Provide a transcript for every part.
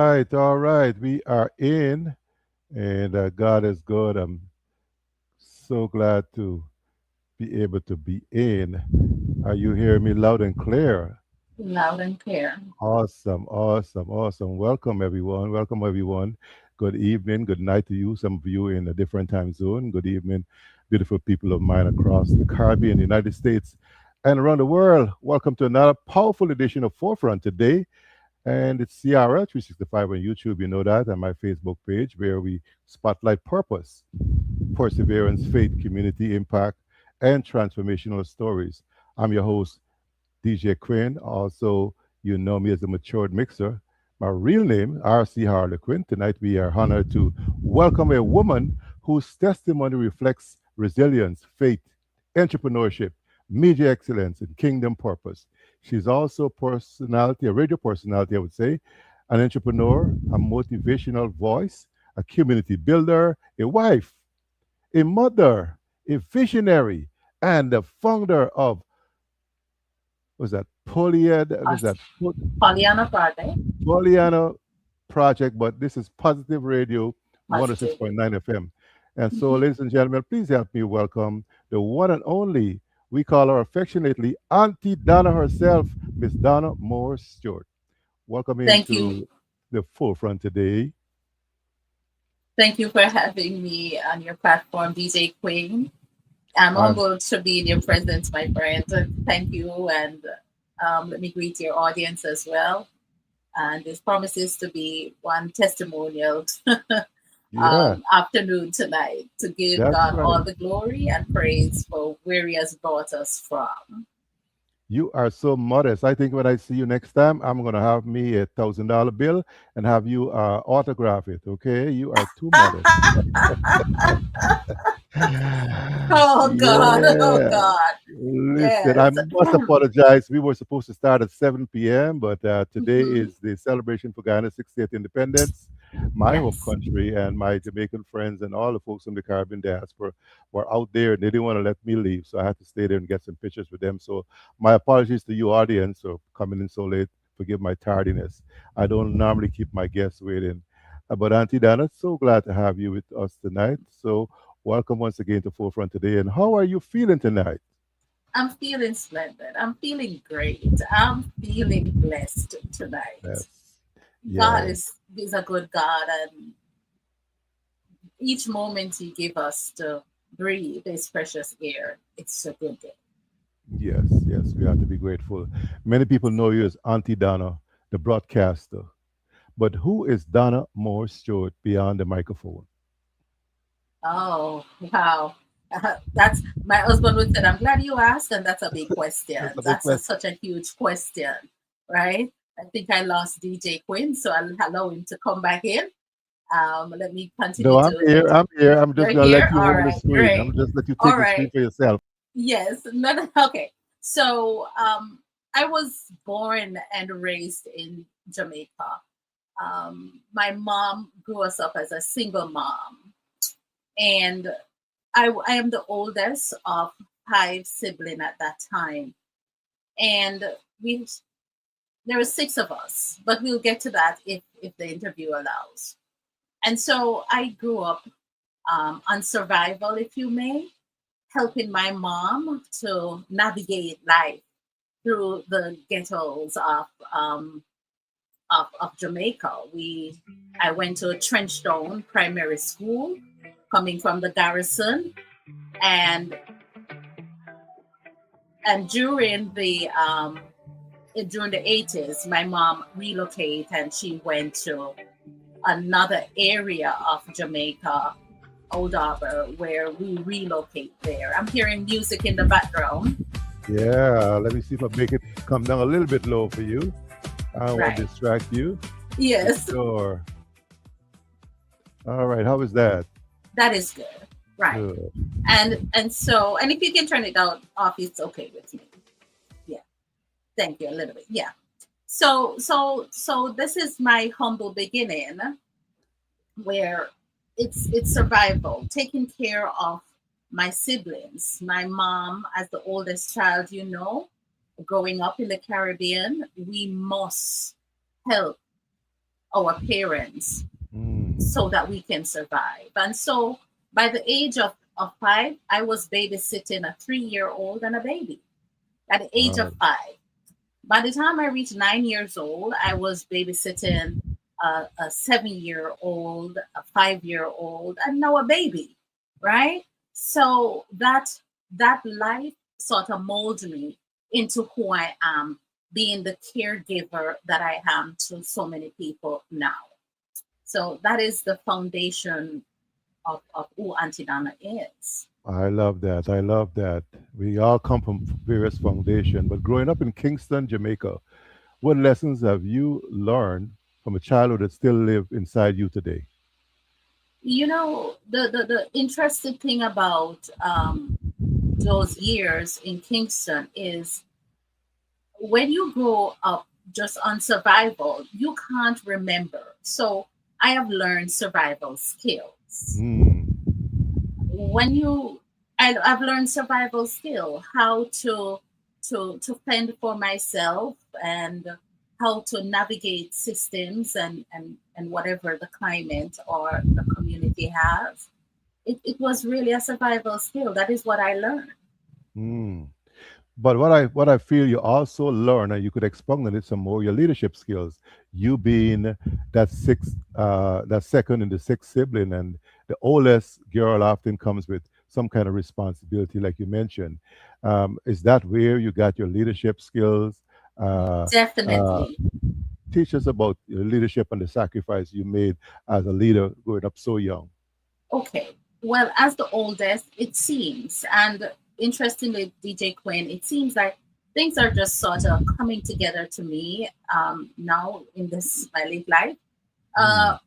right, all right. We are in, and God is good. I'm so glad to be able to be in. Are you hearing me loud and clear? Loud and clear. Awesome, awesome, awesome. Welcome, everyone. Welcome, everyone. Good evening, good night to you. Some of you in a different time zone. Good evening, beautiful people of mine across the Caribbean, United States, and around the world. Welcome to another powerful edition of Forefront today. And it's Ciara 365 on YouTube, you know that, and my Facebook page where we spotlight purpose, perseverance, faith, community impact, and transformational stories. I'm your host, DJ Quinn. Also, you know me as the matured mixer. My real name, RC Harlequin. Tonight we are honored to welcome a woman whose testimony reflects resilience, faith, entrepreneurship, media excellence, and kingdom purpose. She's also a personality, a radio personality, I would say, an entrepreneur, a motivational voice, a community builder, a wife, a mother, a visionary, and the founder of was that Polyad was Us. that Pollyanna Project. Polyana project, but this is Positive Radio Positive. 106.9 FM. And so, Mhm. ladies and gentlemen, please help me welcome the one and only, we call her affectionately Auntie Donna herself, Miss Donna Moore-Stewart. Welcome Thank you. into the forefront today. Thank you for having me on your platform, DJ Queen. I'm I'm humbled to be in your presence, my friend. Thank you. And let me greet your audience as well. And this promises to be one testimonial yeah, afternoon tonight to give that's God right. all the glory and praise for where He has brought us from. You are so modest. I think when I see you next time, I'm gonna have me $1,000 bill and have you autograph it. Okay, you are too modest. Oh God, oh Yeah. God. Listen, I Yes. must apologize. We were supposed to start at 7 p.m., but today is the celebration for Ghana's 60th independence. My home Yes. country and my Jamaican friends and all the folks from the Caribbean diaspora were out there and they didn't want to let me leave. So I had to stay there and get some pictures with them. So my apologies to you, audience, for coming in so late. Forgive my tardiness. I don't normally keep my guests waiting. But Auntie Donna, so glad to have you with us tonight. So welcome once again to Forefront today. And how are you feeling tonight? I'm feeling splendid. I'm feeling great. I'm feeling blessed tonight. Yes. God Yes. is a good God, and each moment He give us to breathe His precious air, it's a good day. Yes. Yes. We have to be grateful. Many people know you as Auntie Donna, the broadcaster. But who is Donna Moore Stewart beyond the microphone? Oh wow. That's my husband would say, I'm glad you asked, and that's a big That's question. a big question. Such a huge question, right? I think I lost DJ Quinn, so I'll allow him to come back in. Let me No, continue I'm to. here. I'm here. I'm just You're gonna let here? you All hold the right, screen. I'm great. just let you All take the screen right. for yourself. Yes. No, no, okay. So I was born and raised in Jamaica. My mom grew us up as a single mom. And I am the oldest of five siblings at that time. And we there were six of us, but we'll get to that if the interview allows. And so I grew up on survival, if you may, helping my mom to navigate life through the ghettos of Jamaica. I went to a Trenchtown primary school coming from the garrison, and and during the 80s, my mom relocated and she went to another area of Jamaica, Old Harbor, where we relocate there. I'm hearing music in the background. Yeah. Let me see if I make it come down a little bit low for you. I won't Right. distract you. Yes, Sure. All right. How is that? that is good. Right. Good. And if you can turn it down off, it's okay with me. Yeah. Thank you a little bit. Yeah. So this is my humble beginning where it's survival, taking care of my siblings. My mom, as the oldest child, growing up in the Caribbean, we must help our parents so Mm. that we can survive. And so by the age of 5, I was babysitting a 3-year old and a baby at the age of Wow. 5. By the time I reached 9 years old, I was babysitting a 7-year old, a 5-year old, and now a baby, right? So that life sort of molded me into who I am, being the caregiver that I am to so many people now. So that is the foundation of who Auntie Donna is. I love that. I love that. We all come from various foundation, but growing up in Kingston, Jamaica, what lessons have you learned from a childhood that still live inside you today? The interesting thing about those years in Kingston is when you grow up just on survival, you can't remember. So I have learned survival skills. Mm. When you, I've learned survival skill, how to fend for myself and how to navigate systems and whatever the climate or the community has. It was really a survival skill. That is what I learned. Mm. But what I feel you also learn, and you could expound on it some more, your leadership skills. You being that second in the sixth sibling, and the oldest girl often comes with some kind of responsibility, like you mentioned. Is that where you got your leadership skills? Uh, uh, Definitely. Teach us about your leadership and the sacrifice you made as a leader growing up so young. Okay. Well, as the oldest, it seems, and interestingly, DJ Quinn, it seems like things are just sort of coming together to me now in this my late life. Uh, Mm,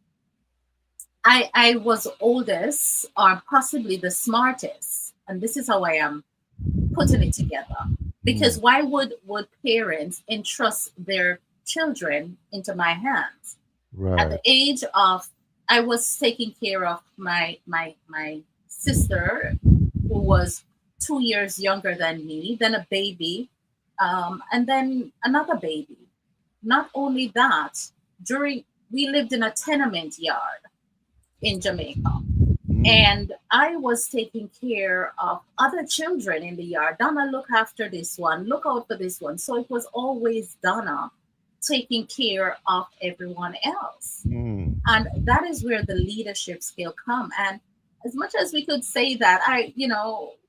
I was oldest or possibly the smartest, and this is how I am putting it together. Because mm, why would parents entrust their children into my hands? At the right. age of, I was taking care of my sister who was 2 years younger than me, then a baby, and then another baby. Not only that, during we lived in a tenement yard in Jamaica, Mm, and I was taking care of other children in the yard. Donna, look after this one, look out for this one. So it was always Donna taking care of everyone else. mm, And that is where the leadership skill come. And as much as we could say that,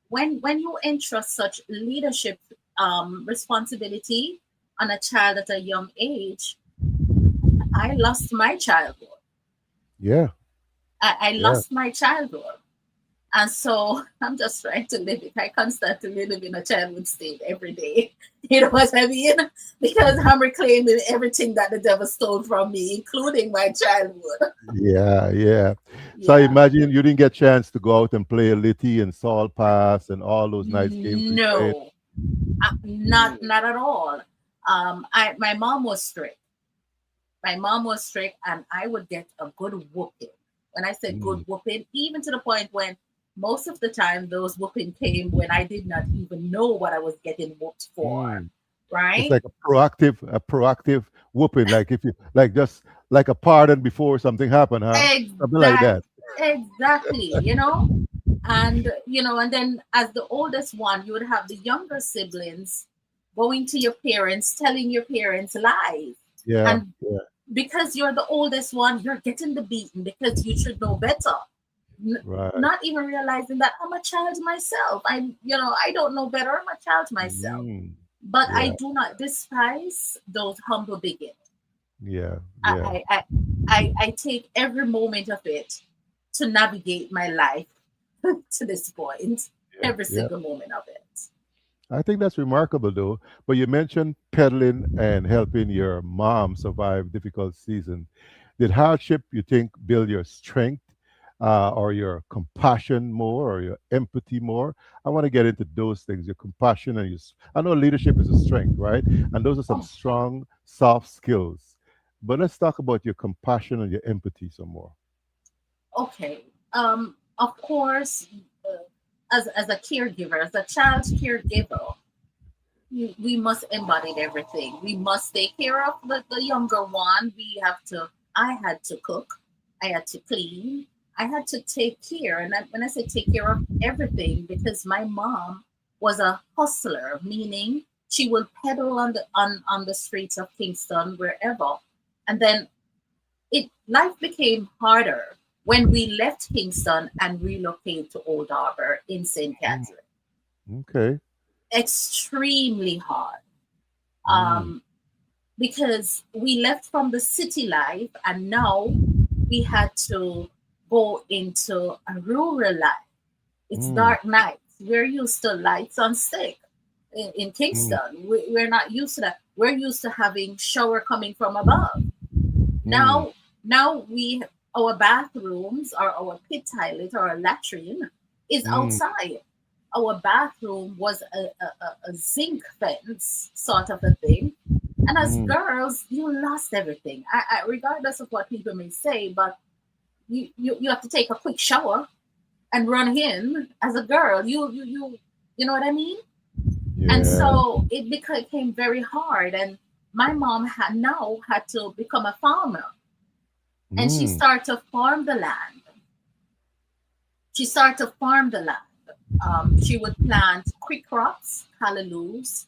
when you entrust such leadership responsibility on a child at a young age, I lost my childhood. yeah, I yeah. lost my childhood. And so I'm just trying to live it. I constantly live in a childhood state every day. You know what I mean? Because I'm reclaiming everything that the devil stole from me, including my childhood. Yeah, yeah. So I Yeah. imagine you didn't get chance to go out and play Litty and Saul Pass and all those nice games we played. No, not at all. My mom was strict. My mom was strict, and I would get a good whooping. When I said good Mm, whooping, even to the point when most of the time those whooping came when I did not even know what I was getting whooped for. mm. It's Right? like a proactive whooping. Like if you like just like a pardon before something happened, huh? Something like that. Exactly. And then as the oldest one, you would have the younger siblings going to your parents, telling your parents lies. Yeah, And yeah. because you're the oldest one, you're getting the beating because you should know better. Right. Not even realizing that I'm a child myself. I don't know better. I'm a child myself. Mm, But I yeah, do not despise those humble beginnings. yeah, yeah, I, I, I take every moment of it to navigate my life to this point, yeah, every yeah. single moment of it. I think that's remarkable, though. But you mentioned pedaling and helping your mom survive difficult season. Did hardship, you think, build your strength, or your compassion more, or your empathy more? I want to get into those things. Your compassion and I know leadership is a strength, right? And those are some Oh, strong, soft skills. But let's talk about your compassion and your empathy some more. okay. Of course, as a caregiver, as a child caregiver, we must embody everything. We must take care of the younger one. We have to I had to cook, I had to clean, I had to take care. And when I say take care of everything, because my mom was a hustler, meaning she would peddle on the streets of Kingston, wherever. And then it life became harder when we left Kingston and relocated to Old Harbor in St. Mm, Catherine. okay. Extremely hard. Mm, Um, because we left from the city life and now we had to go into a rural life. It's mm, dark nights. We're used to lights on stick in mm, Kingston. We're not used to that. We're used to having shower coming from above. mm, Now, now we our bathrooms or our pit toilet or a latrine is mm, outside. Our bathroom was a zinc fence sort of a thing. And as mm. girls, you lost everything. Regardless of what people may say, but you have to take a quick shower and run in as a girl. You know what I mean? And Yeah. so it became very hard. And my mom had to become a farmer, and she Mm, started to farm the land. She started to farm the land. She would plant quick crops, callaloo,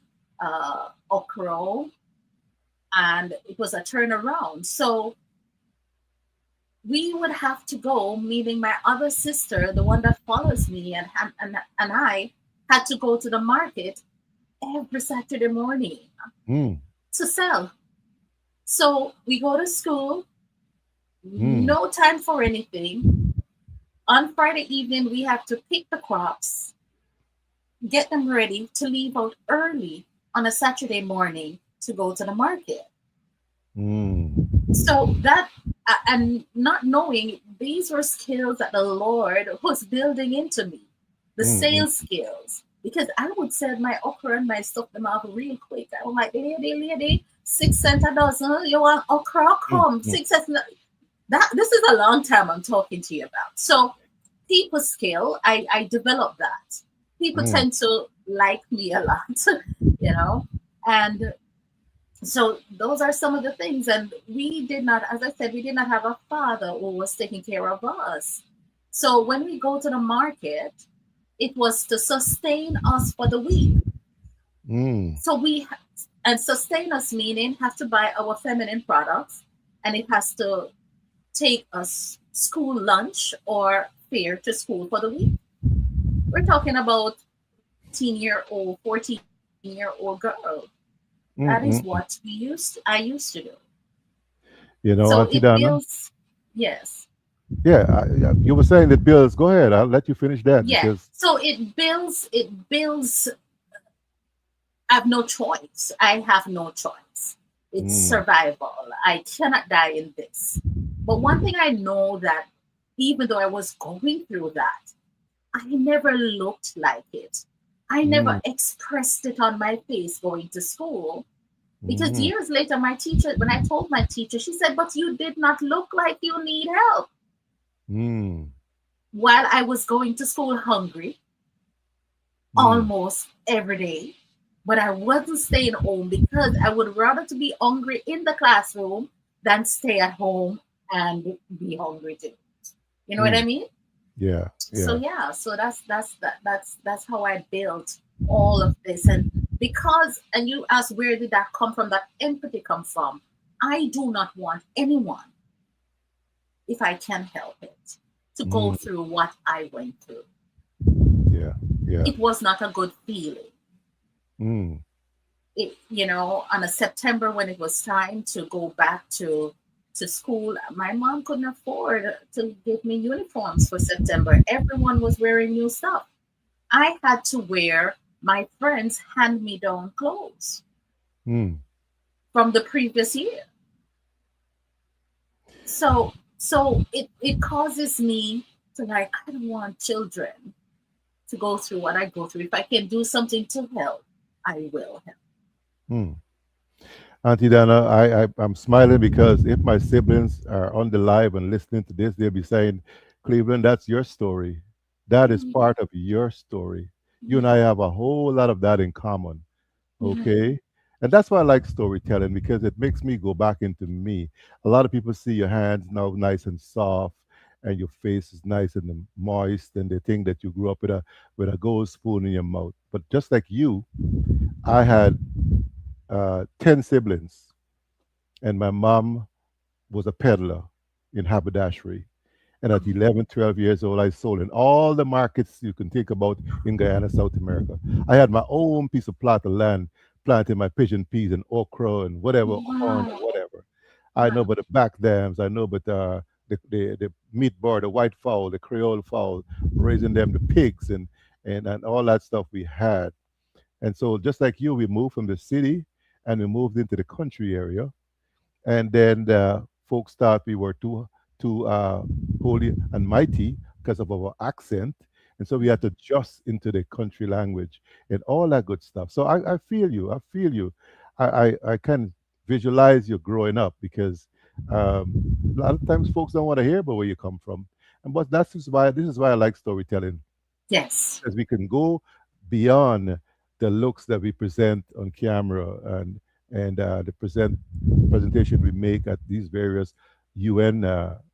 okra, and it was a turnaround. So we would have to go, meaning my other sister, the one that follows me, and I had to go to the market every Saturday morning mm, to sell. So we go to school, mm, no time for anything. On Friday evening, we have to pick the crops, get them ready to leave out early on a Saturday morning to go to the market. mm, So and not knowing these were skills that the Lord was building into me, the mm, mm, sales skills. Because I would sell my okra and my stuff them off real quick. I was like, lady, 6 cents a dozen. You want okra? mm, Come, mm. 6 cents. That this is a long time I'm talking to you about. So people skill, I developed that. People Mm. tend to like me a lot, you know, and so those are some of the things. And we did not, as I said, we did not have a father who was taking care of us. So when we go to the market, it was to sustain us for the week. Mm, So and sustain us meaning have to buy our feminine products, and it has to take us school lunch or fare to school for the week. We're talking about 10-year-old, 14-year-old girl. That is mm, what mm. I used to do. You know, So Auntie it Donna. builds, yes, Yeah, you were saying that bills. Go ahead. I'll let you finish that yeah. because. So it builds. I have no choice. I have no choice. It's Mm, survival. I cannot die in this. But one thing I know that even though I was going through that, I never looked like it. I never mm, expressed it on my face going to school. Because mm, years later, my teacher, when I told my teacher, she said, "But you did not look like you need help." mm, While I was going to school hungry mm, almost every day, but I wasn't staying home because I would rather to be hungry in the classroom than stay at home and be hungry too. You know what I mm. mean? Yeah, So yeah. yeah, so that's how I built all of this. And because, and you ask, where did that come from, that empathy come from? I do not want anyone, if I can help it, to go Mm, through what I went through. yeah, yeah. It was not a good feeling. Mm, On a September when it was time to go back to school, my mom couldn't afford to give me uniforms for September. Everyone was wearing new stuff. I had to wear my friends' hand me down clothes mm. from the previous year. So it causes me to, like, I don't want children to go through what I go through. If I can do something to help, I will help. Mm. Auntie Dana, I'm smiling because if my siblings are on the live and listening to this, they'll be saying, Cleveland, that's your story. That is Mhm. part of your story. You and I Yeah, have a whole lot of that in common. yeah, Okay. And that's why I like storytelling, because it makes me go back into me. A lot of people see your hands now nice and soft, and your face is nice and moist, and they think that you grew up with a gold spoon in your mouth. But just like you, I had 10 siblings, and my mom was a peddler in haberdashery. And at Um, 11, 12 years old, I sold in all the markets you can think about in Guyana, South America. I had my own piece of plot of land, planting my pigeon peas and okra and whatever, corn or wow. whatever. I Wow. know about the back dams. I know about the meat bar, the white fowl, the Creole fowl, raising them, the pigs, and all that stuff we had. And so, just like you, we moved from the city and we moved into the country area, and then the folks thought we were too holy and mighty because of our accent, and so we had to adjust into the country language and all that good stuff. So I feel you. I feel you. I can visualize you growing up, because a lot of times folks don't want to hear about where you come from, and but that's just why this is why I like storytelling, Yes. as we can go beyond the looks that we present on camera, and the presentation we make at these various UN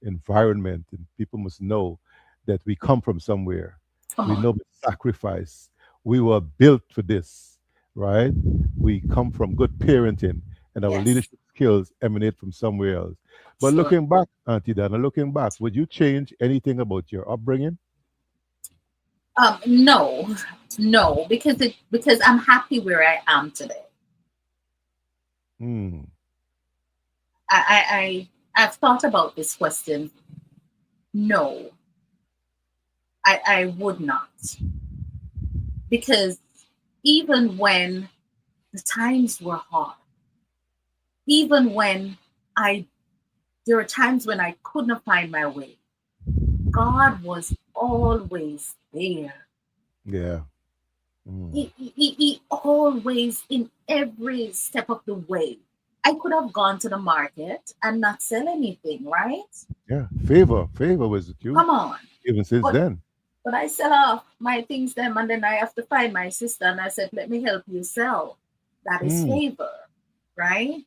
environment. And people must know that we come from somewhere. Come We on. know the sacrifice. We were built for this, right? We come from good parenting, and our Yes. leadership skills emanate from somewhere else. But Sure. looking back, Auntie Dana, looking back, would you change anything about your upbringing? No, no, because I'm happy where I am today. Hmm. I've thought about this question. No, I would not, because even when the times were hard, even when I there were times when I could not find my way, God was always there. Yeah. Mm. He always, in every step of the way. I could have gone to the market and not sell anything, right? Yeah. Favor was with you Come on. even since But then. but I sell off my things them, and then I have to find my sister, and I said, let me help you sell. That is Mm. favor, right?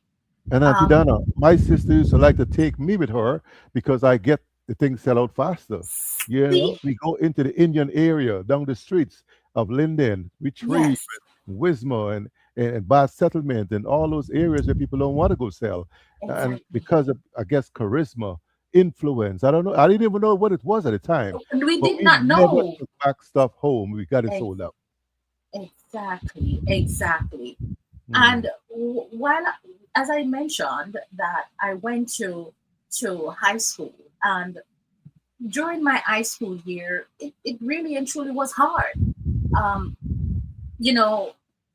And Auntie Um, Donna, my sister used to like to take me with her because I get the things sell out faster. You see, know, we go into the Indian area, down the streets of Linden, Retrieve, yes, Wismar, and Bath Settlement, and all those areas where people don't want to go sell. And exactly. because of, I guess, charisma, influence, I don't know, I didn't even know what it was at the time, And we but did we not never know. took back stuff home. We got it Ex- sold out. Exactly, exactly. Mm. And while, as I mentioned, that I went to high school, and during my high school year, it really and truly was hard. Um, you know,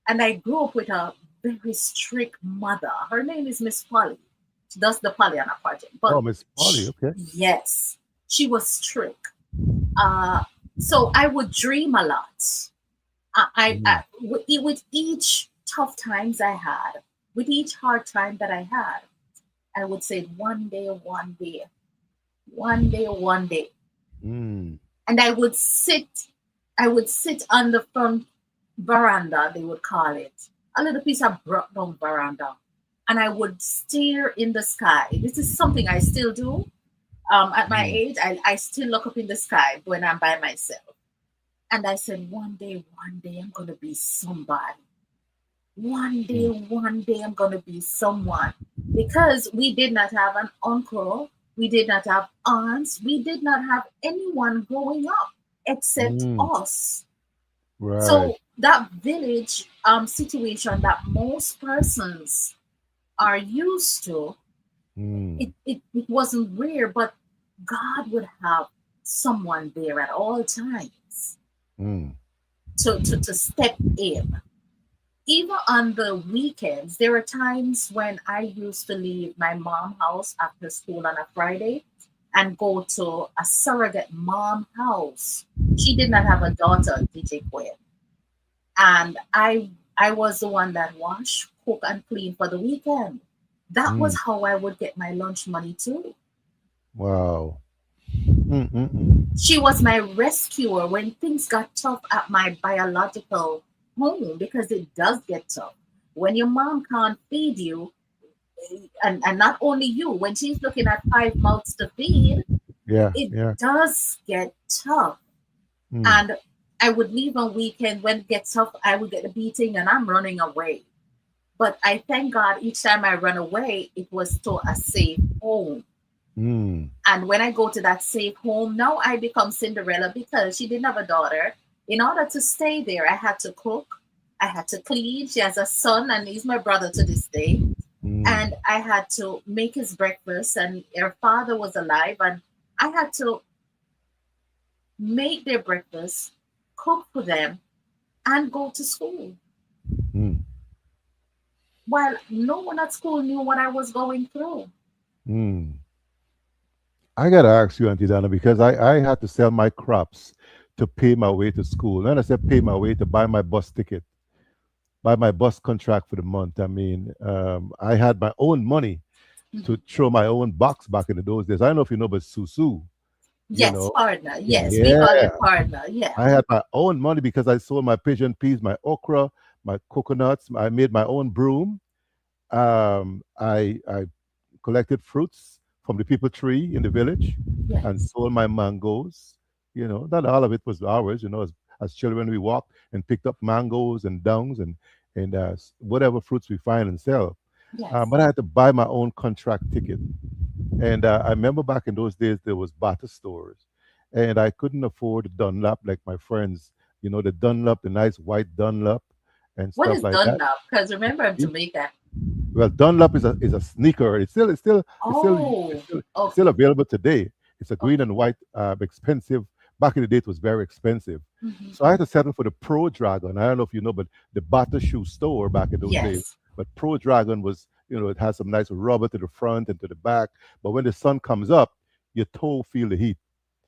and I grew up with a very strict mother. Her name is Miss Polly. She does the Pollyanna Project. But Oh, Miss Polly, okay. yes, she was strict. Uh, so I would dream a lot. Mm. With each tough times I had, with each hard time that I had, I would say one day, one day, one day, one day. Mm. And I would sit on the front veranda, they would call it, a little piece of brought down veranda, and I would stare in the sky. This is something I still do. At my Mm. age, I still look up in the sky when I'm by myself. And I said, one day, I'm going to be somebody. Mm. One day, I'm going to be someone. Because we did not have an uncle, we did not have aunts, we did not have anyone growing up except Mm. us. Right. So that village situation that most persons are used to, Mm. it wasn't rare, but God would have someone there at all times Mm. to step in. Even on the weekends, there were times when I used to leave my mom house after school on a Friday and go to a surrogate mom house. She did not have a daughter, DJ Quinn, and I was the one that washed, cook, and clean for the weekend. That Mm. was how I would get my lunch money too. Wow. Mm. Mm. Mm. She was my rescuer when things got tough at my biological home, because it does get tough. When your mom can't feed you, and not only you, when she's looking at five mouths to feed, Yeah, it yeah. does get tough. Mm, And I would leave on weekend. When it gets tough, I would get a beating and I'm running away. But I thank God each time I run away, it was to a safe home. mm, And when I go to that safe home, now I become Cinderella because she didn't have a daughter. In order to stay there, I had to cook, I had to clean. She has a son, and he's my brother to this day. mm, And I had to make his breakfast, and her father was alive, and I had to make their breakfast, cook for them, and go to school. mm, While no one at school knew what I was going through. mm. I gotta ask you, Auntie Donna, because I had to sell my crops to pay my way to school. And I said pay my way to buy my bus ticket, buy my bus contract for the month. I mean, I had my own money to Mhm. throw my own box back in those days. I don't know if you know, but Susu, you Yes, know, partner. Yes, we call yeah. it partner. Yeah. I had my own money because I sold my pigeon peas, my okra, my coconuts. I made my own broom. I collected fruits from the people tree in the village and Yes. sold my mangoes. Not all of it was ours. As children, we walked and picked up mangoes and dungs and whatever fruits we find and sell. Yes. But I had to buy my own contract ticket. And I remember back in those days, there was barter stores. And I couldn't afford the Dunlop like my friends, the Dunlop, the nice white Dunlop and What stuff is like that. done now? Because remember, I'm Jamaica. Well, Dunlop is a sneaker. Oh, It's still okay. available today. It's a green Okay. and white, expensive. Back in the day, it was very expensive. Hmm. So I had to settle for the Pro Dragon. I don't know if you know, but the Bata shoe store back in those days. Yes. But Pro Dragon was, it has some nice rubber to the front and to the back. But when the sun comes up, your toe feel the heat.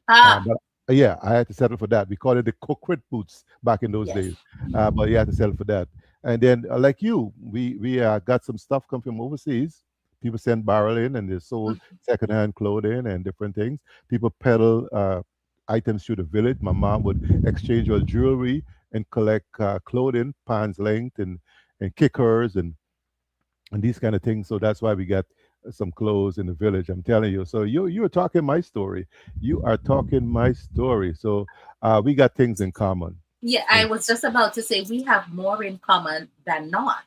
Ah, But yeah, I had to settle for that. We called it the coquette boots back in those yes. days. But you had to settle for that. And then, like you, we got some stuff come from overseas. People send barrel in and they sold Mhm. secondhand clothing and different things. People peddle items through the village. My mom would exchange her jewelry and collect clothing, pants length and kickers and these kind of things. So that's why we got some clothes in the village. I'm telling you. So you are talking my story. You are talking my story. So we got things in common. Yeah, I So was just about to say we have more in common than not.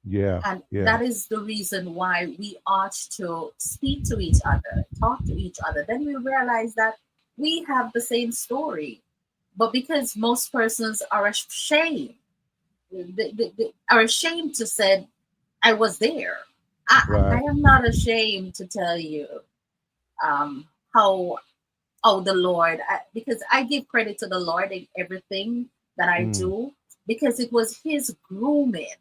yeah, And yeah, that is the reason why we ought to speak to each other, talk to each other. Then we realize that we have the same story. But because most persons are ashamed, they are ashamed to say, I was there. I right. am not ashamed to tell you um, how the Lord, because I give credit to the Lord in everything that I Mm, do, because it was His grooming,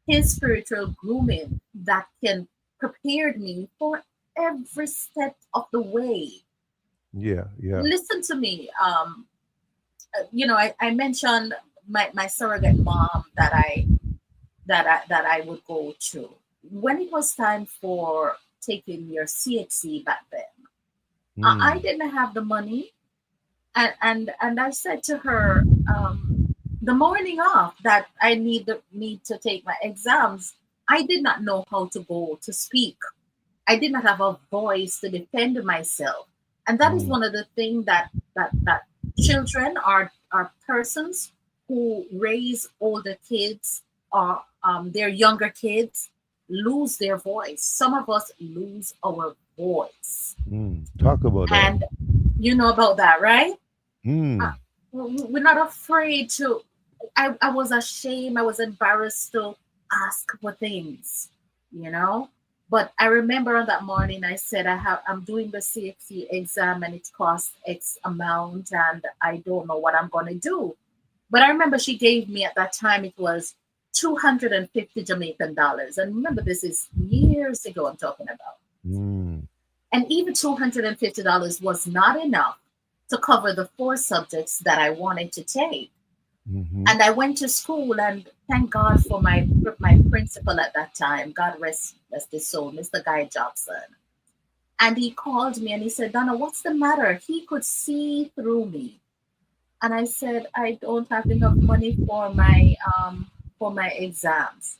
His spiritual grooming that can prepared me for every step of the way. yeah, yeah. Listen to me. I mentioned my surrogate mom that I would go to when it was time for taking your CHC back then. I Mm, didn't have the money, and I said to her, the morning off that I need to take my exams, I did not know how to go to speak. I did not have a voice to defend myself, and that is mm, one of the things that children are persons who raise older kids or their younger kids lose their voice. Some of us lose our voice, mm. Talk about that. and you know about that, right? Uh, Mm, we're not afraid to. I was ashamed. I was embarrassed to ask for things, you know. But I remember on that morning, I said I'm doing the CXC exam and it costs X amount, and I don't know what I'm gonna do. But I remember she gave me at that time it was 250 Jamaican dollars, and remember this is years ago. I'm talking about. mm, And even $250 was not enough to cover the four subjects that I wanted to take. mm-hmm, And I went to school, and thank God for my principal at that time. God rest his soul, Mr. Guy Jobson. And he called me and he said, Donna, what's the matter? He could see through me. And I said, I don't have enough money for my exams.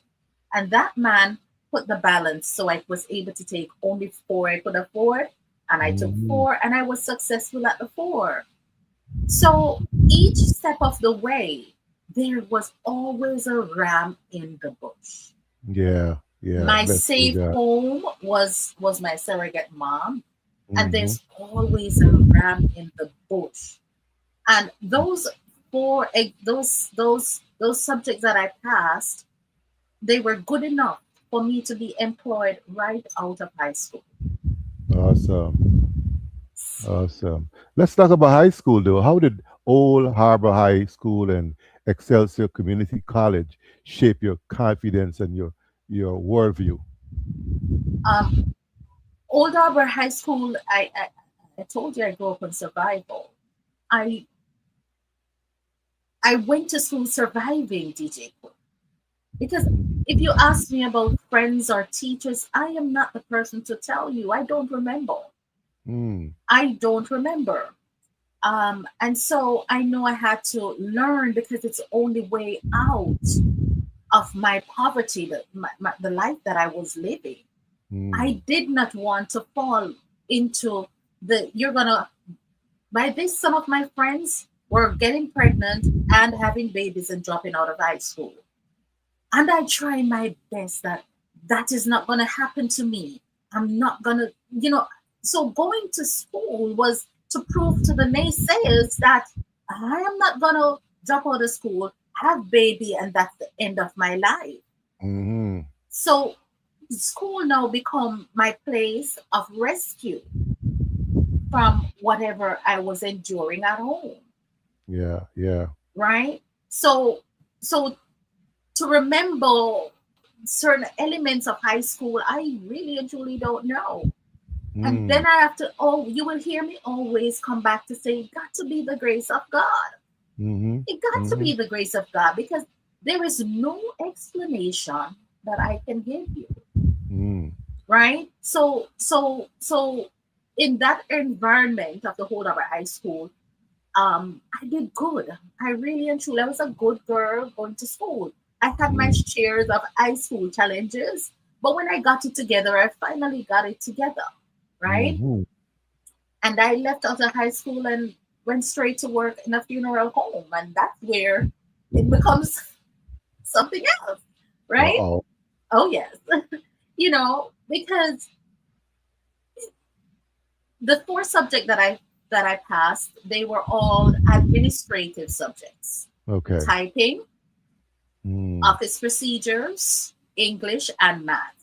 And that man put the balance so I was able to take only four I could afford. And I took Mm-hmm. four and I was successful at the four. So each step of the way, there was always a ram in the bush. Yeah, yeah. My Bless you, safe God. home was my surrogate mom, and Mm-hmm. there's always a ram in the bush. And those those subjects that I passed, they were good enough for me to be employed right out of high school. Awesome. Awesome. Let's talk about high school, though. How did Old Harbor High School and Excelsior Community College shape your confidence and your worldview? Um, Old Harbor High School, I told you I grew up on survival. I I went to school surviving, DJ Cook. Because if you ask me about friends or teachers, I am not the person to tell you. I don't remember. Mm, I don't remember. And so I know I had to learn because it's the only way out of my poverty, the life that I was living. I mm, did not want to fall into you're gonna, by this, some of my friends were getting pregnant and having babies and dropping out of high school. And I try my best that that is not going to happen to me. I'm not going to, so going to school was to prove to the naysayers that I am not going to drop out of school, have baby, and that's the end of my life. mm-hmm. So school now become my place of rescue from whatever I was enduring at home, Yeah, yeah. right? So to remember certain elements of high school, I really and truly don't know. And Mm, then I have to, oh, you will hear me always come back to say, it got to be the grace of God. mm-hmm. It got to Mm-hmm. be the grace of God because there is no explanation that I can give you, Mm, right? So in that environment of the whole of our high school, I did good. I really and truly, I was a good girl going to school. I had my mm, shares of high school challenges, but when I got it together, I finally got it together, right? mm-hmm. And I left out of high school and went straight to work in a funeral home, and that's where it becomes something else, right? Uh-oh. Oh yes, because the four subject that I passed, they were all administrative subjects: Okay. typing, Mm. office procedures, English, and math.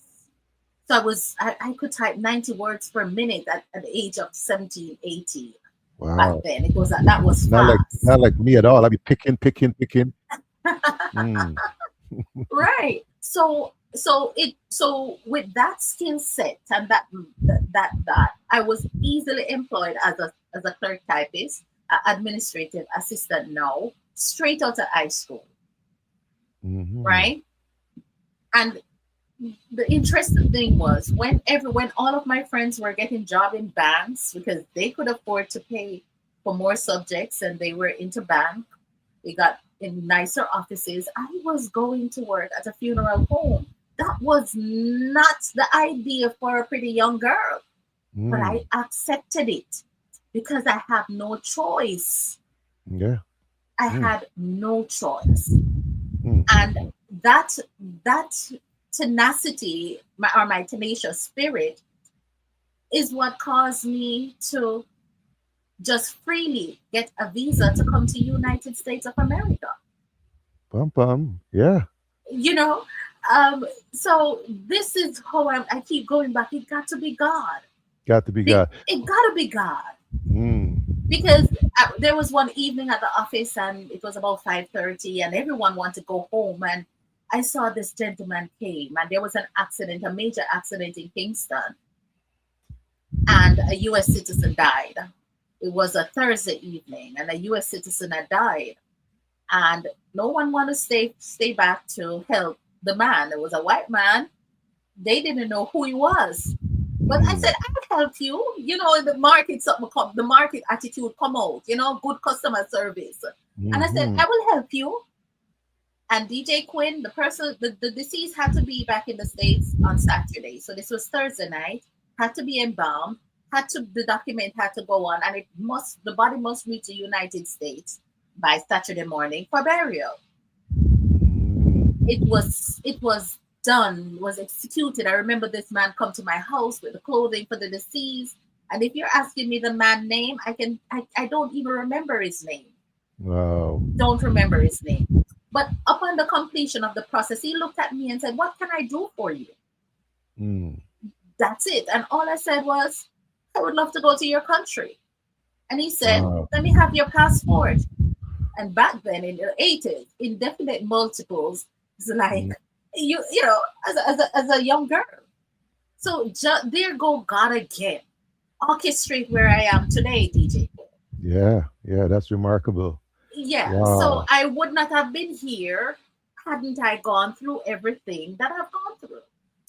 So I could type 90 words per minute at the age of 17, 18. Back Wow. then. That was Not like fast. not like me at all. I'd be picking, picking, picking. Mm. Right. So with that skill set and that I was easily employed as a clerk typist, administrative assistant now, straight out of high school, Mm-hmm. right? And the interesting thing was when all of my friends were getting job in banks because they could afford to pay for more subjects and they were into bank, they got in nicer offices. I was going to work at a funeral home. That was not the idea for a pretty young girl, but I Mm. accepted it because I have no choice. Yeah. I Mm. had no choice. Mm. And that that tenacity, my tenacious spirit, is what caused me to just freely get a visa to come to United States of America. Pum pum. Yeah. You know, um, so this is how I keep going back. It got to be God. Got to be God. It got to be God Mm. because there was one evening at the office and it was about 5:30 and everyone wanted to go home and I saw this gentleman came and there was an accident, a major accident in Kingston, and a US citizen died. It was a Thursday evening and a US citizen had died and no one wanted to stay back to help the man. It was a white man. They didn't know who he was. But I Mm. said, I'll help you. In the market, the market attitude come out, good customer service. And I said, Mm-hmm. I will help you. And DJ Quinn, the deceased had to be back in the States on Saturday. So this was Thursday night, had to be embalmed, the document had to go on, and the body must reach the United States by Saturday morning for burial. Mm. It was done, was executed. I remember this man come to my house with the clothing for the deceased. And if you're asking me the man name, I don't even remember his name. Wow. Don't remember his name. But upon the completion of the process, he looked at me and said, "What can I do for you?" Mm. That's it. And all I said was, "I would love to go to your country." And he said, Wow. "Let me have your passport." And back then in the 80s, indefinite multiples is like, Mm. as a young girl. So there go God again. Orchestrate where I am today, DJ. Yeah, yeah, that's remarkable. Yeah. So Wow. I would not have been here hadn't I gone through everything that I've gone through.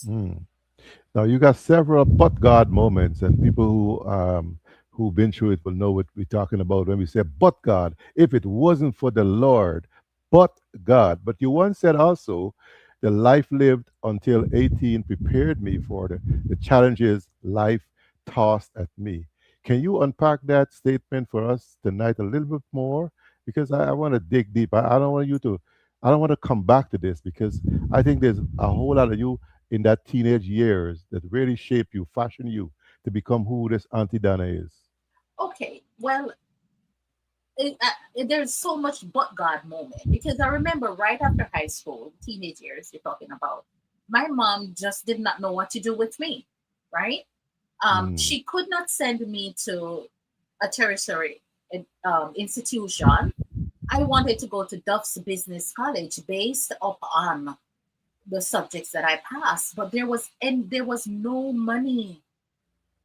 Mm. Now you got several but God moments, and people who've been through it will know what we're talking about when we say but God. If it wasn't for the Lord, but God. But you once said also, the life lived until 18 prepared me for the challenges life tossed at me. Can you unpack that statement for us tonight a little bit more? Because I want to dig deep. I don't want you to. I don't want to come back to this because I think there's a whole lot of you in that teenage years that really shape you, fashion you to become who this Auntie Donna is. Okay. Well, there's so much but God moment because I remember right after high school, teenage years you're talking about, my mom just did not know what to do with me, right? Mm, She could not send me to a tertiary institution. I wanted to go to Duff's Business College based upon the subjects that I passed, but there was no money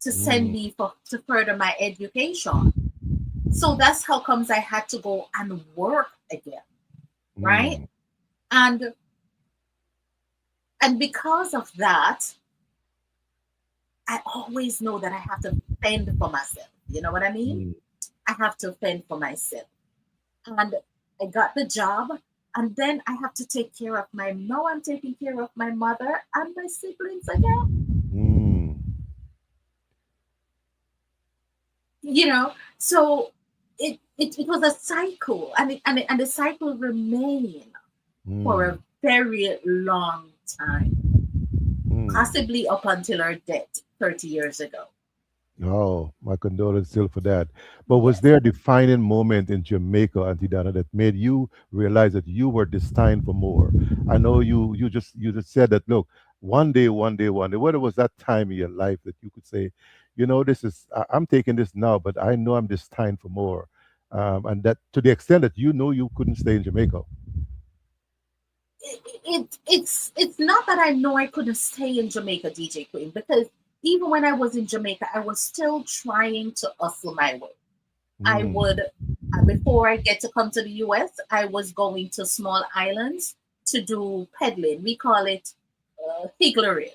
to send mm, me to further my education. So that's how comes I had to go and work again, right? mm, And because of that, I always know that I have to fend for myself. You know what I mean? mm, I have to fend for myself. And I got the job, and then I have to take care of my now I'm taking care of my mother and my siblings again. mm, So it was a cycle, and the cycle remained for a mm, very long time, mm. possibly up until her death 30 years ago. Oh, my condolences still for that. But was Yes. there a defining moment in Jamaica, Auntie Donna, that made you realize that you were destined for more? I know you just said that. Look, one day. Whether was that time in your life that you could say, this is I'm taking this now, but I know I'm destined for more, and that to the extent that you couldn't stay in Jamaica. It's not that I know I couldn't stay in Jamaica, DJ Queen, because even when I was in Jamaica, I was still trying to hustle my way. I Mm, would, before I get to come to the US, I was going to small islands to do peddling. We call it higgling.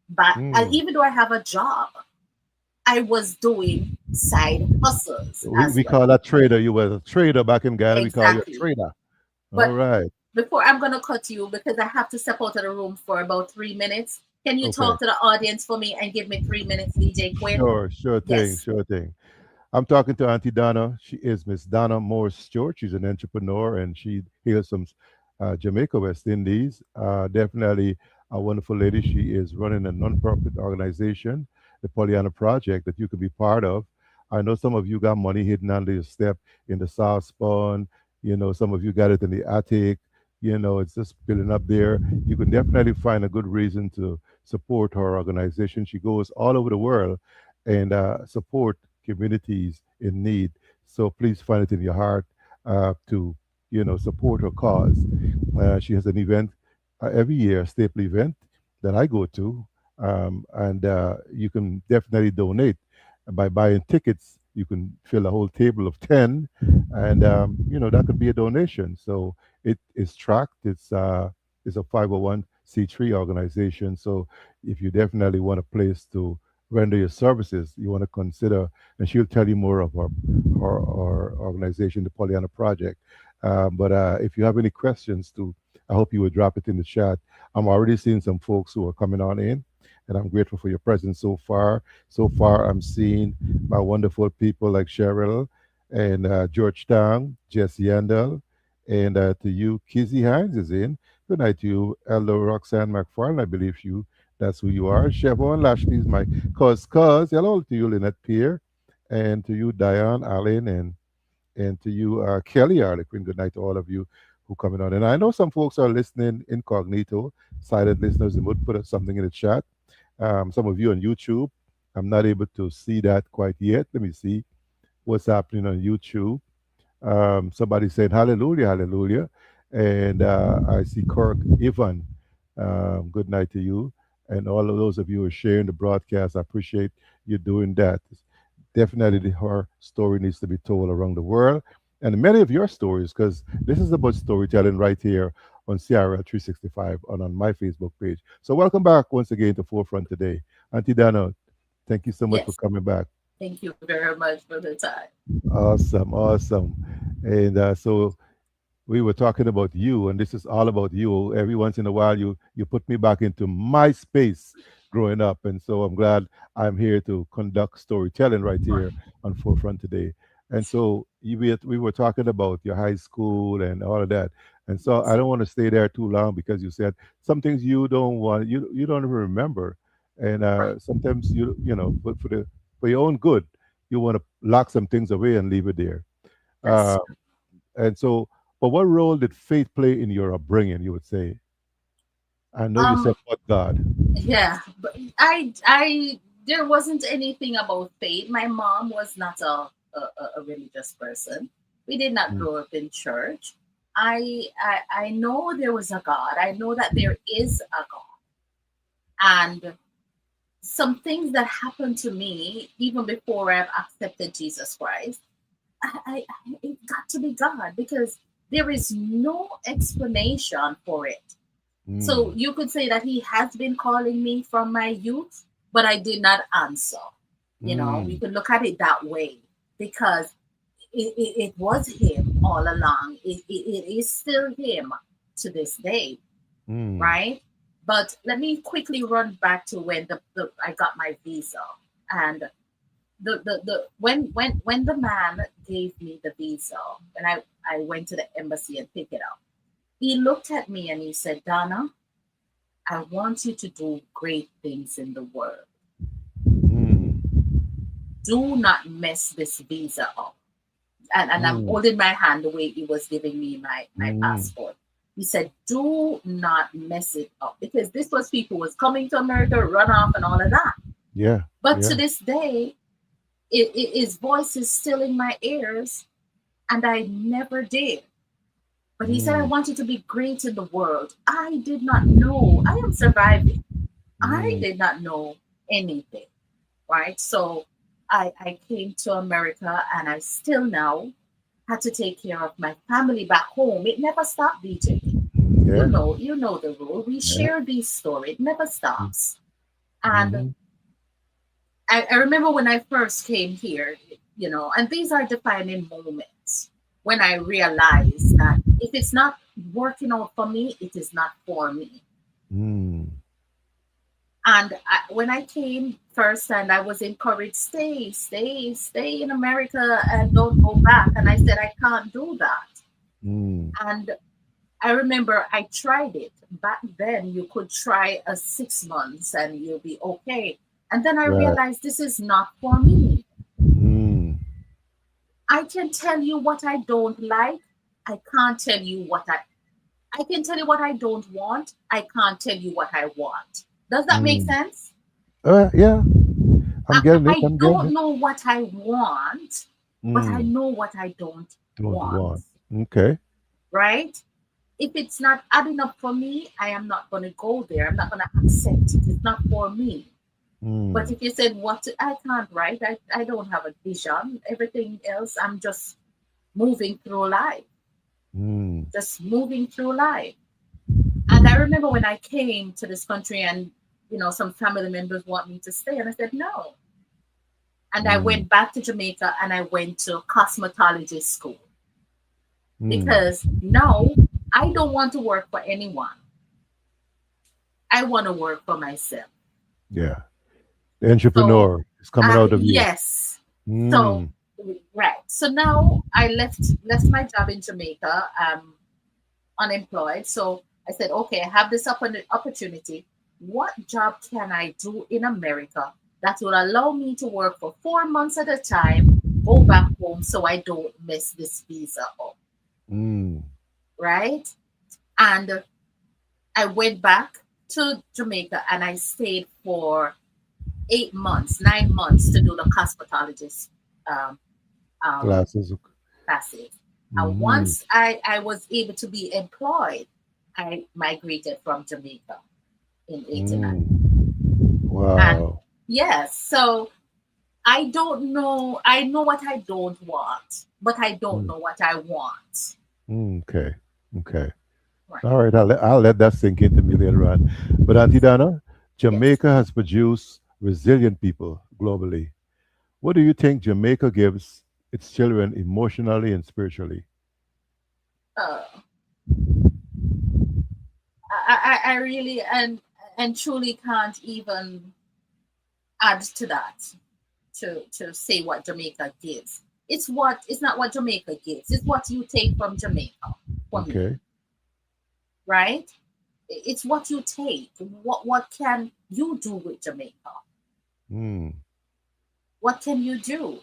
But mm. even though I have a job, I was doing side hustles We, as we well. call that trader. You were a trader back in Ghana. We call you a Exactly. trader. All But right. before I'm going to cut you because I have to step out of the room for about 3 minutes. Can you Okay. talk to the audience for me and give me 3 minutes, DJ Quinn? Sure thing, Yes. sure thing. I'm talking to Auntie Donna. She is Miss Donna Moore-Stewart. She's an entrepreneur and she hails from Jamaica, West Indies. Definitely a wonderful lady. She is running a non-profit organization, the Pollyanna Project, that you could be part of. I know some of you got money hidden under your step in the South Spawn. Some of you got it in the attic. It's just building up there. You can definitely find a good reason to support her organization. She goes all over the world and support communities in need. So please find it in your heart to support her cause. She has an event every year, a staple event that I go to, and you can definitely donate by buying tickets. You can fill a whole table of 10, and that could be a donation. So it is tracked. It's a 501c3 organization. So if you definitely want a place to render your services, you want to consider, and she'll tell you more of her organization, the Pollyanna Project. But if you have any questions to I hope you would drop it in the chat. I'm already seeing some folks who are coming on in, and I'm grateful for your presence so far. So far, I'm seeing my wonderful people like Cheryl and Georgetown, Jesse Yandel, and to you, Kizzy Hines is in. Good night to you, Elder Roxanne McFarlane. I believe you. That's who you are. Chevron Lashley is my cuz. Hello to you, Lynette Pierre, and to you, Diane Allen, and to you, Kelly Harlequin. Good night to all of you who coming on. And I know some folks are listening incognito, silent listeners, and would put something in the chat. Some of you on YouTube. I'm not able to see that quite yet. Let me see what's happening on YouTube. Somebody said hallelujah, hallelujah. And I see Kirk Ivan. Good night to you. And all of those of you who are sharing the broadcast, I appreciate you doing that. Definitely her story needs to be told around the world. And many of your stories, because this is about storytelling right here on CRL 365 and on my Facebook page. So welcome back once again to Forefront today. Auntie Donna, thank you so much for Yes. coming back. Thank you very much for the time. Awesome, awesome. And so we were talking about you, and this is all about you. Every once in a while, you put me back into my space growing up, and so I'm glad I'm here to conduct storytelling right here on Forefront today. And so we were talking about your high school and all of that, and so I don't want to stay there too long because you said some things you don't want, you don't even remember, and Right. sometimes but for your own good, you want to lock some things away and leave it there. Uh, That's and so, but what role did faith play in your upbringing, you would say? I know you said, um what God? yeah, but I there wasn't anything about faith. My mom was not a religious person. We did not Mm, grow up in church. I know there was a God. I know that there is a God. And some things that happened to me even before I've accepted Jesus Christ, it got to be God because there is no explanation for it. So mm, you could say that he has been calling me from my youth, but I did not answer. We mm, could look at it that way because it was him all along. It is still him to this day, mm. right? But let me quickly run back to when I got my visa. And when the man gave me the visa, and I went to the embassy and picked it up, he looked at me and he said, Donna, I want you to do great things in the world. Mm, Do not mess this visa up. And I'm mm, holding my hand the way he was giving me my mm. passport. He said, do not mess it up. Because this was people who was coming to America, run off and all of that. Yeah, But to yeah. this day, his voice is still in my ears, and I never did. But he said, I Mm, want you to be great in the world. I did not know. I am surviving. I mm. did not know anything, right? So I came to America and I still now had to take care of my family back home. It never stopped, DJ. Yeah, You know the rule. We yeah. share these stories. It never stops. And Mm-hmm. I remember when I first came here, and these are defining moments when I realized that if it's not working out for me, it is not for me. Mm, And when I came first, and I was encouraged, stay in America and don't go back. And I said, I can't do that. mm. And I remember I tried it. Back then, you could try a 6 months and you'll be okay. And then I Right. realized this is not for me. Mm, I can tell you what I don't like. I can't tell you I can tell you what I don't want. I can't tell you what I want. Does that make mm. sense? Yeah, I'm getting it. I I'm getting don't it. know what I want, but I Mm. know what I don't Don't want, want. Okay. right? If it's not adding up for me, I am not going to go there. I'm not going to accept it. It's not for me. But Mm, if you said, I can't write, I don't have a vision. Everything else, I'm just moving through life, mm, just moving through life. And I remember when I came to this country and, some family members want me to stay. And I said, no. And I mm, went back to Jamaica and I went to cosmetology school mm. because now I don't want to work for anyone. I want to work for myself. Yeah. The So, entrepreneur is coming out of you. yes. So, Mm. right. So now I left my job in Jamaica. Unemployed. So I said, okay, I have this opportunity. What job can I do in America that will allow me to work for 4 months at a time, go back home so I don't mess this visa up, Mm. right? And I went back to Jamaica and I stayed for 8 months, 9 months to do the cosmetologist um, um, Glasses. classes. And Mm. once I was able to be employed, I migrated from Jamaica in 89. Mm. And Wow. yes, so I don't know. I know what I don't want, but I don't Mm. know what I want. Mm. Okay. Okay. Right. All right. I'll let that sink into me later on. But Auntie Donna, Yes. Jamaica has produced resilient people globally. What do you think Jamaica gives its children emotionally and spiritually? Uh, I really and truly can't even add to that to say what Jamaica gives. It's not what Jamaica gives. It's what you take from Jamaica for me, Okay. right? It's what you take. What can you do with Jamaica? Mm. What can you do?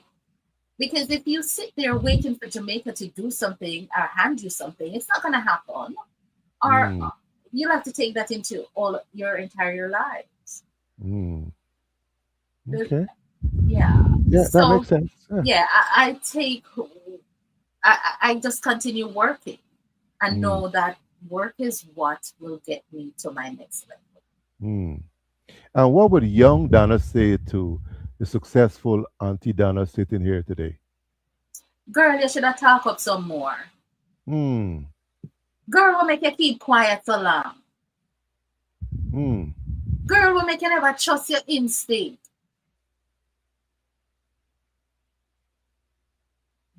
Because if you sit there waiting for Jamaica to do something or hand you something, it's not going to happen. Or Mm. you'll have to take that into all your entire lives. Mm. The- Okay. Yeah. Yeah, that So makes sense. Yeah. yeah, I just continue working and Mm. know that work is what will get me to my next level. Mm. And what would young Donna say to the successful Auntie Donna sitting here today? Girl, you should have talk up some more. Mm. Girl, what make you keep quiet so long? Mm. Girl, what make you never trust your instinct?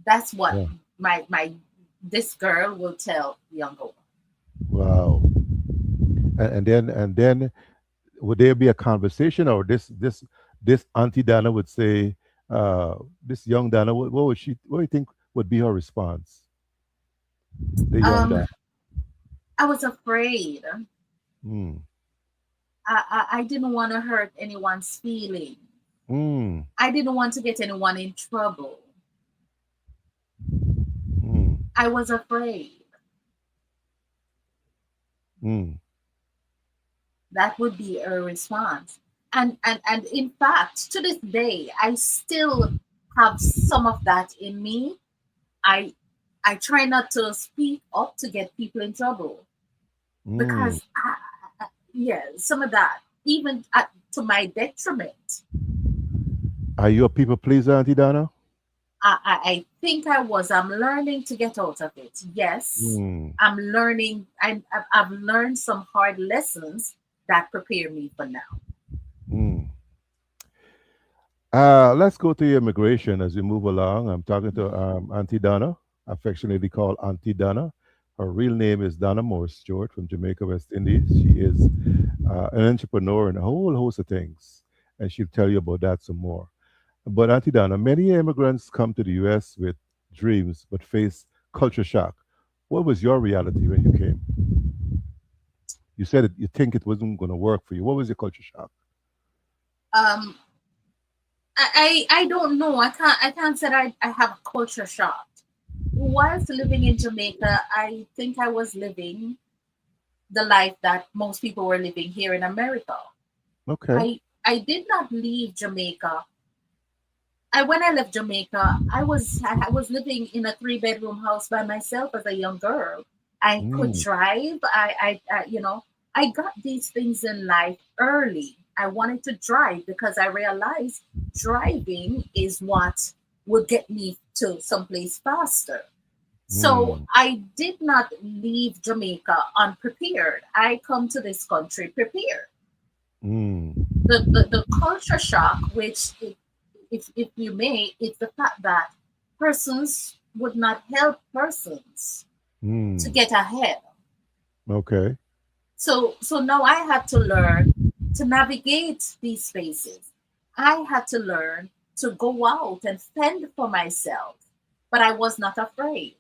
That's what Yeah. my this girl will tell younger one. Wow. And then would there be a conversation, or this Auntie Donna would say, this young Donna, what would she, what do you think would be her response? The young Um, Donna. I was afraid. Mm. I didn't want to hurt anyone's feeling. Mm. I didn't want to get anyone in trouble. Mm. I was afraid. Mm. That would be a response. And in fact, to this day, I still have some of that in me. I I try not to speak up to get people in trouble Mm. because yeah, some of that even to my detriment. Are you a people pleaser, Auntie Donna? I think I was. I'm learning to get out of it. Yes, Mm. I'm learning. I've learned some hard lessons that prepare me for now. Mm. Let's go to immigration as we move along. I'm talking to Auntie Donna, affectionately called Auntie Donna. Her real name is Donna Moore-Stewart from Jamaica, West Indies. She is an entrepreneur and a whole host of things, and she'll tell you about that some more. But Auntie Donna, many immigrants come to the U.S. with dreams but face culture shock. What was your reality when you came? You said you think it wasn't going to work for you. What was your culture shock? Um, I don't know. I can't say I have a culture shock. Whilst living in Jamaica, I think I was living the life that most people were living here in America. Okay. I did not leave Jamaica. I When I left Jamaica, I was living in a three-bedroom house by myself as a young girl. I could Mm. drive. I got these things in life early. I wanted to drive because I realized driving is what would get me to someplace faster. So Mm. I did not leave Jamaica unprepared. I come to this country prepared. Mm. The culture shock, which if you may, it's the fact that persons would not help persons to Mm. get ahead. Okay. So now I had to learn to navigate these spaces. I had to learn to go out and fend for myself, but I was not afraid.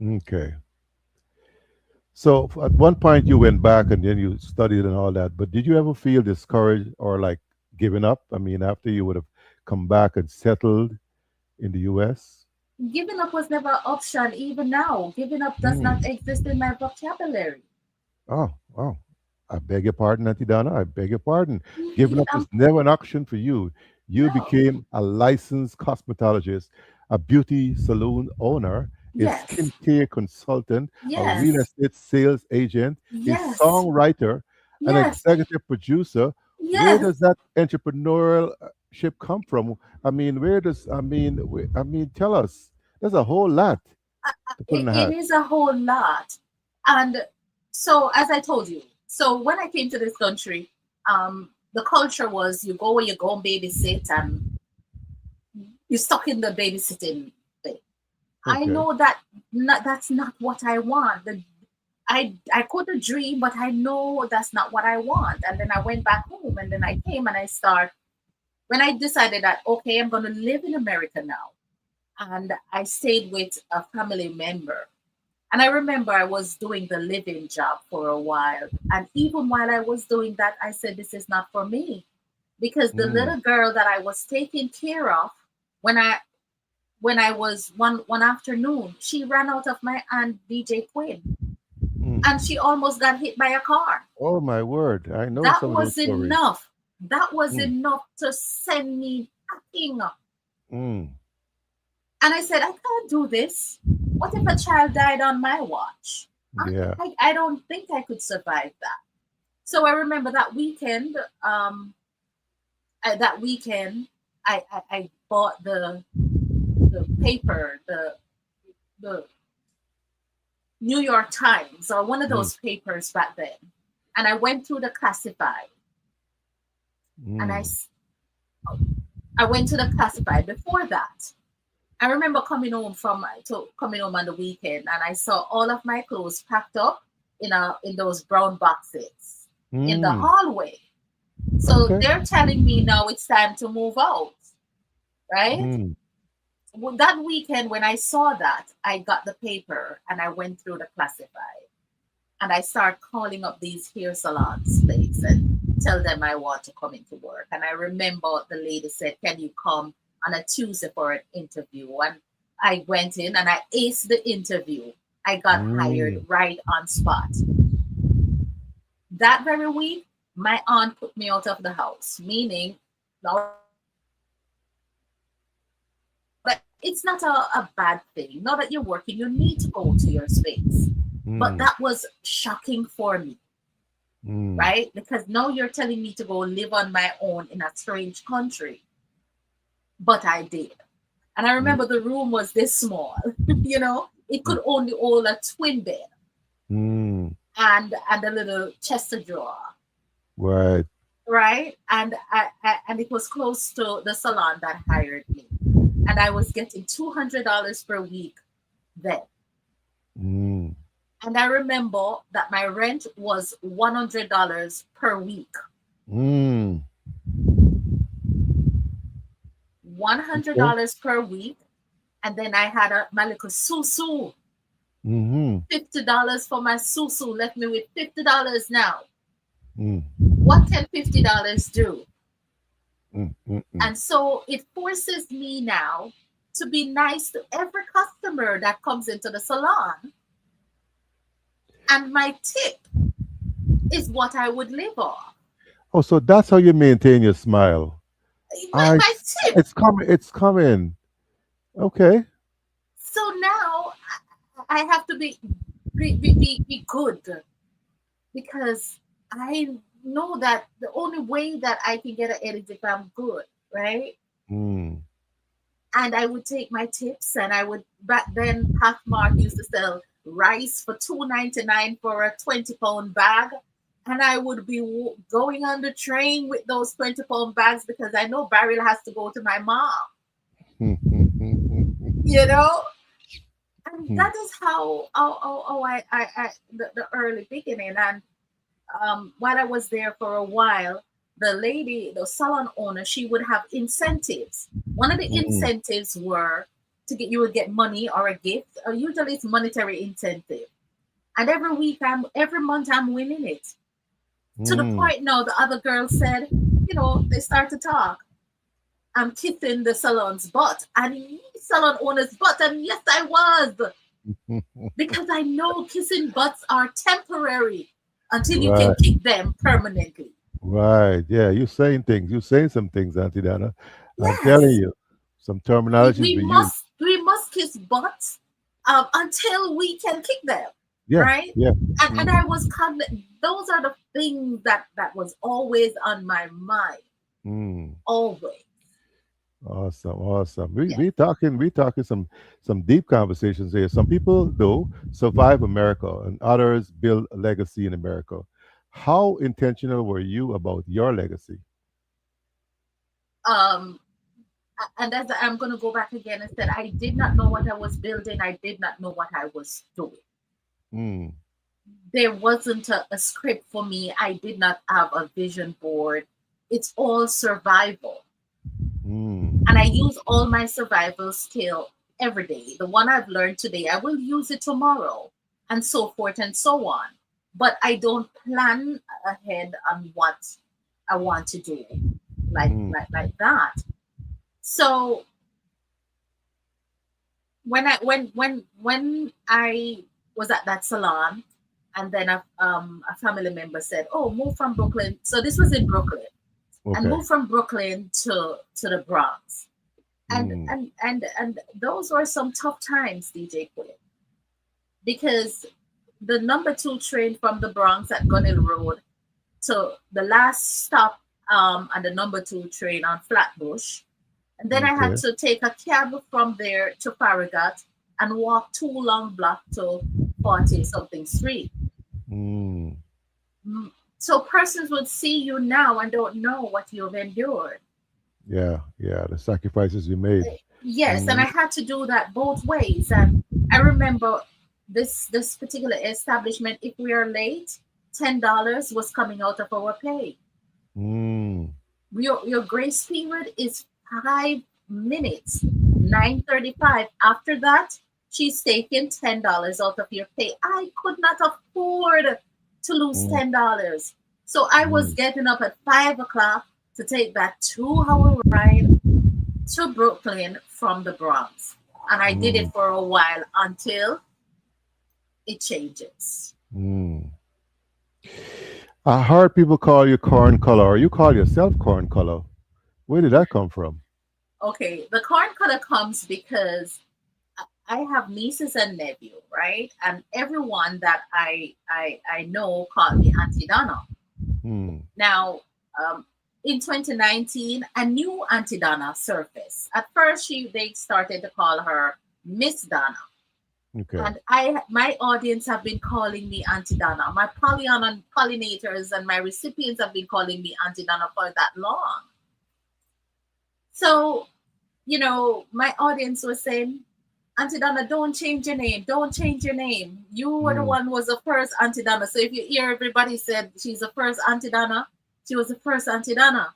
Okay. So at one point you went back and then you studied and all that, but did you ever feel discouraged or like giving up? I mean, after you would have come back and settled in the US? Giving up was never an option, even now. Giving up does Hmm. not exist in my vocabulary. Oh, oh. I beg your pardon, Auntie Donna. I beg your pardon. Giving up was Um, never an option for you. You no. became a licensed cosmetologist, a beauty salon owner, a Yes. skincare consultant, a real Yes. estate sales agent, a Yes. songwriter, an Yes. executive producer. Where Yes. does that entrepreneurship come from? I mean, where does I mean, tell us. There's a whole lot to put in a It hat. is a whole lot. And so, as I told you, so when I came to this country, the culture was you go where you go and babysit, and you're stuck in the babysitting thing. I Okay. know that that's not what I want. I could dream, but I know that's not what I want. And then I went back home, and then I came and I start when I decided that okay, I'm going to live in America now, and I stayed with a family member. And I remember I was doing the living job for a while, and even while I was doing that, I said this is not for me because the Mm, little girl that I was taking care of when I was one afternoon, she ran out of my aunt DJ Quinn, and mm. she almost got hit by a car. Oh my word! I know That some of those was stories. enough. That was Mm, enough to send me packing. mm. And I said, I can't do this. What if a child died on my watch? Yeah. I don't think I could survive that. So I remember that weekend, I bought the paper, the New York Times or one of Mm, those papers back then, and I went through the classified, and mm, I went to the classified. Before that, I remember coming home on the weekend, and I saw all of my clothes packed up in those brown boxes in the mm. hallway. So Okay. they're telling me now it's time to move out, right? Mm, Well, that weekend when I saw that, I got the paper and I went through the classified and I started calling up these hair salons place and tell them I want to come into work. And I remember the lady said, "Can you come on a Tuesday for an interview?" And I went in and I aced the interview. I got hired mm. right on spot. That very week, my aunt put me out of the house, meaning now that you're working, you need to go to your space. But it's not a bad thing. Now that you're working, you need to go to your space. But Mm, that was shocking for me, mm, right? Because now you're telling me to go live on my own in a strange country. But I did. And I mm, remember the room was this small, it mm, could only hold a twin bed mm. and a little chest of drawer, Right. right? And it was close to the salon that hired me. And I was getting $200 per week then. Mm, And I remember that my rent was $100 per week. mm. Okay. $100 per week. And then I had my little susu, Mm-hmm. $50 for my susu, left me with $50 now. Mm, What can $50 do? mm, mm, mm. And so it forces me now to be nice to every customer that comes into the salon. And my tip is what I would live off. Oh, so that's how you maintain your smile. My tip. It's coming. It's coming. Okay. So now I have to be good because I know that the only way that I can get ahead is if I'm good, right? Mm, And I would take my tips and I would back then Pathmark used to sell rice for $2.99 for a 20-pound bag. And I would be going on the train with those 20-pound bags because I know Barry has to go to my mom, mm, mm, mm, mm, you know? And that is how I the early beginning. And while I was there for a while, the lady, the salon owner, she would have incentives. One of the Mm, incentives were to get, you would get money or a gift, or usually it's monetary incentive. And every month I'm winning it. To the mm. point now, the other girl said, they start to talk. I'm kissing the salon's butt, and salon owner's butt, and yes, I was, because I know kissing butts are temporary until you can Right, kick them permanently. right. Yeah, you're saying things. You're saying some things, Auntie Donna. I'm telling Yes, you, some we, terminologies we we use. must we must kiss butts until we can kick them, Yeah, right? yeah. And Mm, I was those are the things that was always on my mind, mm. always. Awesome, awesome. Yeah. We talking some deep conversations here. Some people though survive America, and others build a legacy in America. How intentional were you about your legacy? Um, and as I'm going to go back again and said, I did not know what I was building. I did not know what I was doing. Mm, There wasn't a script for me. I did not have a vision board. It's all survival. And I mm, use all my survival skill every day. The one I've learned today, I will use it tomorrow, and so forth and so on. But I don't plan ahead on what I want to do mm. like that. So when I was at that salon, and then a family member said, "Oh, move from Brooklyn." So this was in Brooklyn, and Okay. move from Brooklyn to the Bronx. And Mm, and and and those were some tough times, DJ Quinn, because the number two train from the Bronx at Gunnell Road to the last stop on the number two train on Flatbush. And then I had okay. to take a cab from there to Farragut and walk 2 long blocks to 40 something street. Mm, Mm, So persons would see you now and don't know what you've endured. yeah, yeah. The sacrifices you made. Yes, and Mm, I had to do that both ways. And I remember this particular establishment, if we are late, $10 was coming out of our pay. mm, Your grace period is 5 minutes, 9:35. After that, she's taking $10 out of your pay. I could not afford to lose mm, $10. So I was mm, getting up at 5 o'clock to take that 2 hour ride to Brooklyn from the Bronx. And I did mm, it for a while until it changes. mm. I heard people call you corn color, or you call yourself corn color. Where did that come from? Okay, the corn color comes because I have nieces and nephew, right? And everyone that I know called me Auntie Donna. Hmm. Now, um, in 2019, a new Auntie Donna surfaced. At first, they started to call her Miss Donna. Okay. And my audience have been calling me Auntie Donna. My pollinators and my recipients have been calling me Auntie Donna for that long. So, my audience was saying, Auntie Donna, don't change your name. Don't change your name. You were the Hmm. one who was the first Auntie Donna. So if you hear everybody said she's the first Auntie Donna, she was the first Auntie Donna.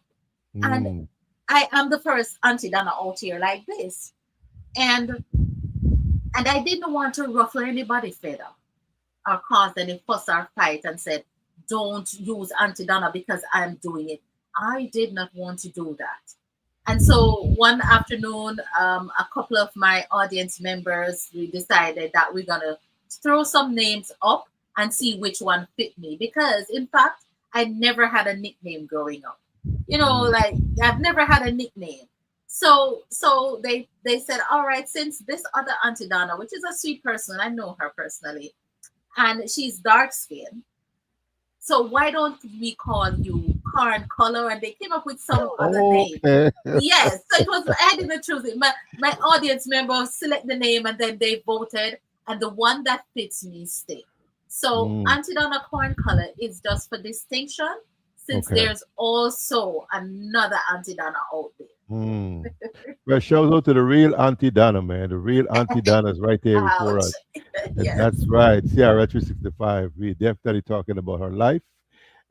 And Hmm. I am the first Auntie Donna out here like this. And I didn't want to ruffle anybody's feather or cause any fuss or fight and said, don't use Auntie Donna because I'm doing it. I did not want to do that. And so one afternoon, a couple of my audience members, we decided that we're going to throw some names up and see which one fit me. Because in fact, I never had a nickname growing up. Hmm. Like I've never had a nickname. So they said, all right, since this other Auntie Donna, which is a sweet person, I know her personally, and she's dark skinned, so why don't we call you Corn Color? And they came up with some other name. Okay. Yes, so it was I didn't choose it. My audience members select the name and then they voted, and the one that fits me stay. So Hmm. Auntie Donna Corn Color is just for distinction, since Okay. there's also another Auntie Donna out there. Hmm. Well, shout out to the real Auntie Donna, man. The real Auntie Donna is right there before Ouch. us. And Yes. that's right. CRA 365. We definitely talking about her life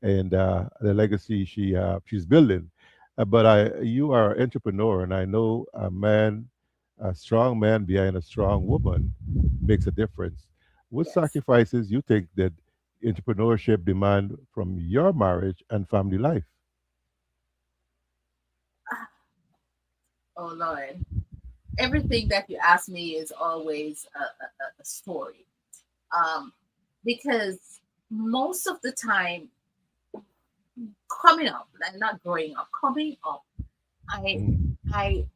and the legacy she's building. But you are an entrepreneur, and I know a strong man behind a strong woman makes a difference. What Yes. sacrifices you think that entrepreneurship demand from your marriage and family life? Oh Lord. Everything that you ask me is always a story. Um, because most of the time, coming up, like not growing up, coming up, I Mm,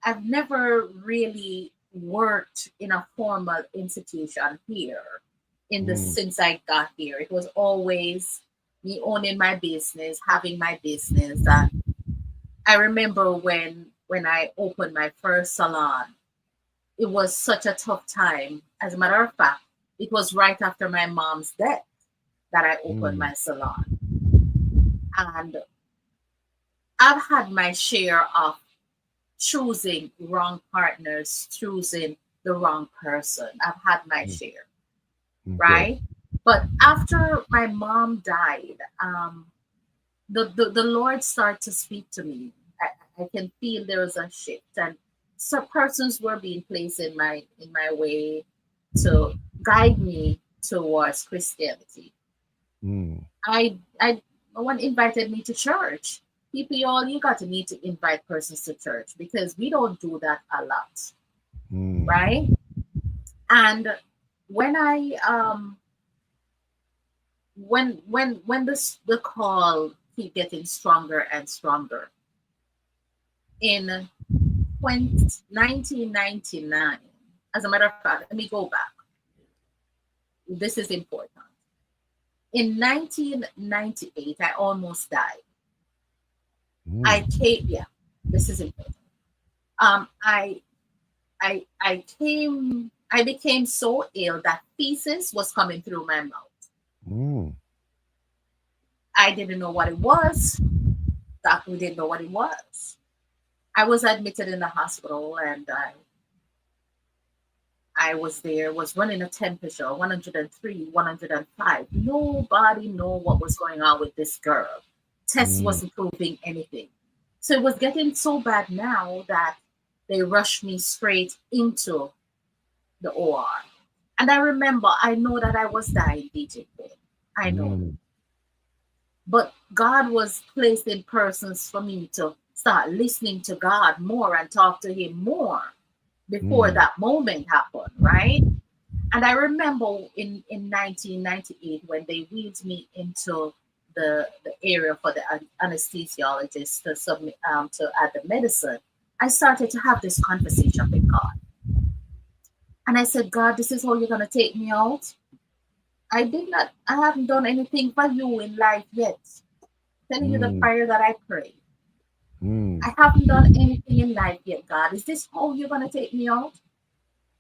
I've never really worked in a formal institution here in the mm, since I got here. It was always me owning my business, having my business. And I remember when I opened my first salon, it was such a tough time. As a matter of fact, it was right after my mom's death that I opened mm, my salon. And I've had my share of choosing wrong partners, choosing the wrong person. I've had my mm. share, Okay. right? But after my mom died, the Lord started to speak to me. I can feel there was a shift, and some persons were being placed in my way to guide me towards Christianity. Mm, I no one invited me to church. People, all you got to need to invite persons to church because we don't do that a lot, right? mm, And when I when the call keep getting stronger and stronger in 1999, as a matter of fact, let me go back. This is important. In 1998, I almost died. I mm, came, yeah, this is important. I I became so ill that feces was coming through my mouth. mm, I didn't know what it was. Doctor didn't know what it was. I was admitted in the hospital, and I was there, was running a temperature 103, 105. Nobody knew what was going on with this girl. Tests mm, wasn't proving anything. So it was getting so bad now that they rushed me straight into the OR. And I remember, I know that I was dying, DJ Quinn. I know. mm, But God was placing persons for me to start listening to God more and talk to Him more before mm, that moment happened, right? And I remember in 1998 when they wheeled me into the area for the anesthesiologist to submit to add the medicine. I started to have this conversation with God, and I said, God, this is how you're gonna take me out. I did not. I haven't done anything for you in life yet. Telling you the mm, prayer that I prayed. mm, I haven't done anything in life yet, God. Is this how you're gonna take me out?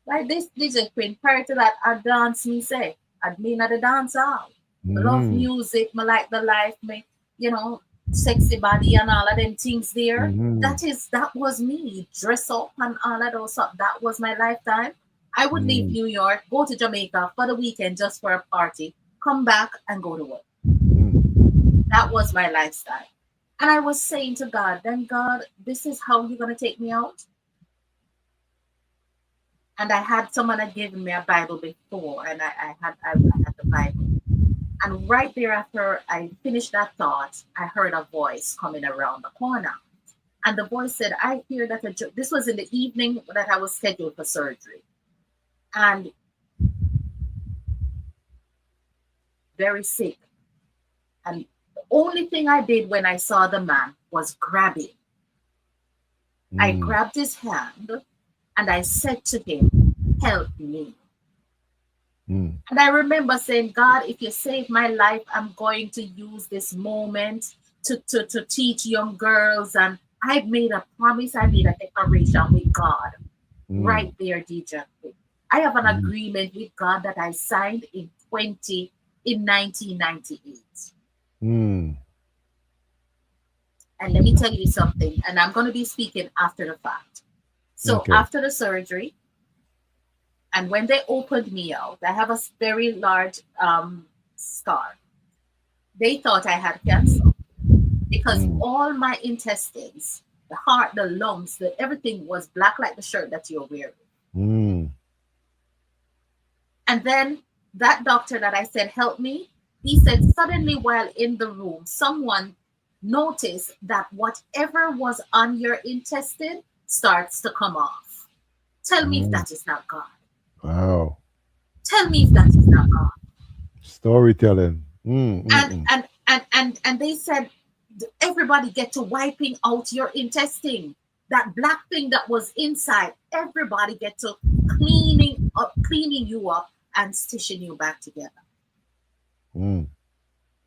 Like this DJ Queen, prior to that, I dance me say. I'd been at the dance hall. I love mm, music, I like the life, me, sexy body and all of them things there. mm, That was me. Dress up and all of those stuff. That was my lifetime. I would leave mm, New York, go to Jamaica for the weekend just for a party, come back and go to work. mm, That was my lifestyle. And I was saying to God, then God, this is how you're gonna take me out? And I had someone had given me a Bible before, and I had the Bible. And right there after I finished that thought, I heard a voice coming around the corner. And the voice said, I hear that this was in the evening that I was scheduled for surgery. And very sick. And the only thing I did when I saw the man was grab him. I mm, grabbed his hand and I said to him, help me. mm, And I remember saying, God, if you save my life, I'm going to use this moment to teach young girls. And I've made a promise, I made a declaration with God mm, right there, DJ. I have an mm, agreement with God that I signed in 1998. mm, And let me tell you something, and I'm going to be speaking after the fact. So Okay. after the surgery, and when they opened me out, I have a very large scar. They thought I had cancer because Mm. all my intestines, the heart, the lungs, everything was black like the shirt that you're wearing. Mm. And then that doctor that I said, help me, he said, suddenly while in the room, someone noticed that whatever was on your intestine starts to come off. Tell me if Mm. that is not God. Wow. Tell me if that is not God. Storytelling. Mm, mm, And mm. they said everybody get to wiping out your intestine. That black thing that was inside, everybody get to cleaning you up and stitching you back together. Mm.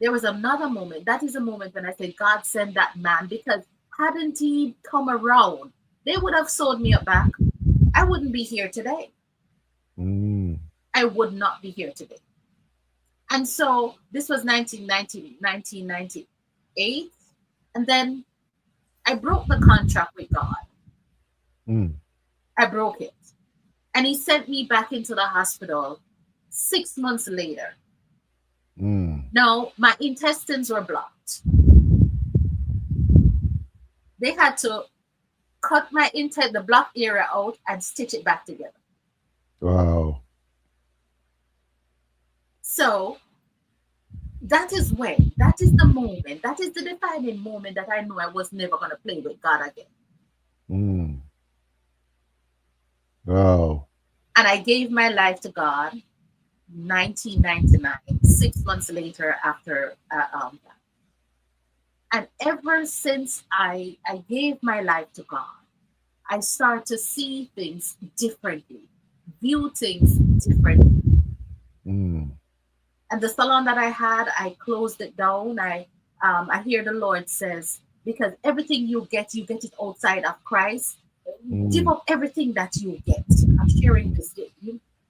There was another moment. That is a moment when I said, God sent that man, because hadn't he come around, they would have sewed me up back. I wouldn't be here today. Mm. I would not be here today. And so this was 1998. And then I broke the contract with God. Mm. I broke it. And he sent me back into the hospital 6 months later. Mm. Now, my intestines were blocked. They had to cut the blocked area out and stitch it back together. Wow. So that is the moment, that is the defining moment that I knew I was never going to play with God again. Mm. Wow. And I gave my life to God 1999, 6 months later after that. And ever since I gave my life to God, I start to see things differently, view things differently. Mm. And the salon that I had, I closed it down. I hear the Lord says, because everything you get it outside of Christ. Give Mm. up everything that you get. I'm sharing Mm. this.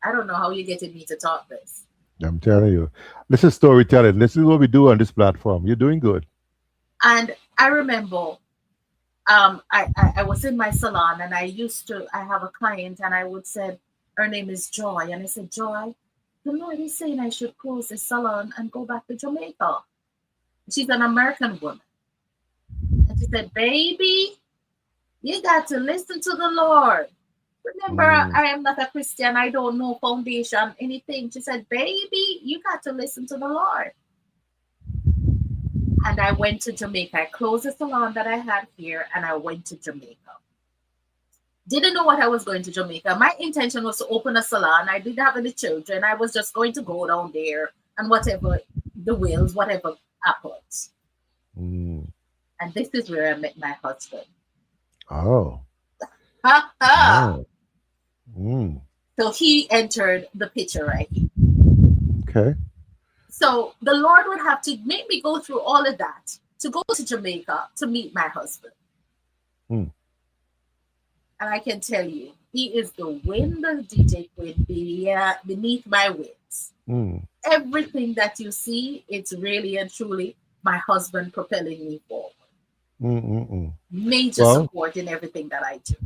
I don't know how you're getting me to talk this. I'm telling you. This is storytelling. This is what we do on this platform. You're doing good. And I remember I was in my salon, and I have a client, and I would say, her name is Joy. And I said, Joy, the Lord is saying I should close the salon and go back to Jamaica. She's an American woman. And she said, baby, you got to listen to the Lord. Remember, Mm. I am not a Christian. I don't know foundation, anything. She said, baby, you got to listen to the Lord. And I went to Jamaica. I closed the salon that I had here, and I went to Jamaica. Didn't know what I was going to Jamaica. My intention was to open a salon. I didn't have any children. I was just going to go down there and whatever the wills, whatever happens. Mm. And this is where I met my husband. Oh. Ha ha! Oh. Mm. So he entered the picture right here. Okay. So the Lord would have to make me go through all of that to go to Jamaica to meet my husband. Mm. And I can tell you, he is the wind of DJ Quinn beneath my wings. Mm. Everything that you see, it's really and truly my husband propelling me forward. Mm. Mm. Mm. Major Well, support in everything that I do.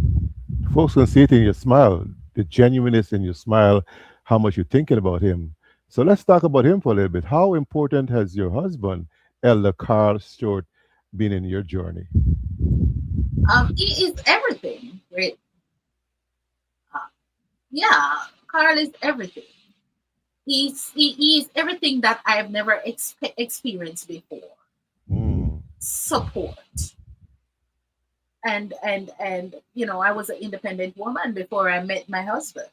folks can see it in your smile, the genuineness in your smile, how much you're thinking about him. So let's talk about him for a little bit. How important has your husband, Elder Carl Stewart, been in your journey? He is everything. Right? Uh, yeah, Carl is everything. He is everything that I've never experienced before. Mm. Support. And I was an independent woman before I met my husband.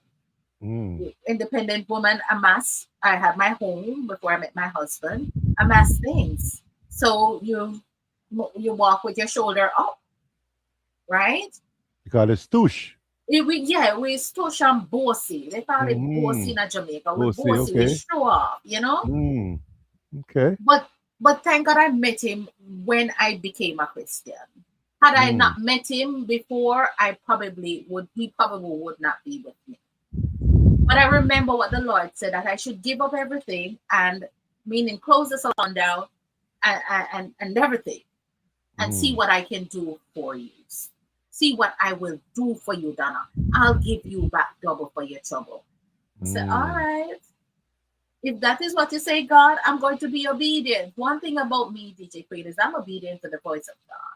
Mm. Independent woman, I had my home before I met my husband. Amass things. So you walk with your shoulder up, right? Because it's touche. We still sham bossy. They call it bossy Mm. in Jamaica. We Oh, see, bossy, we okay. show off. Mm. Okay. But thank God I met him when I became a Christian. Had I Mm. not met him before, he probably would not be with me. But I remember what the Lord said, that I should give up everything, and meaning close the salon down and everything. and see Mm. what I can do for you. See what I will do for you, Donna. I'll give you back double for your trouble. I said, all Mm. right. If that is what you say, God, I'm going to be obedient. One thing about me, DJ Queen, is I'm obedient to the voice of God.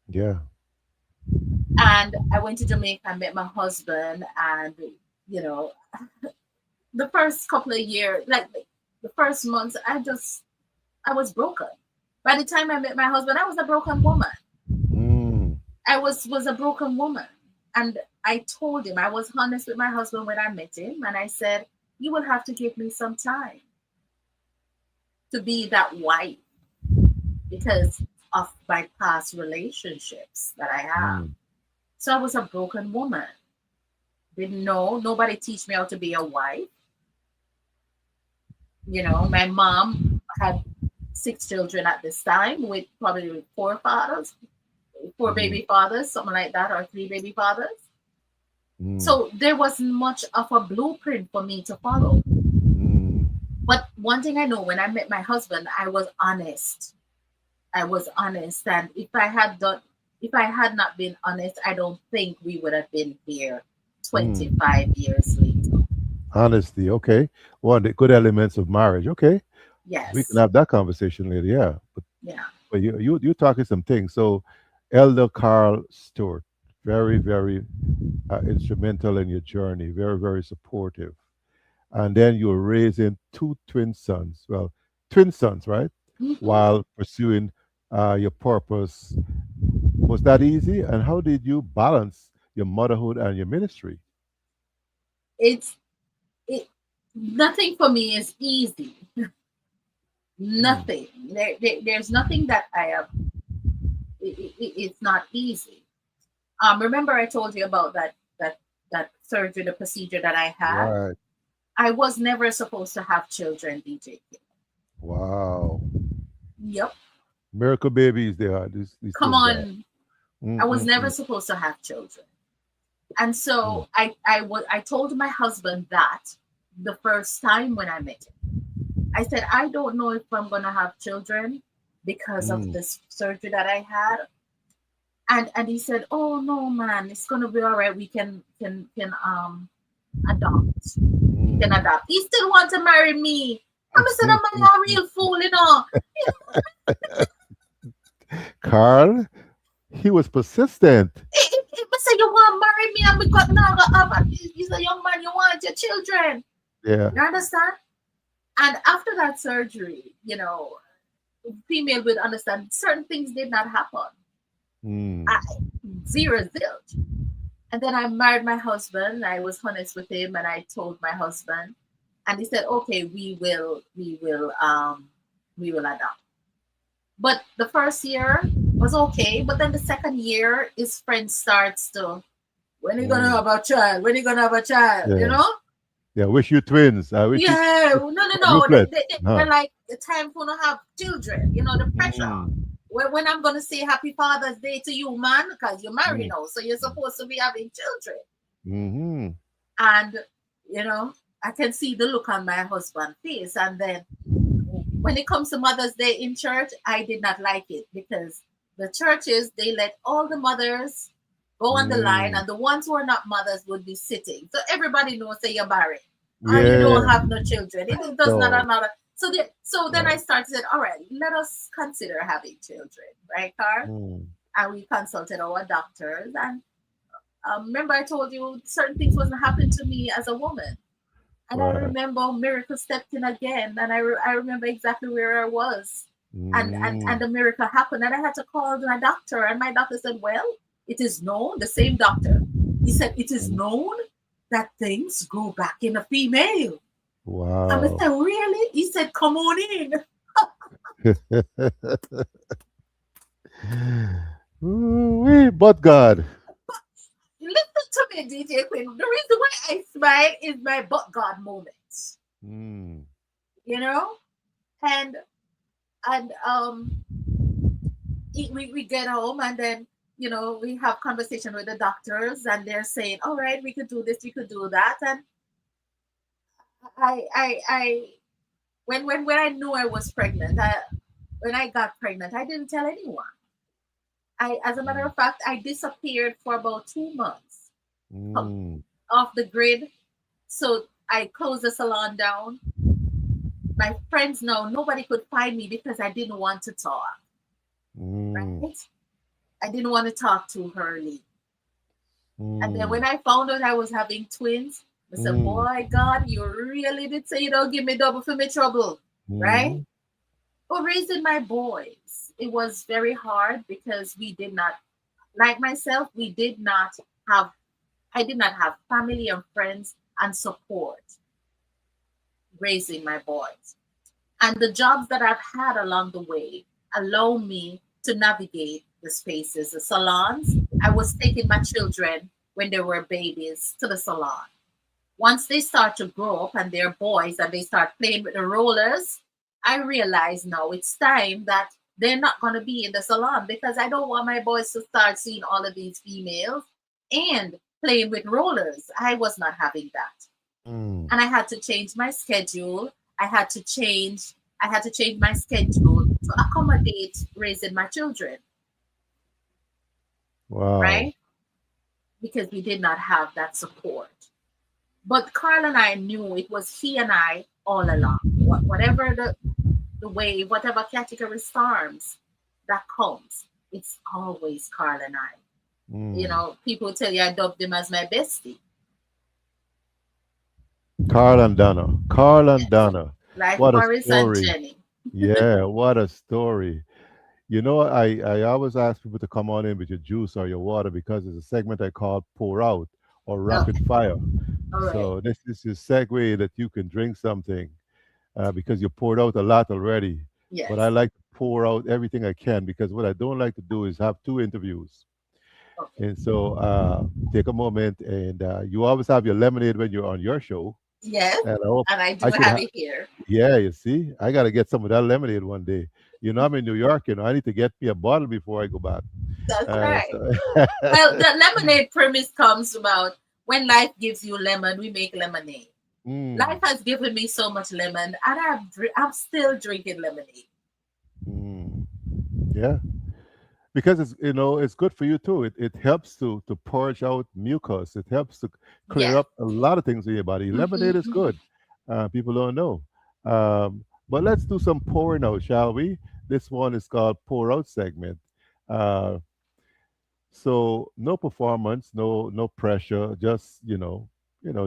Yeah. And I went to Jamaica, I met my husband, and you know, the first couple of years, like the first months, I was broken. By the time I met my husband, I was a broken woman. Mm. I was a broken woman. And I told him, I was honest with my husband when I met him, and I said, you will have to give me some time to be that wife because of my past relationships that I have. Mm. So I was a broken woman. Didn't know, nobody teach me how to be a wife. My mom had 6 children at this time with probably four fathers, four Mm. baby fathers, something like that, or three baby fathers. Mm. So there wasn't much of a blueprint for me to follow. Mm. But one thing I know, when I met my husband, I was honest. I was honest. And if I had not been honest, I don't think we would have been here Mm. 25 years later. Honesty. Okay. One of the good elements of marriage. Okay. We can Yes. have that conversation later. Yeah. Yeah. But you talking some things. So, Elder Carl Stewart, very very instrumental in your journey. Very very supportive. And then you're raising two twin sons. Well, twin sons, right? Mhm. While pursuing your purpose. Was that easy? And how did you balance your motherhood and your ministry? It's it. Nothing for me is easy. Mm. Nothing. There's nothing that I have. It's not easy. Remember I told you about that surgery, the procedure that I had. Right. I was never supposed to have children, DJ. Wow. Yep. Miracle babies they are. These Come twins are. on. I was never Mm-mm-mm. supposed to have children. And Mm. so I told my husband that the first time when I met him. I said, I don't know if I'm gonna have children because of Mm. this surgery that I had. And he said, oh no man, it's gonna be all right. We can adopt. We can Mm. adopt. He still want to marry me. I'm said, I'm a real fool, you know. Carl, he was persistent. He said, you want to marry me and we got now have he's a young man, you want your children. Yeah. You understand? And after that surgery, female would understand certain things did not happen. I, Mm. zero zilch. And then I married my husband. I was honest with him and I told my husband. And he said, okay, we will adopt. But the first year was okay. But then the second year, his friend starts to, when are you gonna Mm. have a child? When are you gonna have a child? You Yeah. know? Yeah. Wish you twins. I wish you Yeah, no. They, triplets. they, they- Huh. they're like the time for to have children. The pressure. Mm. When I'm gonna say Happy Father's Day to you, man, because you're married Mm. now, so you're supposed to be having children. Mm-hmm. And I can see the look on my husband's face. And then when it comes to Mother's Day in church, I did not like it because the churches they let all the mothers go on the line, Mm. and the ones who are not mothers would be sitting. So everybody knows that you're married or you Yeah. don't have no children. It does not No. another. So then I No. started said, all right, let us consider having children, right, Carl? Mm. And we consulted our doctors, and remember I told you certain things wasn't happening to me as a woman. And I Right. remember miracle stepped in again, and I remember exactly where I was, and Mm. the miracle happened, and I had to call my doctor, and my doctor said, "Well, it is known." The same doctor, he said, "It is Mm. known that things grow back in a female." And I Wow. said, "Really?" He said, "Come on in." Ooh-wee, but God. Listen to me, DJ Quinn. The reason why I smile is my but God moment, Mm. you know, and and we get home and then we have conversation with the doctors and they're saying all right, we could do this, we could do that. And I when I knew I was pregnant, when I got pregnant, I didn't tell anyone. As a matter Mm. of fact, I disappeared for about 2 months um, Mm. off the grid. So I closed the salon down. My friends know nobody could find me because I didn't want to talk, Mm. right? I didn't want to talk too early. And then when Mm. I found out I was having twins, I said, Mm. boy, God, you really did say you don't give me double for me trouble, right? Mm. But raising my boys, it was very hard because we did not, like myself, we did not have, I did not have family and friends and support raising my boys. And the jobs that I've had along the way allow me to navigate the spaces, the salons. I was taking my children when they were babies to the salon. Once they start to grow up and they're boys and they start playing with the rollers, I realize now it's time that they're not going to be in the salon because I don't want my boys to start seeing all of these females and playing with rollers. I was not having that. Mm. And I had to change my schedule. I had to change my schedule to accommodate raising my children, Wow. right? Because we did not have that support. But Carl and I knew it was he and I all along. Whatever the wave, whatever category storms that comes, it's always Carl and I. Mm. People tell you I dubbed him as my bestie. Carl and Donna. Carl and Yes. Donna. Like What a Morris and story. Jenny. Yeah, what a story. I always ask people to come on in with your juice or your water because there's a segment I call Pour Out or Rapid Okay. Fire. All right. So this is a segue that you can drink something because you poured out a lot already. But I Yes. like to pour out everything I can because what I don't like to do is have two interviews. Okay. And so take a moment and you always have your lemonade when you're on your show. Yes. And I hope And I do I should have have. it here. Yeah, you see, I got to get some of that lemonade one day. I'm in New York. I need to get me a bottle before I go back. That's Uh, right. so Well, the lemonade premise comes about when life gives you lemon, we make lemonade. mm, Life has given me so much lemon, and I'm still drinking lemonade. mm, yeah, because it's good for you too. It helps to purge out mucus. It helps to clear Yes. up a lot of things in your body. Hmm. Lemonade is good. People don't know. But let's do some pouring out, shall we? This one is called pour out segment. Uh, So no performance, no pressure, just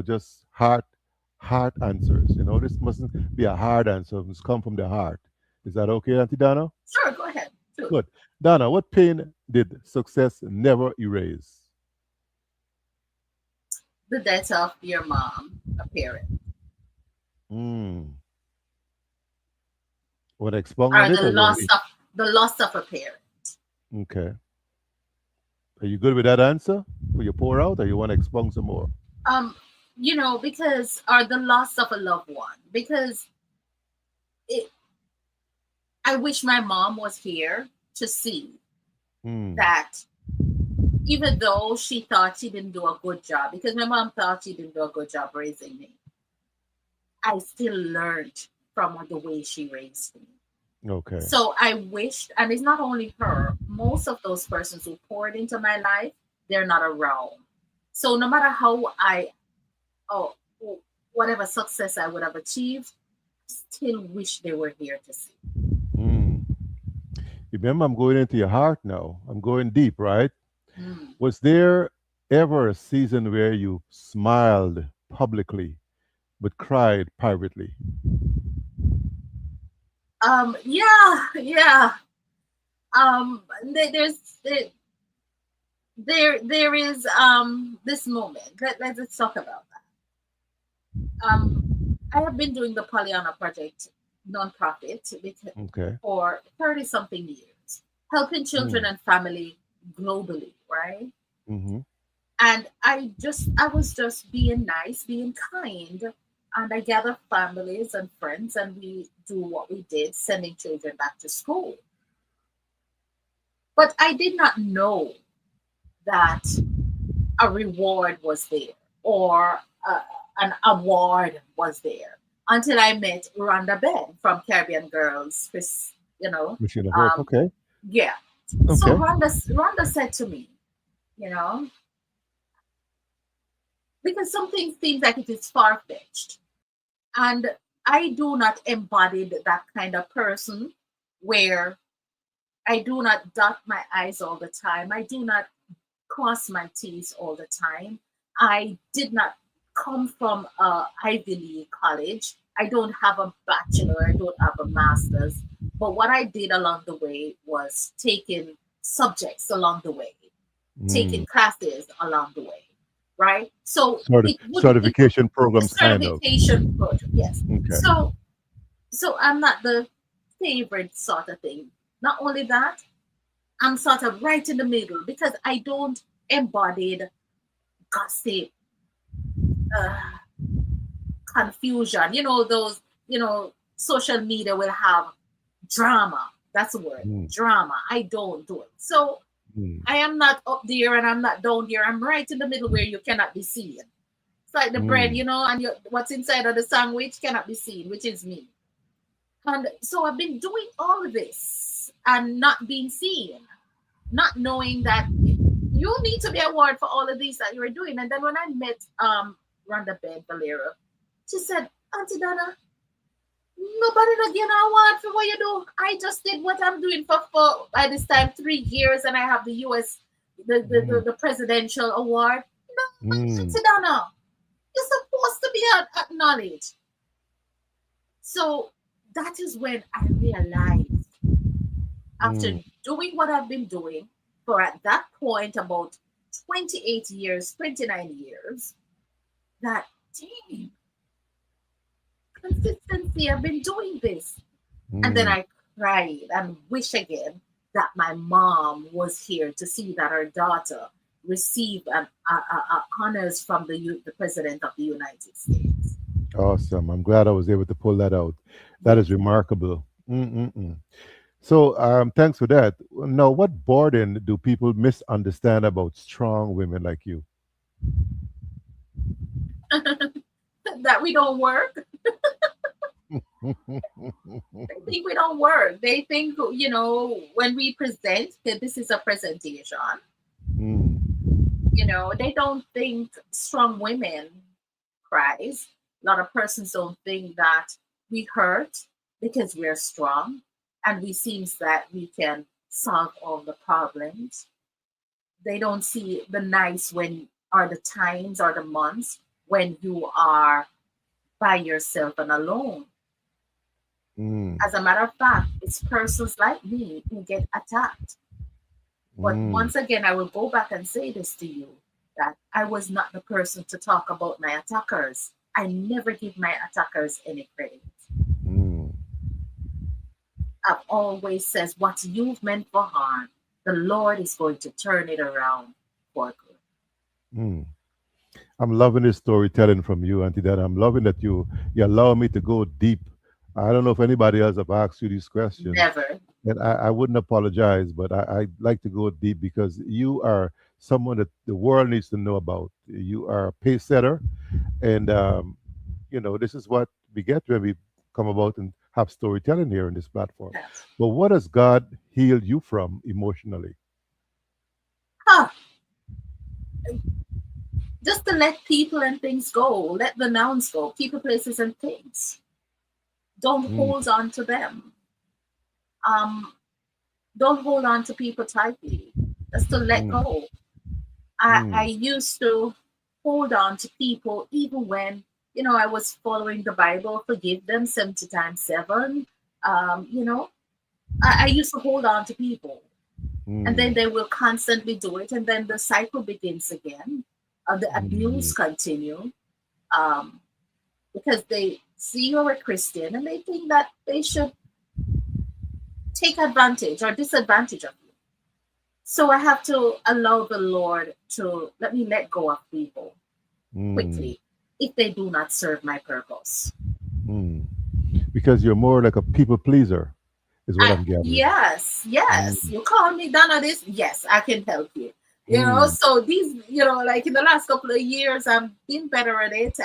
just heart answers. This mustn't be a hard answer. It must come from the heart. Is that okay, Auntie Donna? Sure, go ahead. Sure. Good. Donna, what pain did success never erase? The death of your mom, a parent, Mm. Want to expound on or it, the or you want loss to? of the loss of a parent. Okay. Are you good with that answer? Will you pour out, or you want to expound some more? Um, because or the loss of a loved one. Because it, I wish my mom was here to see Mm. that even though she thought she didn't do a good job, because my mom thought she didn't do a good job raising me, I still learned from the way she raised me. Okay. So I wished, and it's not only her, most of those persons who poured into my life, they're not around. So no matter how oh, whatever success I would have achieved, I still wish they were here to see. Mm. Remember, I'm going into your heart now. I'm going deep, right? Mm. Was there ever a season where you smiled publicly but cried privately? Yeah, yeah. There is this moment. Let's talk about that. I have been doing the Pollyanna Project nonprofit Okay. for 30 something years, helping children Mm. and family globally, right? Mm-hmm. And I was just being nice, being kind, and I gathered families and friends, and we do what we did, sending children back to school. But I did not know that a reward was there or an award was there until I met Rhonda Ben from Caribbean Girls. Chris, Mission of Hope. um, Okay. yeah. So Okay. Rhonda said to me, you know, because something seems like it is far fetched. And I do not embody that kind of person where I do not dot my I's all the time. I do not cross my T's all the time. I did not come from a Ivy League college. I don't have a bachelor, I don't have a master's. But what I did along the way was taking subjects along the way, taking Mm. classes along the way, right? So it wouldn't it, Certification programs, kind of. certification project, yes. Okay. So I'm not the favorite sort of thing. Not only that, I'm sort of right in the middle because I don't embody gossip, uh, confusion. You know, those, social media will have drama. That's the word, Mm. drama. I don't do it. So Mm. I am not up there and I'm not down there. I'm right in the middle where you cannot be seen. It's like the bread, Mm. and what's inside of the sandwich cannot be seen, which is me. And so I've been doing all of this and not being seen, not knowing that you need to be award for all of these that you were doing. And then when I met Rhonda Bed Valera, she said, Auntie Donna, nobody not get an award for what you do. I just did what I'm doing for by this time 3 years, and I have the US Mm. the presidential award. No, Mm. Auntie Donna, you're supposed to be acknowledged. So that is when I realized, after Mm. doing what I've been doing for at that point about 28 years, 29 years, that dang, consistency, I've been doing this. And then Mm. I cried and wish again that my mom was here to see that her daughter received honors from the president of the United States. Awesome. I'm glad I was able to pull that out. That Yes. is remarkable. Mm-mm-mm. So, thanks for that. Now, what burden do people misunderstand about strong women like you? That we don't work. They think we don't work. They think, when we present, that this is a presentation, Mm. they don't think strong women cries. A lot of persons don't think that we hurt because we're strong and we seems that we can solve all the problems. They don't see the nights when are the times or the months when you are by yourself and alone. Mm. As a matter of fact, it's persons like me who get attacked. But Mm. once again, I will go back and say this to you, that I was not the person to talk about my attackers. I never give my attackers any credit. Mm. I've always says what you've meant for harm, the Lord is going to turn it around for good. Mm. I'm loving this storytelling from you, Auntie Dana. I'm loving that you allow me to go deep. I don't know if anybody else have asked you these questions, Never. and I wouldn't apologize, but I like to go deep because you are someone that the world needs to know about. You are a pace setter, and this is what we get when we come about and have storytelling here in this platform. Yes. But what has God healed you from emotionally? Huh. Just to let people and things go, let the nouns go, people, places, and things. Don't Mm. hold on to them. Um, don't hold on to people tightly. Just to let Mm. go. I Mm. used to hold on to people even when, I was following the Bible, forgive them 70 times 7. Um, you know, I used to hold on to people, and then Mm. they will constantly do it, and then the cycle begins again. The abuse Mm. continue, um, because they see you're a Christian and they think that they should take advantage or disadvantage of you. So I have to allow the Lord to let me let go of people Mm. quickly if they do not serve my purpose. Mm. Because you're more like a people pleaser, is what I'm gathering. Yes, yes. Mm. You call me Donna this, yes, I can help you. Mm. So these, like in the last couple of years, I've been better at it.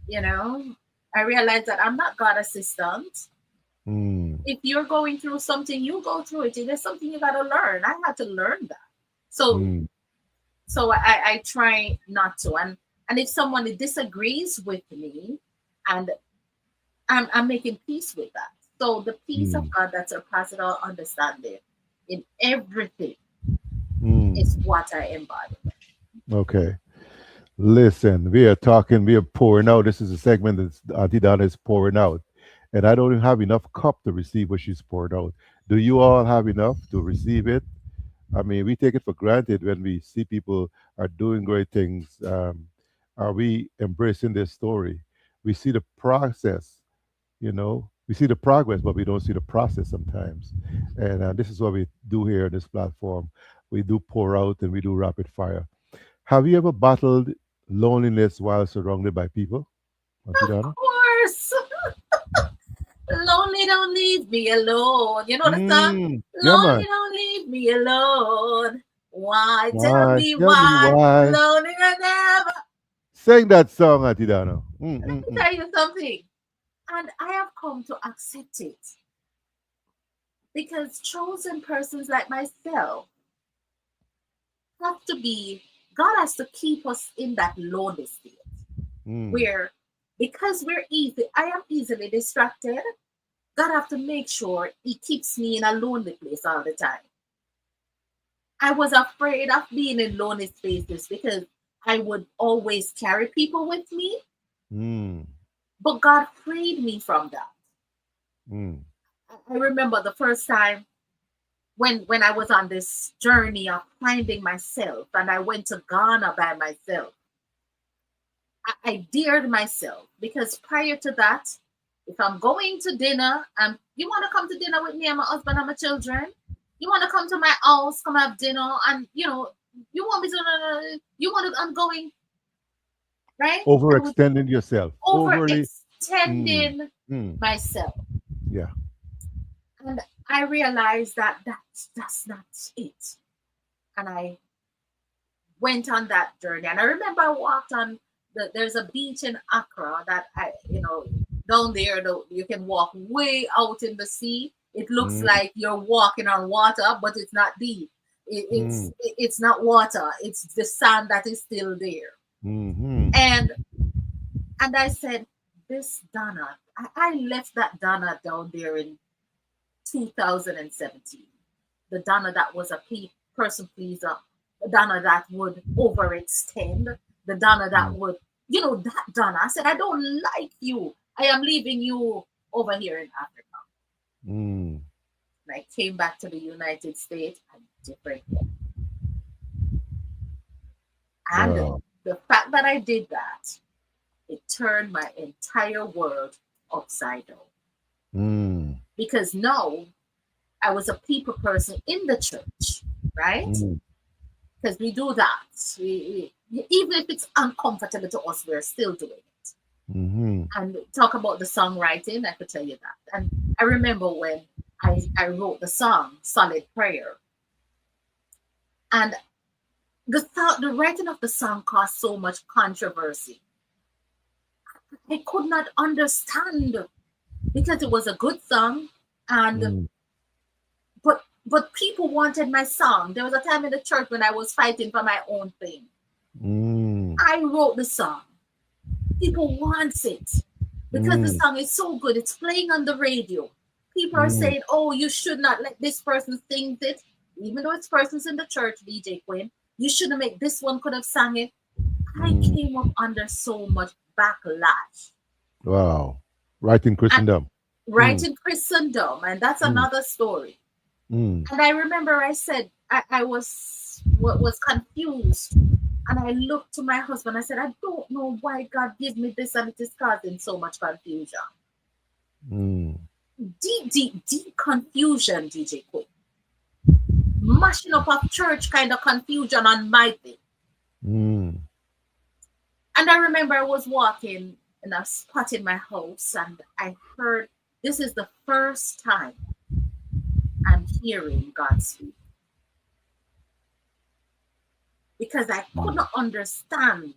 You know, I realized that I'm not God assistant. Mm. If you're going through something, you go through it. If there's something you gotta learn. I had to learn that. So Mm. I try not to. And if someone disagrees with me, and I'm making peace with that. So the peace of Mm. God that surpasses all understanding in everything is Mm. what I embody. Okay. Listen, we are talking, we are pouring out. This is a segment that Auntie Donna is pouring out. And I don't even have enough cup to receive what she's poured out. Do you all have enough to receive it? I mean, we take it for granted when we see people are doing great things. Are we embracing their story? We see the process, we see the progress, but we don't see the process sometimes. And this is what we do here on this platform. We do pour out and we do rapid fire. Have you ever battled loneliness while surrounded by people, Auntie Of Donna? course. Lonely, don't leave me alone. You know the song? Yeah, Lonely, man. don't leave me alone. Why? Tell Why? me Tell me why. why. Lonely I never. Sing that song, Auntie Donna. Let me tell you something. And I have come to accept it because chosen persons like myself have to be, God has to keep us in that lonely state Mm, where, because I am easily distracted, God have to make sure He keeps me in a lonely place all the time. I was afraid of being in lonely spaces because I would always carry people with me, mm, but God freed me from that. mm, I remember the first time when I was on this journey of finding myself and I went to Ghana by myself. I dared myself because prior to that, if I'm going to dinner and you want to come to dinner with me and my husband and my children, you want to come to my house, come have dinner, and you want me to, you want to, I'm going, right? I was overextending yourself. Overly. Mm, overextending mm, myself. yeah. And I realized that that's not it. And I went on that journey. And I remember I walked on there's a beach in Accra that down there you can walk way out in the sea. It looks Mm, like you're walking on water, but it's not deep. mm, It's not water. It's the sand that is still there. mm, And I said, this Donna, I left that Donna down there in 2017. The Donna that was a person pleaser, the Donna that would overextend, the Donna that mm, would, that Donna. I said, I don't like you. I am leaving you over here in Africa. mm. And I came back to the United States a different woman. And Wow. the fact that I did that, it turned my entire world upside down. Mm, Because now I was a people person in the church, right? mm, Because we do that. Even if it's uncomfortable to us, we're still doing it. mm, And talk about the songwriting, I could tell you that. And I remember when I wrote the song Solid Prayer, and the writing of the song caused so much controversy. I could not understand because it was a good song, and mm, but people wanted my song. There was a time in the church when I was fighting for my own thing. mm, I wrote the song. People want it because the mm, song is so good. It's playing on the radio. People are mm, saying, "Oh, you should not let this person sing it," even though it's persons in the church. DJ Quinn, you shouldn't make this one could have sung it. I mm. came up under so much backlash Wow. Right in and Christendom. right Mm, in Christendom, and that's mm, another story. mm, And I remember I said I was confused. And I looked to my husband. I said, I don't know why God gave me this and it is causing so much confusion. mm, Deep, deep, deep confusion, DJ Queen. Mashing up of church kind of confusion on my thing. mm, And I remember I was walking in a spot in my house and I heard this is the first time I'm hearing God speak. Because I could mm. not understand.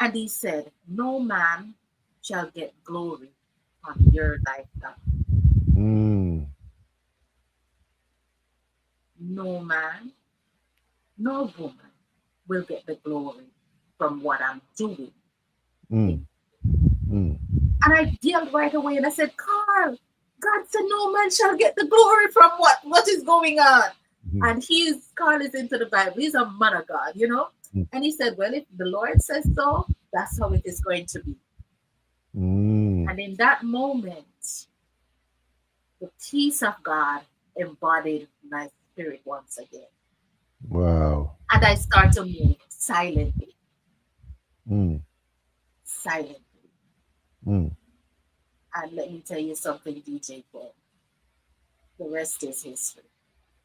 And he said, no man shall get glory on your lifetime. no man, no woman will get the glory from what I'm doing. Mm, mm, And I yelled right away and I said, Carl, God said no man shall get the glory from what is going on. mm, And Carl is into the Bible. He's a man of God, you know. mm, And he said, well, if the Lord says so, that's how it is going to be. mm. And in that moment, the peace of God embodied my spirit once again. Wow. And I start to move silently, Mm, silently. mm. And let me tell you something, DJ Paul. The rest is history.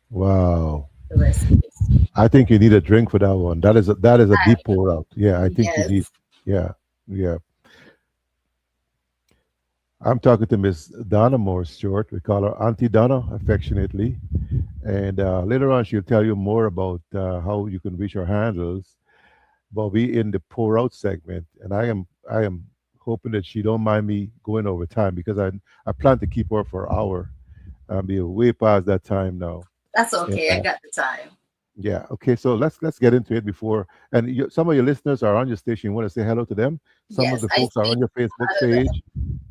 Wow. The rest is history. I think you need a drink for that one. That is a I, deep pour out. Yeah, I think you need. yes, Yeah, yeah. I'm talking to Miss Donna Moore-Stewart. We call her Auntie Donna affectionately. And later on, she'll tell you more about how you can reach her handles. But we in the pour out segment, and I am hoping that she don't mind me going over time because I plan to keep her for an hour. I'll be way past that time now. that's And, okay. I got the time. yeah, okay. So let's get into it before. And some of your listeners are on your station. You want to say hello to them? Some of Yes, the I folks are see. on your Facebook Uh, page.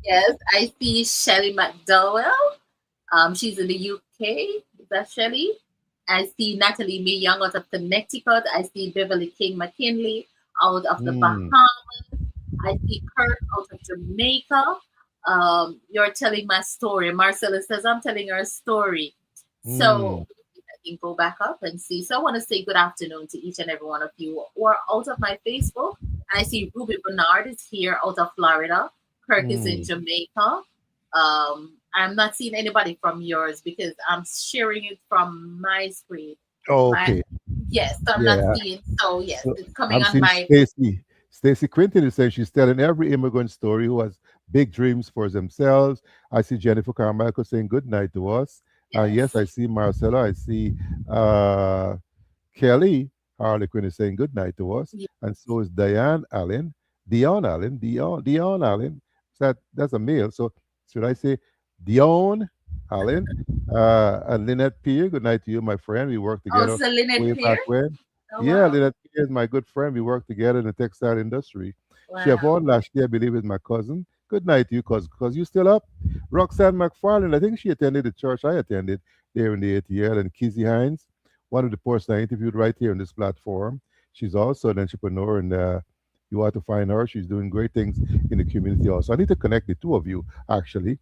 yes, I see Shelly McDowell. She's in the UK. Is that Shelly? I see Natalie May Young out of Connecticut. I see Beverly King McKinley out of the Mm, Bahamas. I see Kurt out of Jamaica. You're telling my story. Marcella says, I'm telling her a story. mm. So I can go back up and see. So I want to say good afternoon to each and every one of you who are out of my Facebook. And I see Ruby Bernard is here out of Florida. Kirk is in Mm. Jamaica. I'm not seeing anybody from yours because I'm sharing it from my screen. My Okay. yes, so I'm not Yeah. seeing. So yes, So it's coming I'm on seeing my Stacy. Stacy Quinton is saying she's telling every immigrant story who has big dreams for themselves. I see Jennifer Carmichael saying good night to us. Yes, yes. I see Marcella. I see uh, Kelly Harlequin is saying good night to us, Ye- and so is Diane Allen, Dion Allen. That's a male. So should I say Dion Allen? And Lynette Pierre, good night to you, my friend. We worked Oh, together so Lynette way back Pierre. when. Oh Yeah, wow, Lynette Pierre is my good friend. We worked together in the textile industry. wow. Siobhan Lashley, I believe, is my cousin. Good night to you, cause you still up. Roxanne McFarland, I think she attended the church I attended there in the ATL, and Kizzy Hines, one of the person I interviewed right here on this platform. She's also an entrepreneur, and you ought to find her. She's doing great things in the community also. I need to connect the two of you, actually,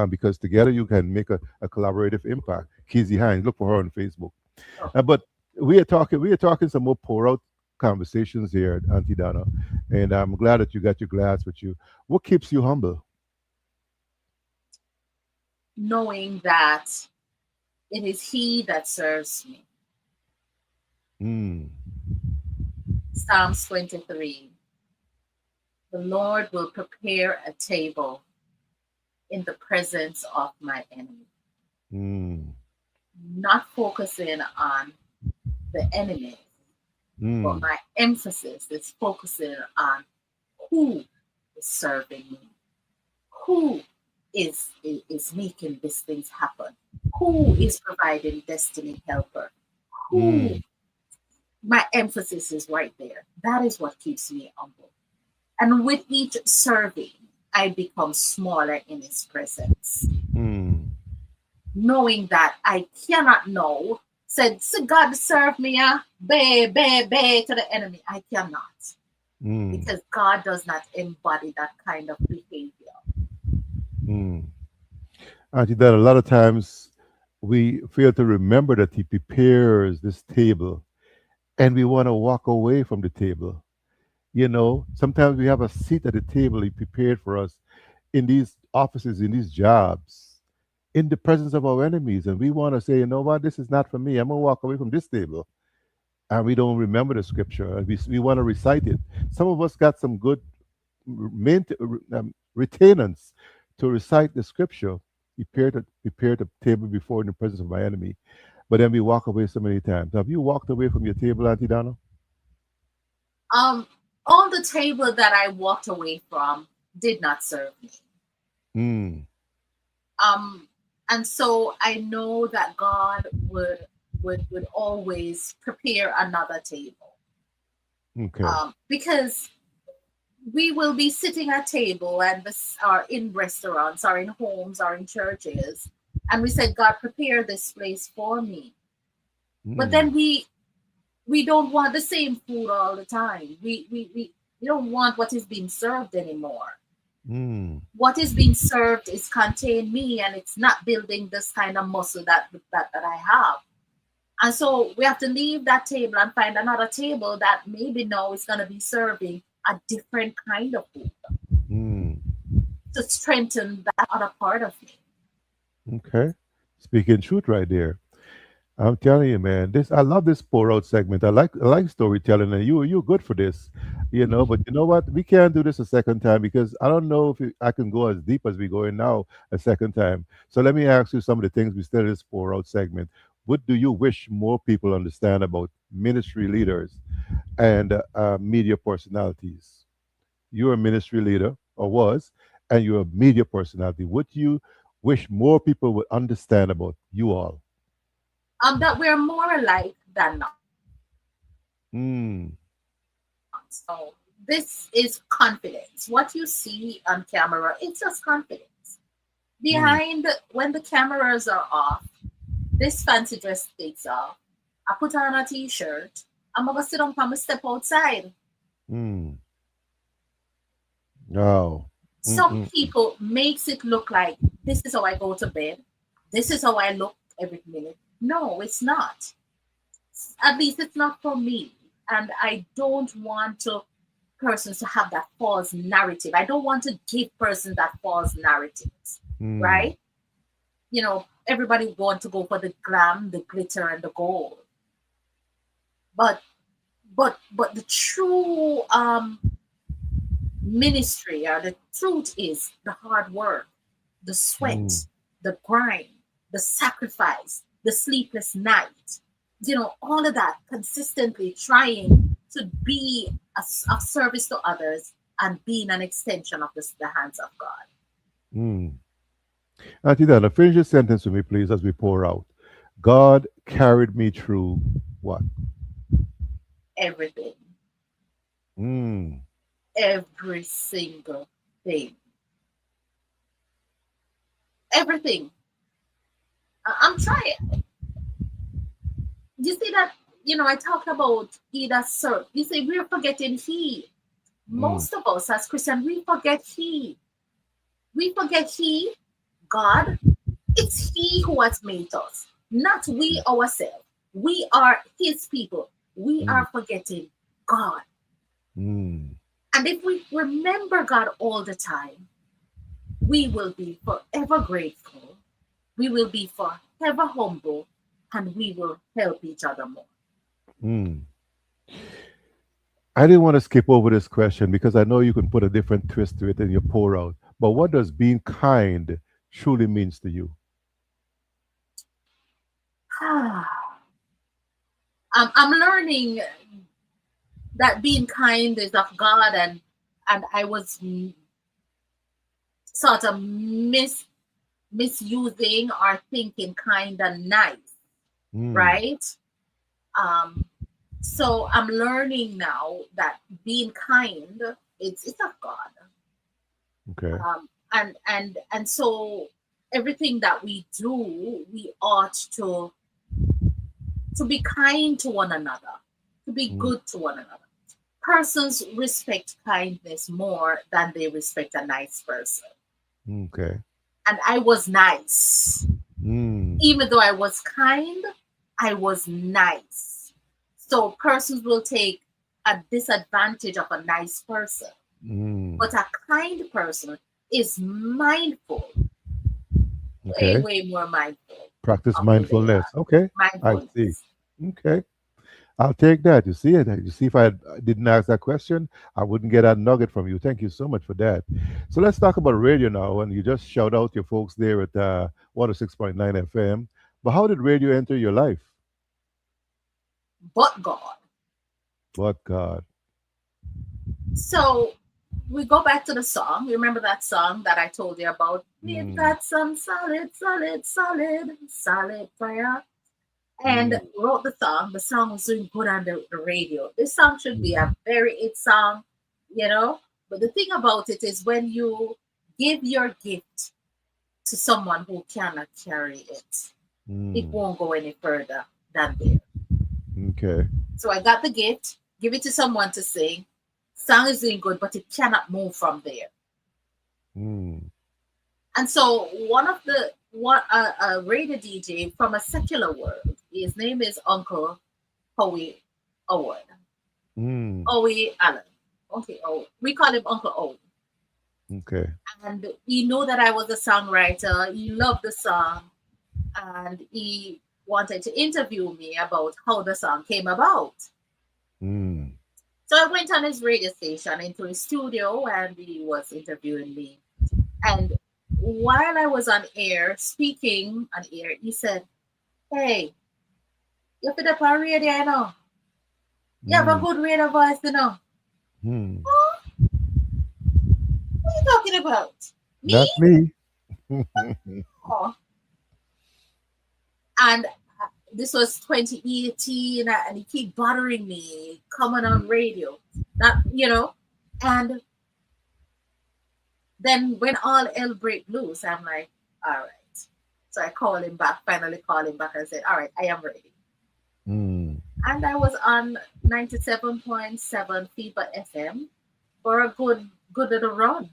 because together you can make a collaborative impact. Kizzy Hines, look for her on Facebook. Oh, But we are talking some more pour out conversations here, Auntie Donna, and I'm glad that you got your glass with you. What keeps you humble? knowing that it is He that serves me. Mm, Psalms 23. The Lord will prepare a table in the presence of my enemy. mm, Not focusing on the enemy, but mm, my emphasis is focusing on who is serving me, who is making these things happen, who is providing destiny helper, who mm, my emphasis is right there. That is what keeps me humble. And with each serving, I become smaller in his presence, mm, knowing that I cannot know. Said, so God serve me, to the enemy. I cannot mm, because God does not embody that kind of behavior. mm. Auntie Donna, a lot of times we fail to remember that He prepares this table, and we want to walk away from the table. Sometimes we have a seat at the table He prepared for us in these offices, in these jobs, in the presence of our enemies. And we want to say, you know what, this is not for me. I'm going to walk away from this table. And we don't remember the scripture. And we want to recite it. Some of us got some good retainers to recite the scripture. Prepare the table before in the presence of my enemy. But then we walk away so many times. Have you walked away from your table, Auntie Donna? Um, on the table that I walked away from did not serve me. Mm, Um, and so I know that God would would always prepare another table, Okay. because we will be sitting at table and this or in restaurants or in homes or in churches, and we said, God, prepare this place for me. But Mm. then we don't want the same food all the time. We don't want what is being served anymore. Mm. What is being served is contain me, and it's not building this kind of muscle that I have. And so we have to leave that table and find another table that maybe now is going to be serving a different kind of food Mm. to strengthen that other part of me. Okay. Speaking truth right there. I'm telling you, man. This I love this pour out segment. I like storytelling, and you're good for this, you know. But you know what? We can't do this a second time because I don't know if I can go as deep as we go in now a second time. So let me ask you some of the things we started this pour out segment. What do you wish more people understand about ministry leaders and media personalities? You're a ministry leader or was, and you're a media personality. What do you wish more people would understand about you all? That we're more alike than not. Mm. So this is confidence. What you see on camera, it's just confidence. Mm. Behind, when the cameras are off, this fancy dress takes off. I put on a t-shirt. I'm gonna sit down and step outside. Mm. Oh. Some Mm-mm. people makes it look like this is how I go to bed. This is how I look every minute. No, it's not. At least it's not for me. And I don't want to persons to have that false narrative. I don't want to give persons that false narratives, Mm. right? Everybody want to go for the glam, the glitter, and the gold. But but the true ministry or the truth is the hard work, the Mm. sweat, the grind, the sacrifice, the sleepless night, all of that consistently trying to be a service to others and being an extension of the hands of God. Mm. Auntie Dana, finish your sentence with me, please, as we pour out. God carried me through what? Everything, Mm. every single thing, everything. I'm trying. You see that, I talked about he that served. You see, we're forgetting he. Mm. Most of us as Christians, we forget he. We forget he, God. It's he who has made us, not we ourselves. We are his people. We Mm. are forgetting God. Mm. And if we remember God all the time, we will be forever grateful. We will be forever humble, and we will help each other more. Mm. I didn't want to skip over this question because I know you can put a different twist to it in your pour out. But what does being kind truly means to you? I'm learning that being kind is of God, and I was sort of misusing or thinking kind of nice, Mm. right? Um, so I'm learning now that being kind, it's of God, Okay. and so everything that we do, we ought to be kind to one another, to be Mm. good to one another. Persons respect kindness more than they respect a nice person. Okay. And I was nice. Mm. Even though I was kind, I was nice. So persons will take a disadvantage of a nice person. Mm. But a kind person is mindful, way, Okay. way more mindful Practice of who they mindfulness. are. Okay. I see. Mindfulness. Okay. I'll take that. You see it. You see, if I didn't ask that question, I wouldn't get that nugget from you. Thank you so much for that. So let's talk about radio now. And you just shout out your folks there at 106.9 FM. But how did radio enter your life? But God. But God. So we go back to the song. Remember that song that I told you about? We've Mm. got some solid, solid, solid, solid prayer. and wrote the song. The song was doing good on the radio. This song should be a very hit song, you know. But the thing about it is when you give your gift to someone who cannot carry it, it Mm. won't go any further than there. Okay. So I got the gift, give it to someone to sing. Song is doing good, but it cannot move from there. Mm. And so a radio DJ from a secular world, his name is Uncle Howie Howard. Mm. Howie Allen. Okay, oh, we call him Uncle O. Okay. And he knew that I was a songwriter. He loved the song, and he wanted to interview me about how the song came about. Mm. So I went on his radio station into his studio, and he was interviewing me. And while I was on air, speaking on air, he said, "Hey, you fit up on radio, you know. You have a Mm. good radio voice, you know." Mm. "Huh? What are you talking about? Me?" Not me. Oh. And this was 2018, and he keep bothering me, coming on radio. That, you know, and then when all hell break loose, I'm like, all right. So I call him back, finally call him back and said, all right, I am ready. Mm. And I was on 97.7 FIBA FM for a good little run.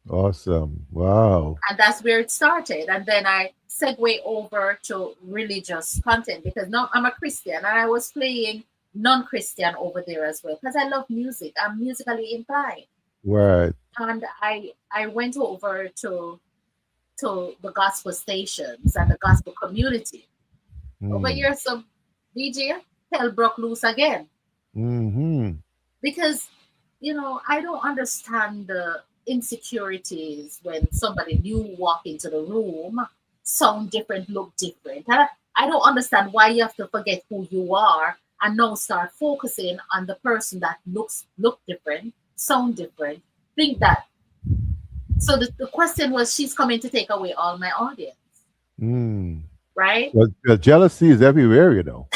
Awesome. Wow. And that's where it started. And then I segue over to religious content because now I'm a Christian and I was playing non-Christian over there as well because I love music. I'm musically inclined. Right. And I went over to the gospel stations and the gospel community. Over Mm. here, some DJ hell broke loose again Mm-hmm. because I don't understand the insecurities when somebody new walk into the room, sound different, look different. I don't understand why you have to forget who you are and now start focusing on the person that look different, sound different, think that. So the question was, she's coming to take away all my audience, Mm. right? Well, the jealousy is everywhere, you know.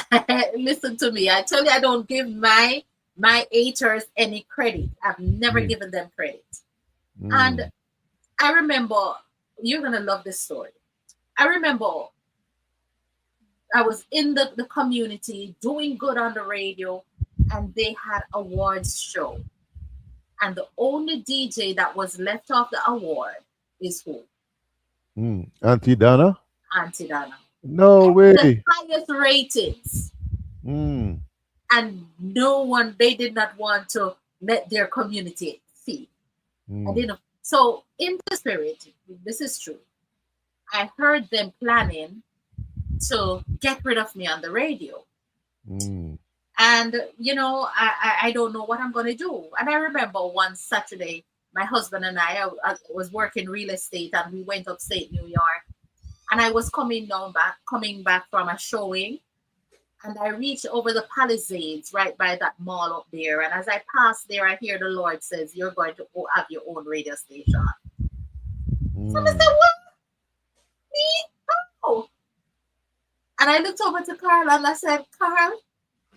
Listen to me. I tell you, I don't give my haters any credit. I've never Mm. given them credit. And Mm. I remember, you're gonna love this story. I remember I was in the community doing good on the radio, and they had awards show. And the only DJ that was left off the award is who? Mm. Auntie Donna? Auntie Donna. No The way. highest ratings. Mm. And no one, they did not want to let their community see. I Mm. didn't. So in the spirit, this is true. I heard them planning to get rid of me on the radio. Mm. And I don't know what I'm going to do. And I remember one Saturday, my husband and I was working real estate, and we went upstate New York. And I was coming back from a showing, and I reached over the Palisades right by that mall up there. And as I passed there, I hear the Lord says, "You're going to have your own radio station." So I said, Mm. "What? Me? Oh." And I looked over to Carl and I said, "Carl,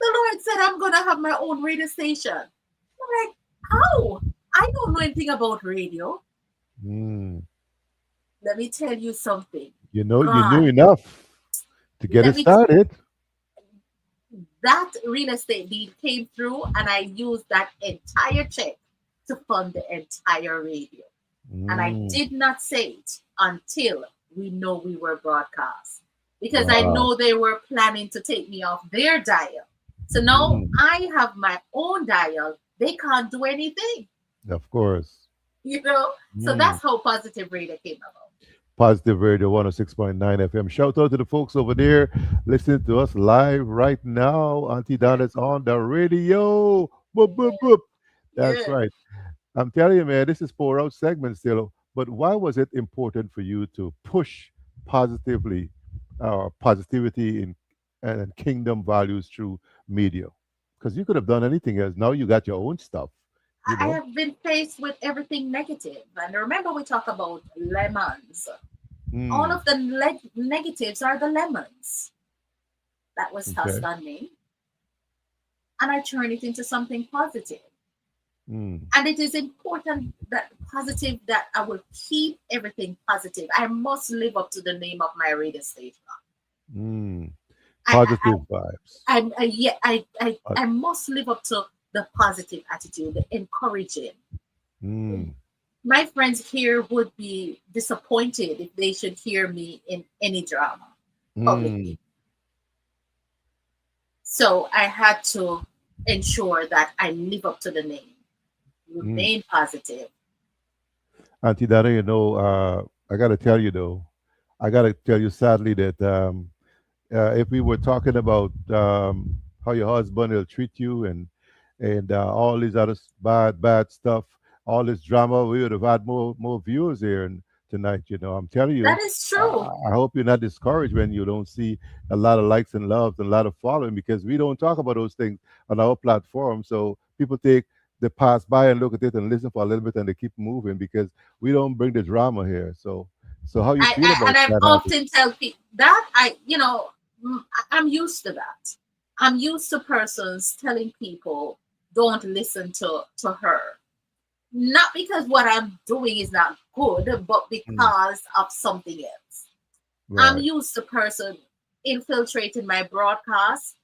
the Lord said I'm going to have my own radio station." I'm like, "How? I don't know anything about radio." Mm. Let me tell you something. You knew God, enough to get let it me t- started. that real estate deal came through, and I used that entire check to fund the entire radio. And I Mm. did not say it until we know we were broadcast because I Wow. know they were planning to take me off their dial. So now Mm. I have my own dial. They can't do anything, Of course. you know? So Mm. that's how Positive Radio came about. Positive Radio 106.9 FM. Shout out to the folks over there listening to us live right now. Auntie Yeah. Donna's on the radio. Boop, boop, boop. That's Yeah. right. I'm telling you, man, this is pour out segment still. But why was it important for you to push positively, positivity in and kingdom values through media? Because you could have done anything else. Now you got your own stuff, you I know? have been faced with everything negative. And remember, we talk about lemons. All Mm. of the negatives are the lemons. that was Okay. tossed on me, and I turn it into something positive. Mm. And it is important that positive, that I will keep everything positive. I must live up to the name of my radio station. Mm. I, I, Positive vibes. yeah, Uh, I must live up to the positive attitude, the encouraging. mm. My friends here would be disappointed if they should hear me in any drama Mm. publicly. So I had to ensure that I live up to the name, Mm. remain positive. Auntie Donna, I got to tell you though, I got to tell you sadly that if we were talking about how your husband will treat you and all these other bad stuff, all this drama, we would have had more viewers here tonight. I'm telling That you, is I, true. I hope you're not discouraged when you don't see a lot of likes and loves and a lot of following because we don't talk about those things on our platform. So people take they pass by and look at it and listen for a little bit and they keep moving because we don't bring the drama here. So how you feel And about I that, Auntie? often tell people that I'm used to that. I'm used to persons telling people don't listen to her. Not because what I'm doing is not good, but Mm. because of something else. I'm Right. used to person infiltrating my broadcast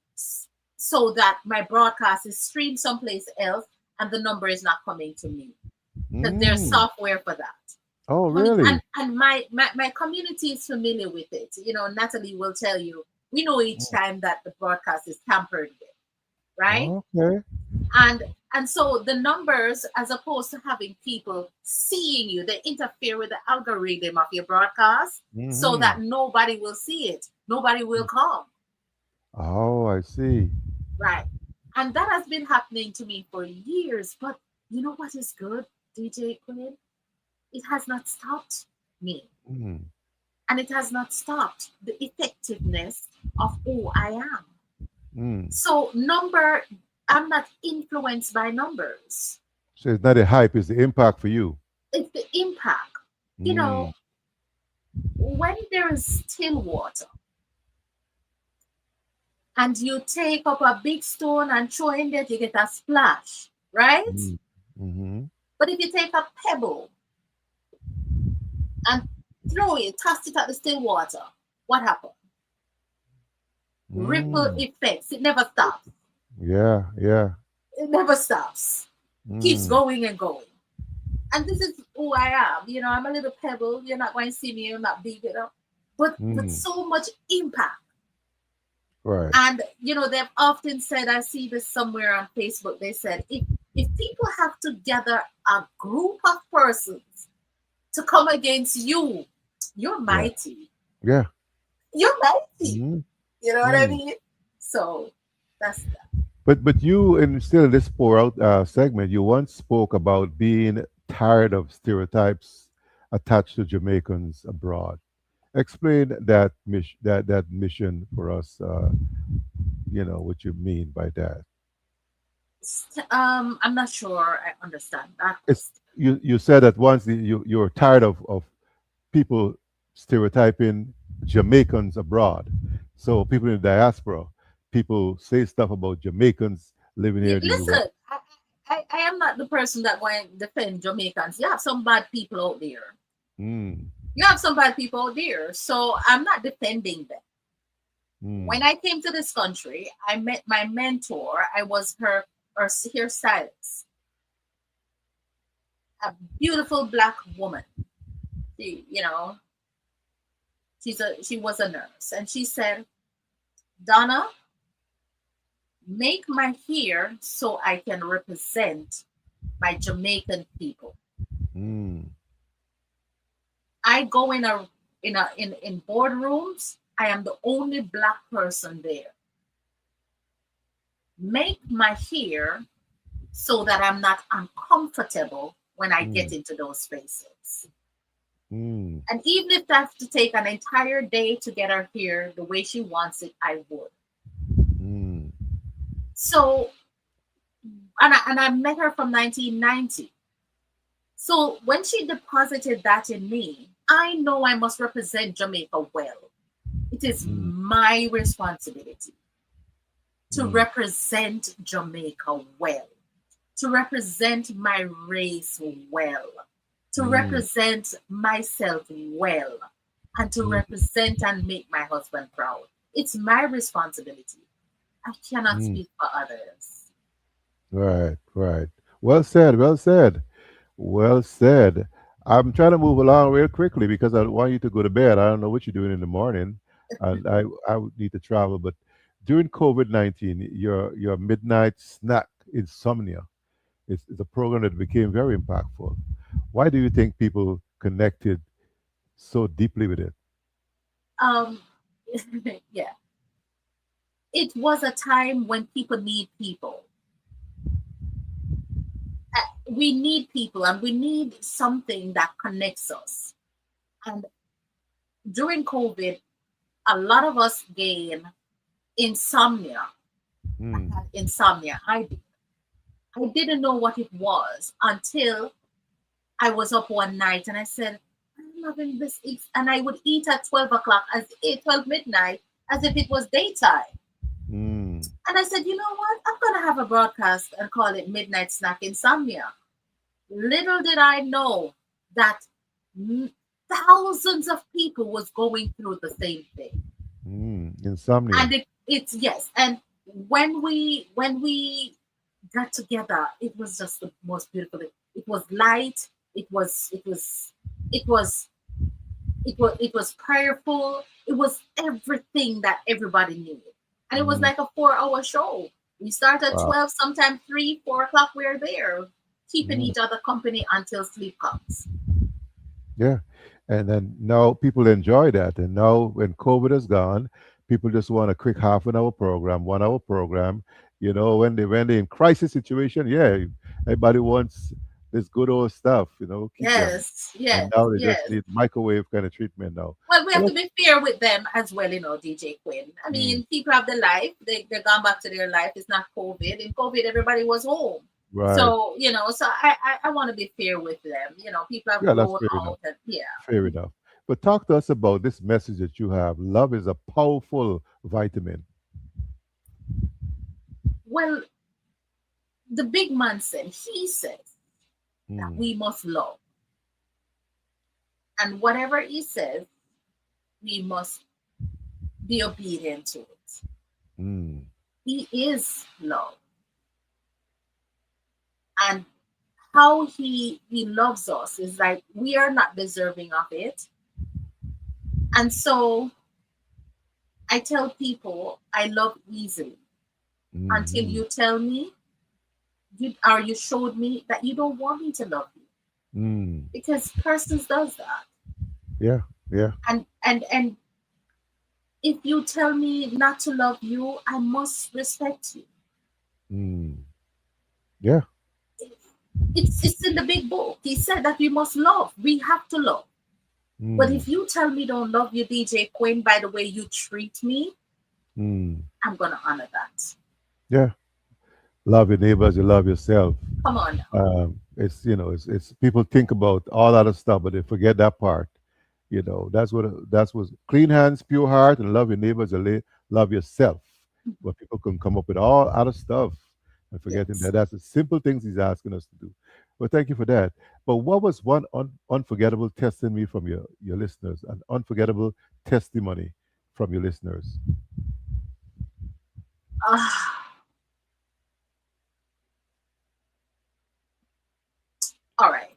so that my broadcast is streamed someplace else and the number is not coming to me because there's Mm. software for that. Oh, And really? my community is familiar with it. Natalie will tell you, we know each Mm. time that the broadcast is tampered with, right? Okay. and and so the numbers, as opposed to having people seeing you, they interfere with the algorithm of your broadcast so Mm-hmm. that nobody will see it, nobody will come, Oh, I see. right? And that has been happening to me for years. But you know what is good, DJ Quinn? It has not stopped me, Mm. and it has not stopped the effectiveness of who I am. Mm. So I'm not influenced by numbers. So it's not a hype, it's the impact for you. It's the impact. You Mm. know, when there is still water and you take up a big stone and throw in there, you get a splash, right? Mm. Mm-hmm. But if you take a pebble and throw it, toss it at the still water, what happens? Ripple Mm. effects. It never stops. Yeah, yeah. It never stops. Keeps Mm. going and going. And this is who I am. I'm a little pebble. You're not going to see me. I'm not big enough. But with Mm. so much impact. Right. And they've often said, I see this somewhere on Facebook. They said, if people have to gather a group of persons to come against you, you're Yeah. mighty. Yeah. You're mighty. Mm. You know what I Mm. mean? So that's that. But you and still in this pour out segment, you once spoke about being tired of stereotypes attached to Jamaicans abroad. Explain that mission for us. What you mean by that. I'm not sure I understand that It's question. you said that once you're tired of people stereotyping Jamaicans abroad. So people in the diaspora, people say stuff about Jamaicans living here in the U.S. Listen, I am not the person that going to defend Jamaicans. You have some bad people out there. Mm, You have some bad people out there. So I'm not defending them. When mm, I came to this country, I met my mentor. I was her hairstylist, a beautiful black woman. She, she was a nurse, and she said, "Donna, make my hair so I can represent my Jamaican people. mm, I go in boardrooms. I am the only black person there. Make my hair so that I'm not uncomfortable when I get mm, into those spaces. mm, And even if I have to take an entire day to get her hair the way she wants it, I would." mm, So, and I met her from 1990. So when she deposited that in me, I know I must represent Jamaica well. It is mm, my responsibility. to represent Jamaica well, to represent my race well, to mm, represent myself well, and to mm, represent and make my husband proud. It's my responsibility. I cannot mm. speak for others. Right, right. Well said, well said. Well said. I'm trying to move along real quickly because I want you to go to bed. I don't know what you're doing in the morning, and I would need to travel. But during COVID-19, your midnight snack insomnia is a program that became very impactful. Why do you think people connected so deeply with it? Um, yeah, it was a time when people need people. We need people and we need something that connects us. And during COVID, a lot of us gain insomnia. I Mm, had insomnia. I did. I didn't know what it was until I was up one night and I said, I'm loving this. And I would eat at 12 o'clock, as 12 midnight, as if it was daytime. mm, And I said, you know what? I'm going to have a broadcast and call it Midnight Snack Insomnia. Little did I know that thousands of people was going through the same thing. insomnia. And it's yes. And when we got together, it was just the most beautiful thing. It was light. It was prayerful. It was everything that everybody needed. And it was Mm, like a 4 hour show. We start at wow. 12, sometimes 3, 4 o'clock, we're there, keeping Mm, each other company until sleep comes. yeah. And then now people enjoy that. And now when COVID is gone, people just want a quick half an hour program, 1 hour program. When they're in crisis situation, yeah, everybody wants this good old stuff, keep them. Yes, And yes, now they just yes. need microwave kind of treatment now. Well, we But have to let's, be fair with them as well, DJ Quinn. I mm, mean, people have the life. They've gone back to their life. It's not COVID. In COVID, everybody was home. right. So I want to be fair with them. People have Yeah, that's grown fair enough. out and yeah. Fair enough. But talk to us about this message that you have. Love is a powerful vitamin. Well, the big man said, he says that Mm, we must love. And whatever he says, we must be obedient to it. mm, He is love. And how he loves us is like we are not deserving of it. And so I tell people I love easily until mm, you tell me or you showed me that you don't want me to love you. mm. Because persons does that. Yeah, yeah. And if you tell me not to love you, I must respect you. Mm. Yeah. It's in the big book. He said that we must love. We have to love. But Mm. if you tell me don't love you, DJ Quinn, by the way you treat me, Mm. I'm gonna honor that. Yeah. Love your neighbors, you love yourself. Come on now. It's people think about all that other stuff, but they forget that part. That's what clean hands, pure heart, and love your neighbors, and love yourself. But people can come up with all other stuff and forgetting Yes. that that's the simple things he's asking us to do. Well, thank you for that. But what was one unforgettable testimony from your listeners? An unforgettable testimony from your listeners? Ah, all right.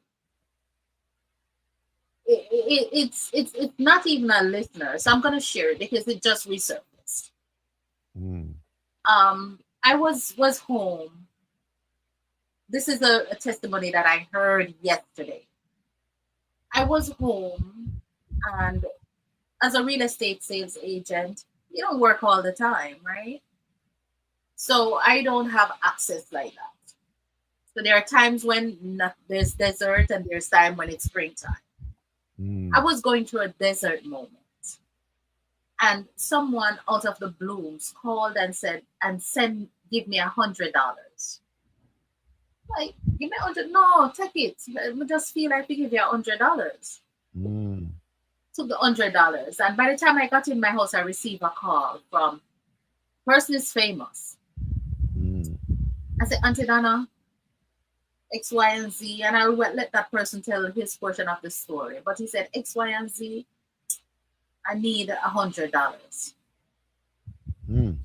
It's not even a listener, so I'm gonna share it because it just resurfaced. Mm, I was home. This is a testimony that I heard yesterday. I was home, and as a real estate sales agent, you don't work all the time, right? So I don't have access like that. So there are times when there's desert, and there's time when it's springtime. I mm, was going through a desert moment, and someone out of the blues called and said and send give me $100. Like, give me 100. No, take it. I just feel like we give you $100. mm, Took the $100, and by the time I got in my house, I received a call from person is famous. I said, Auntie Donna, X, Y, and Z. And I would let that person tell his portion of the story. But he said, X, Y, and Z, I need $100. Mm.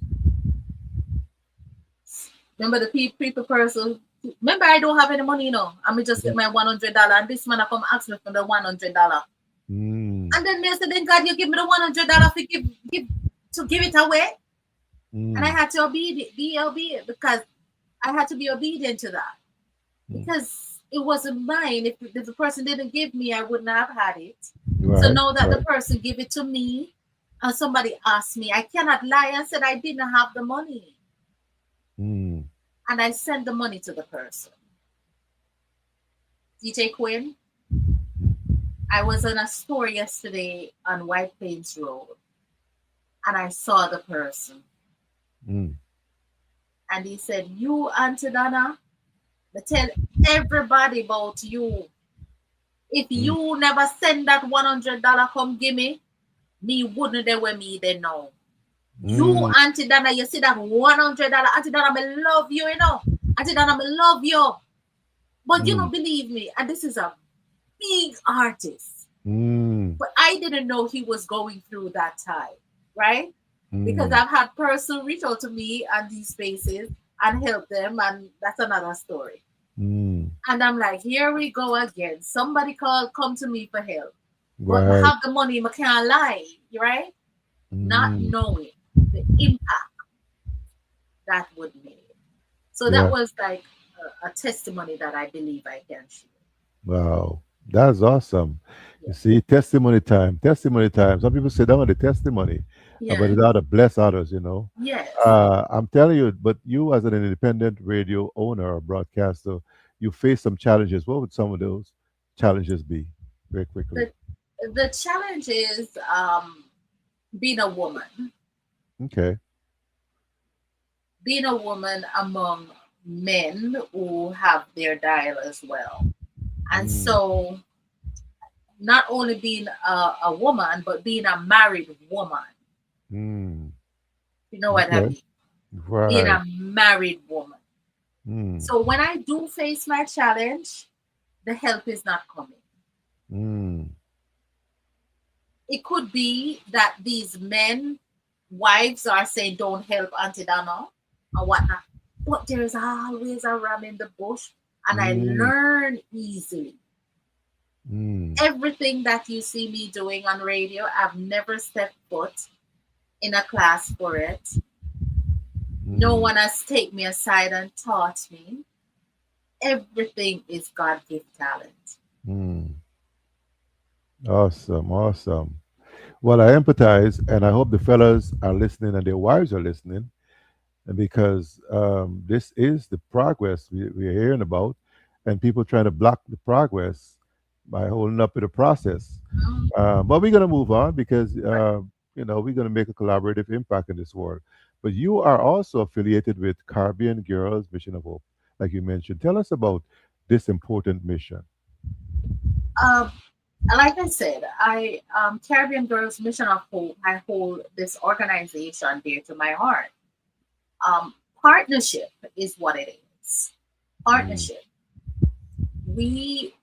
Remember the people person. Remember, I don't have any money, I'm just Yeah. get my $100, and this man I come ask me for the $100. Mm. And then they said, then God, you give me the $100 to give it away. And I Mm. had to be obedient because I had to be obedient to that Mm. because it wasn't mine. If the person didn't give me, I wouldn't have had it. So Right. now that the Right. person give it to me and somebody asked me, I cannot lie and said I didn't have the money. Mm. And I sent the money to the person. DJ Quinn, I was in a store yesterday on White Plains Road and I saw the person. Mm. And he said, You, Auntie Donna, I tell everybody about you. If Mm. you never send that $100 come give me wouldn't they with me they know. You, Mm. Auntie Donna, you see that $100, Auntie Donna, I love you, Auntie Donna, I love you. But you Mm. don't believe me. And this is a big artist. Mm. But I didn't know he was going through that time, right? Because Mm. I've had person reach out to me on these spaces and help them, and that's another story. Mm. And I'm like, here we go again. Somebody come to me for help. But I Right. have the money, I can't lie, right? Not Mm. knowing the impact that would make. So that Yeah. was like a testimony that I believe I can share. Wow. That's awesome. You Yeah. see, testimony time. Testimony time. Some people sit down with the testimony, but Yeah. it's how to bless others. Yes. I'm telling you, but you as an independent radio owner or broadcaster, you face some challenges. What would some of those challenges be? Very quickly. The the challenge is being a woman. Okay. Being a woman among men who have their dial as well. And Mm. so not only being a woman, but being a married woman. Mm. You know what I Okay. mean? Being Right. a married woman. Mm. So when I do face my challenge, the help is not coming. Mm. It could be that these men, wives are saying, don't help Auntie Donna or whatnot. But there is always a ram in the bush, and I Mm. learn easily. Mm. Everything that you see me doing on radio, I've never stepped foot in a class for it. No Mm. one has taken me aside and taught me. Everything is God gift talent. Mm. Awesome. Awesome. Well, I empathize, and I hope the fellas are listening and their wives are listening, because this is the progress we're hearing about, and people trying to block the progress by holding up with the process. Mm, But we're going to move on because, right. we're going to make a collaborative impact in this world. But you are also affiliated with Caribbean Girls Mission of Hope, like you mentioned. Tell us about this important mission. Um, like I said, I Caribbean Girls Mission of Hope. I hold this organization dear to my heart. Partnership is what it is. Mm. Partnership. We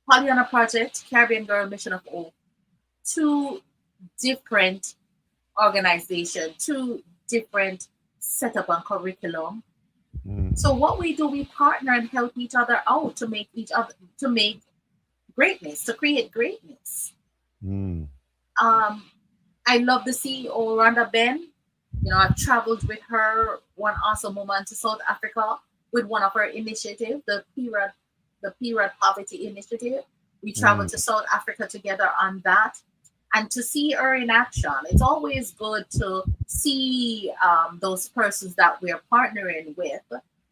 Polyana Project, Caribbean Girl Mission of Hope, two different organizations, two different setup and curriculum. So Mm. what we do, we partner and help each other out to make each other to make greatness, to create greatness. Mm. Um, I love the CEO, Rhonda Ben. I've traveled with her one awesome moment to South Africa with one of her initiatives, the Period Poverty Initiative. We traveled Mm. to South Africa together on that. And to see her in action, it's always good to see those persons that we're partnering with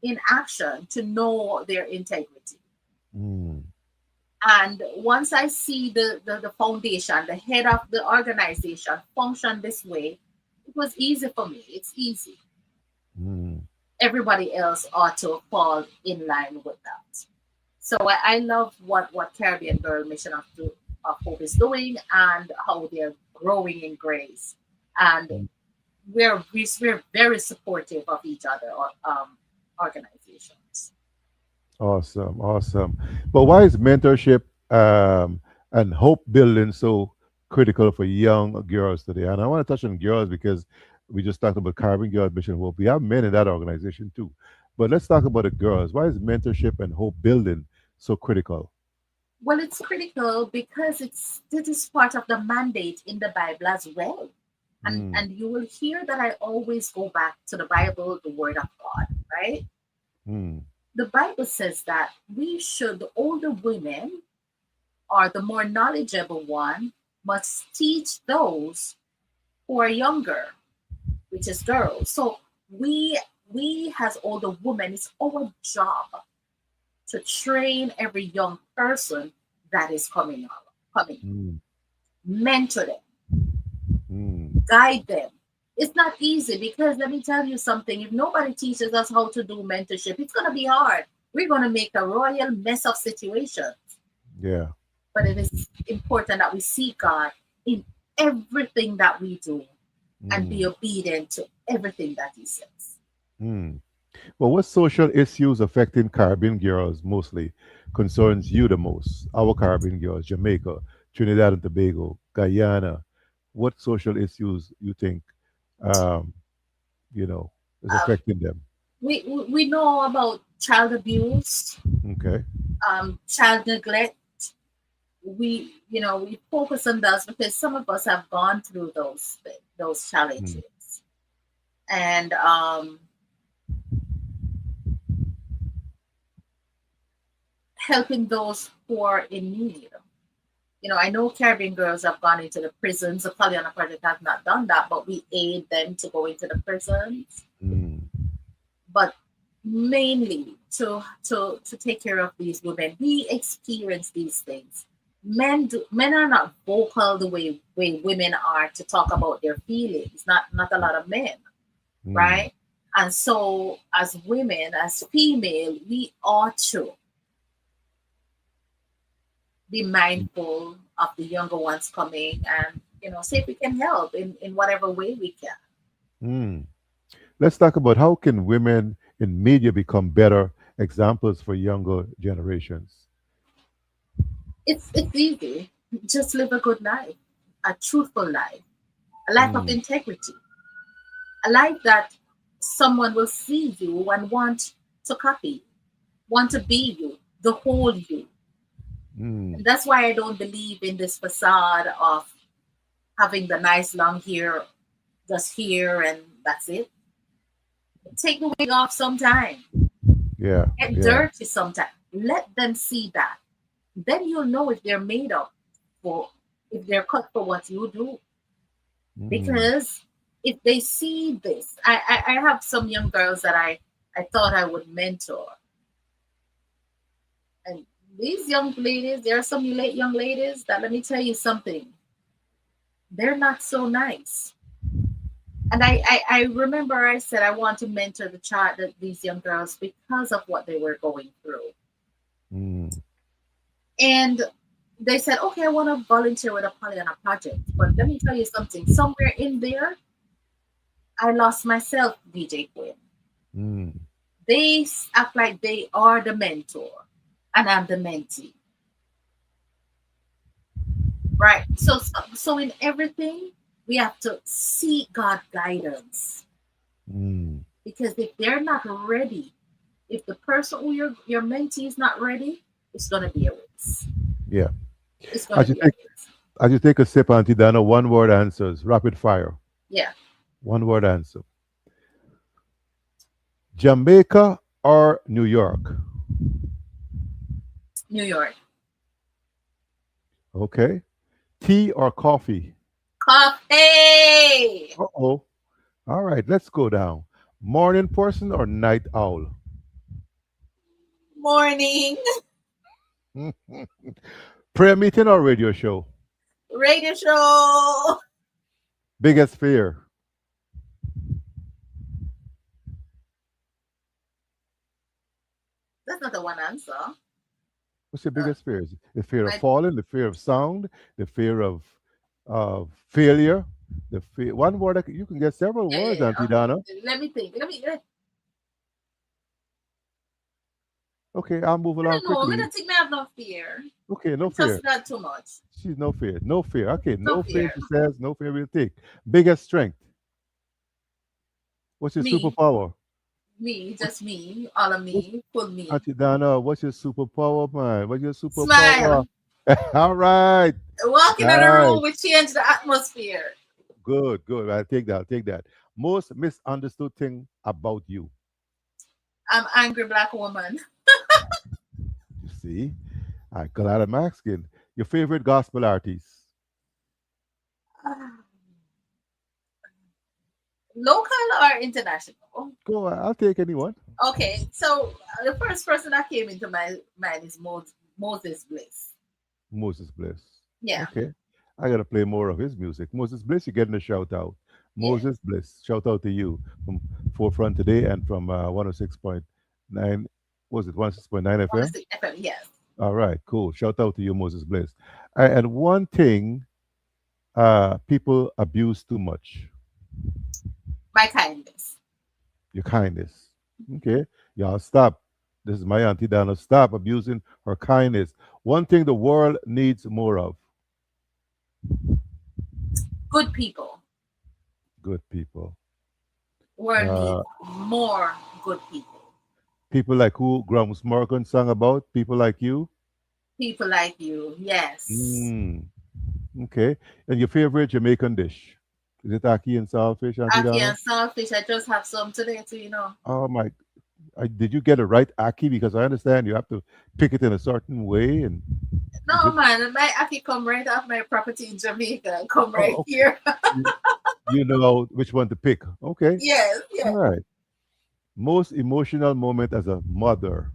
in action to know their integrity. Mm. And once I see the foundation, the head of the organization function this way, it was easy for me. It's easy. Mm. Everybody else ought to fall in line with that. So I love what Caribbean Girl Mission of Hope is doing and how they're growing in grace. And Mm. we're very supportive of each other organizations. Awesome, awesome. But why is mentorship and hope building so critical for young girls today? And I want to touch on girls because we just talked about Caribbean Girls Mission Hope. We have men in that organization too. But let's talk about the girls. Why is mentorship and hope building so critical? Well, it's critical because this is part of the mandate in the Bible as well. Mm, And you will hear that I always go back to the Bible, the Word of God, right? mm, The Bible says that we should, the older women or the more knowledgeable one, must teach those who are younger, which is girls. So we as older women, it's our job to train every young person that is coming, mm, mentor them, mm, guide them. It's not easy because let me tell you something. If nobody teaches us how to do mentorship, it's gonna be hard. We're gonna make a royal mess of situations. yeah. But it is important that we see God in everything that we do and be Mm, obedient to everything that He says. mm. Well, what social issues affecting Caribbean girls mostly concerns you the most? Our Caribbean girls, Jamaica, Trinidad and Tobago, Guyana. What social issues you think, um, you know, is Um, affecting them? we know about child abuse, Okay. child neglect. We focus on those because some of us have gone through those Mm, challenges, and helping those who are in need. I know Caribbean girls have gone into the prisons. The Polyana Project has not done that, but we aid them to go into the prisons. mm, But mainly to take care of these women, we experience these things. Men are not vocal the way women are to talk about their feelings. Not a lot of men, mm, right? And so, as women, as female, we ought to be mindful of the younger ones coming and see if we can help in whatever way we can. mm. Let's talk about how can women in media become better examples for younger generations. It's easy. Just live a good life, a truthful life, a life of Mm, integrity, a life that someone will see you and want to copy, want to be you, the whole you. And mm, that's why I don't believe in this facade of having the nice long hair just here and that's it. Take the wig off sometime. yeah, Get yeah. dirty sometime. Let them see that. Then you'll know if they're made up for, if they're cut for what you do. Mm, Because if they see this, I have some young girls that I thought I would mentor. And these young ladies, there are some late young ladies that let me tell you something, they're not so nice. And I remember I said I want to mentor these young girls because of what they were going through. mm, And they said, okay, I want to volunteer with a Pollyanna project. But let me tell you something. Somewhere in there, I lost myself, DJ Quinn. mm. They act like they are the mentor and I'm the mentee. Right. So in everything, we have to seek God guidance. Mm. Because if they're not ready, if the person who your mentee is not ready, it's gonna be a race. Yeah. It's gonna As you be a take race. as you take a sip, Auntie Donna, one word answers, rapid fire. Yeah. One word answer. Jamaica or New York? New York. Okay. Tea or coffee? Coffee. Uh-oh. All right, let's go down. Morning person or night owl? Morning. Prayer meeting or radio show? Radio show. Biggest fear? That's not the one answer. What's your Uh, biggest fears? The fear of my falling, the fear of sound, the fear of failure. The fear. One word. You can get several yeah, yeah, words, yeah. Auntie Donna. Let me think. Let me. Okay, I'll move I along don't know. I quickly. don't think I have no fear. Okay, I no trust fear. God too much. She's no fear. No fear. Okay, No no fear, fear. she says. No fear will take. Biggest strength. What's your Me, superpower? me, What, just me, all of what, me, full me. Auntie Donna, what's your superpower, man? What's your superpower? Smile. All right. Walking in the Nice. room, we change the atmosphere. Good, good. I'll take that. I'll take that. Most misunderstood thing about you. I'm angry black woman. You see? I'm glad I'm asking. Your favorite gospel artist. Local or international? Go on, I'll take anyone. Okay, so the first person that came into my mind is Moses Bliss. Moses Bliss. Yeah, Okay. I gotta play more of his music. Moses Bliss, you're getting a shout out. yeah. Moses Bliss, shout out to you from Forefront today and from 106.9, was it 106.9 FM? Honestly, FM, yes. All right, cool. Shout out to you, Moses Bliss. And one thing people abuse too much, My kindness. your kindness. Okay, y'all stop. This is my Auntie Donna. Stop abusing her kindness. One thing the world needs more of, Good people. good people. World needs Uh, more good people. People like who Grams Morgan sung about, people like you. People like you. Yes. Mm, okay. And your favorite Jamaican dish? Is it ackee and saltfish, Auntie Ackee Donna? and saltfish. I just have some today too. Oh my, did you get it right, ackee? Because I understand you have to pick it in a certain way. And is No it? man, my ackee come right off my property in Jamaica. Come right Oh, okay. here. You, you know which one to pick. Okay. Yes, All yes. right. Most emotional moment as a mother.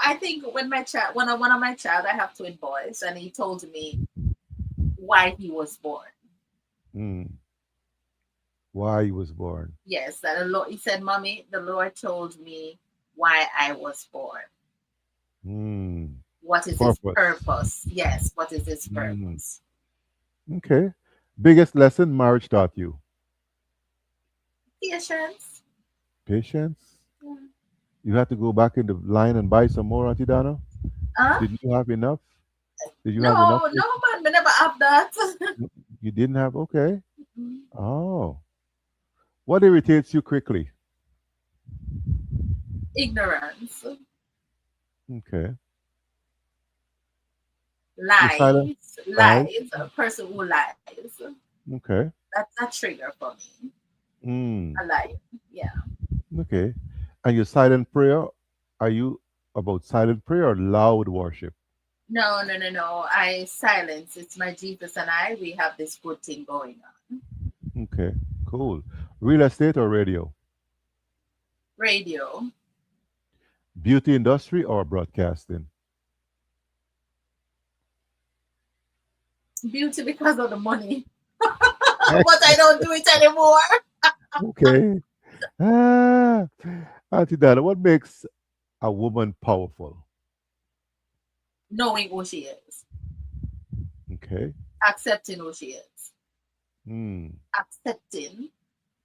I think when my child, when I, one of my child, I have twin boys, and he told me why he was born. Mm, why he was born. Yes, that the Lord. He said, "Mommy, the Lord told me why I was born. Mm, What is His purpose. purpose? Yes, what is His Mm, purpose? okay. Biggest lesson marriage taught you. Patience. Patience. Yeah. You had to go back in the line and buy some more, Auntie Donna? Huh? Did you have enough? Did you have enough? No, no, man, we never have that. You didn't have? Okay. Oh. What irritates you quickly? Ignorance, Okay. You silent? lies, Lies? lies. A person who lies. Okay. That's a trigger for me. Mm, A lie. Yeah. okay. And your silent prayer, are you about silent prayer or loud worship? No, no, no, no. I silence. It's my Jesus and I. We have this good thing going on. Okay. Cool. Real estate or radio? Radio, Beauty industry or broadcasting? beauty because of the money, but I don't do it anymore. Okay. Ah, Auntie Dana, what makes a woman powerful? Knowing who she is, Okay. accepting who she is, Mm, accepting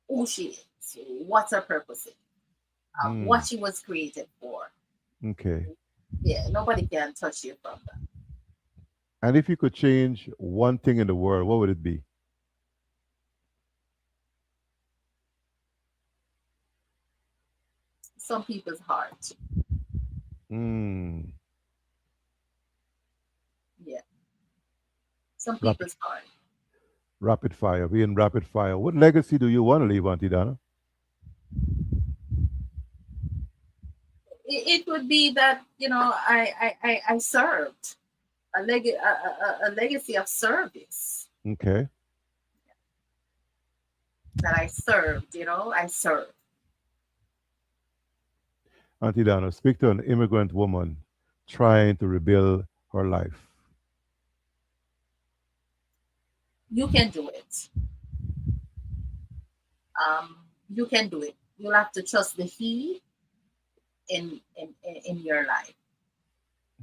who she is, what her purpose is, what mm, she was created for. okay. Yeah, nobody can touch you from that. And if you could change one thing in the world, what would it be? Some people's heart. Mm, Yeah, some rapid, people's heart. rapid fire. Be in rapid fire. What legacy do you want to leave, Auntie Dana? It would be that I served a legacy of service Okay. that I served. I served. Auntie Dana, speak to an immigrant woman trying to rebuild her life. You can do it. You can do it. You'll have to trust the He in your life.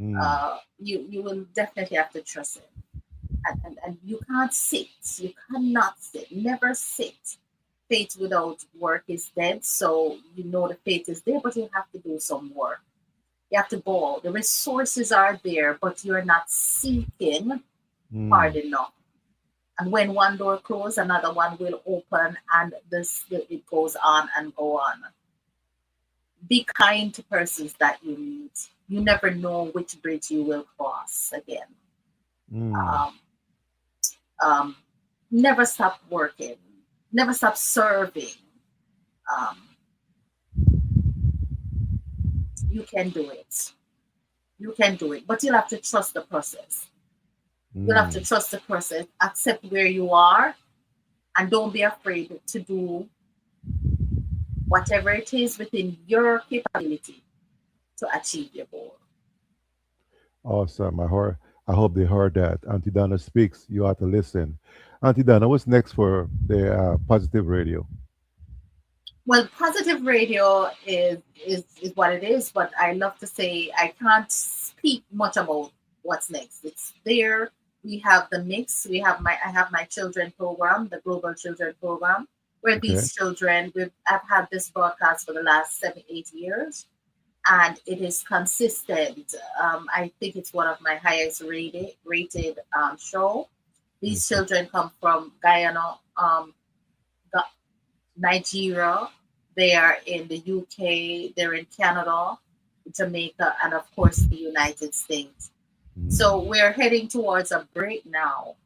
Mm, You will definitely have to trust Him, And you can't sit. You cannot sit. Never sit. Faith without work is dead. So you know the faith is there, but you have to do some work. You have to go. The resources are there, but you're not seeking hard Mm. enough. And when one door closes, another one will open, and this it goes on and go on. Be kind to persons that you meet. You never know which bridge you will cross again. Mm. Um, um, Never stop working. Never stop serving. Um, you can do it. You can do it, but you'll have to trust the process. You'll have to Mm. trust the process. Accept where you are, and don't be afraid to do whatever it is within your capability to achieve your goal. Awesome. I hope they heard that. Auntie Donna speaks. You ought to listen. Auntie Donna, what's next for the Positive Radio? Well, positive radio is what it is, but I love to say I can't speak much about what's next. It's there. We have the mix. I have my children program, the Global Children Program, where Okay. these children I've had this broadcast for the last 7, 8 years, and it is consistent. I think it's one of my highest rated show. These Okay. children come from Guyana, Nigeria, they are in the UK, they're in Canada, Jamaica, and of course the United States. So Mm. we're heading towards a break now,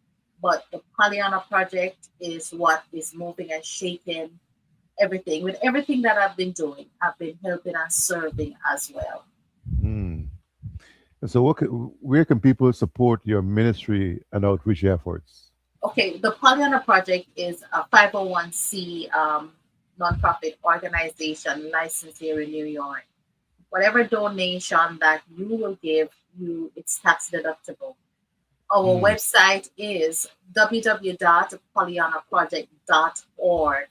but the Pollyanna Project is what is moving and shaking everything. With everything that I've been doing, I've been helping and serving as well. Mm. And so, where can people support your ministry and outreach efforts? Okay, the Pollyanna Project is a 501c nonprofit organization licensed here in New York. Whatever donation that you will give, you it's tax deductible. Our Mm. website is www.pollyannaproject.org.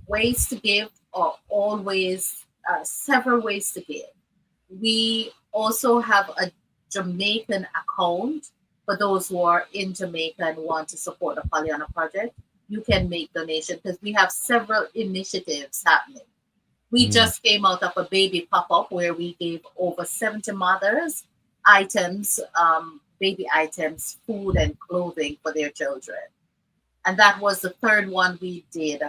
Ways to give are always several ways to give. We also have a Jamaican account for those who are in Jamaica and want to support the Pollyanna Project. You can make donation because we have several initiatives happening. We Mm. just came out of a baby pop up where we gave over 70 mothers items, baby items, food, and clothing for their children. And that was the third one we did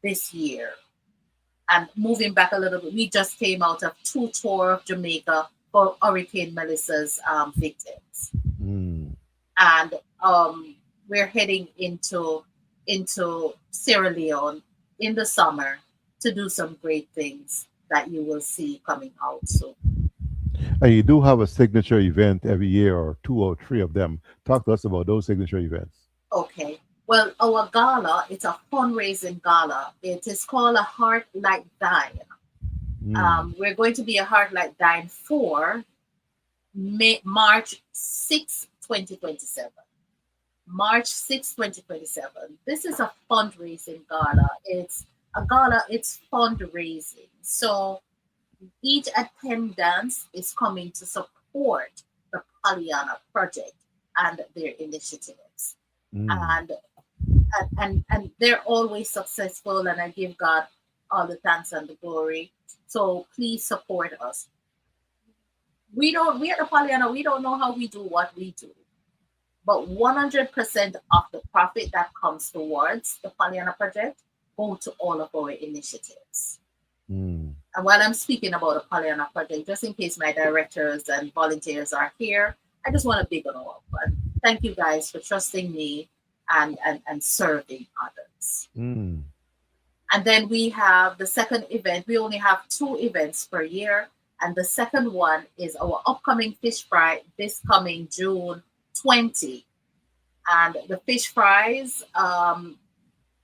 this year. And moving back a little bit, we just came out of two tour of Jamaica for Hurricane Melissa's victims. Mm. And we're heading into Sierra Leone in the summer to do some great things that you will see coming out soon. And you do have a signature event every year, or two or three of them. Talk to us about those signature events. Okay. Well, our gala, it's a fundraising gala. It is called a Heart Like Thine. Mm. We're going to be a Heart Like Thine for March 6th, 2027. March 6th, 2027. This is a fundraising gala. It's fundraising. So each attendance is coming to support the Pollyanna Project and their initiatives. Mm. And and they're always successful, and I give God all the thanks and the glory. So please support us. We at the Pollyanna, we don't know how we do what we do, but 100% of the profit that comes towards the Pollyanna Project go to all of our initiatives. Mm. And while I'm speaking about the Pollyanna Project, just in case my directors and volunteers are here, I just want to big them up and thank you guys for trusting me and serving others. Mm. And then we have the second event. We only have two events per year. And the second one is our upcoming fish fry this coming June 20. And the fish fries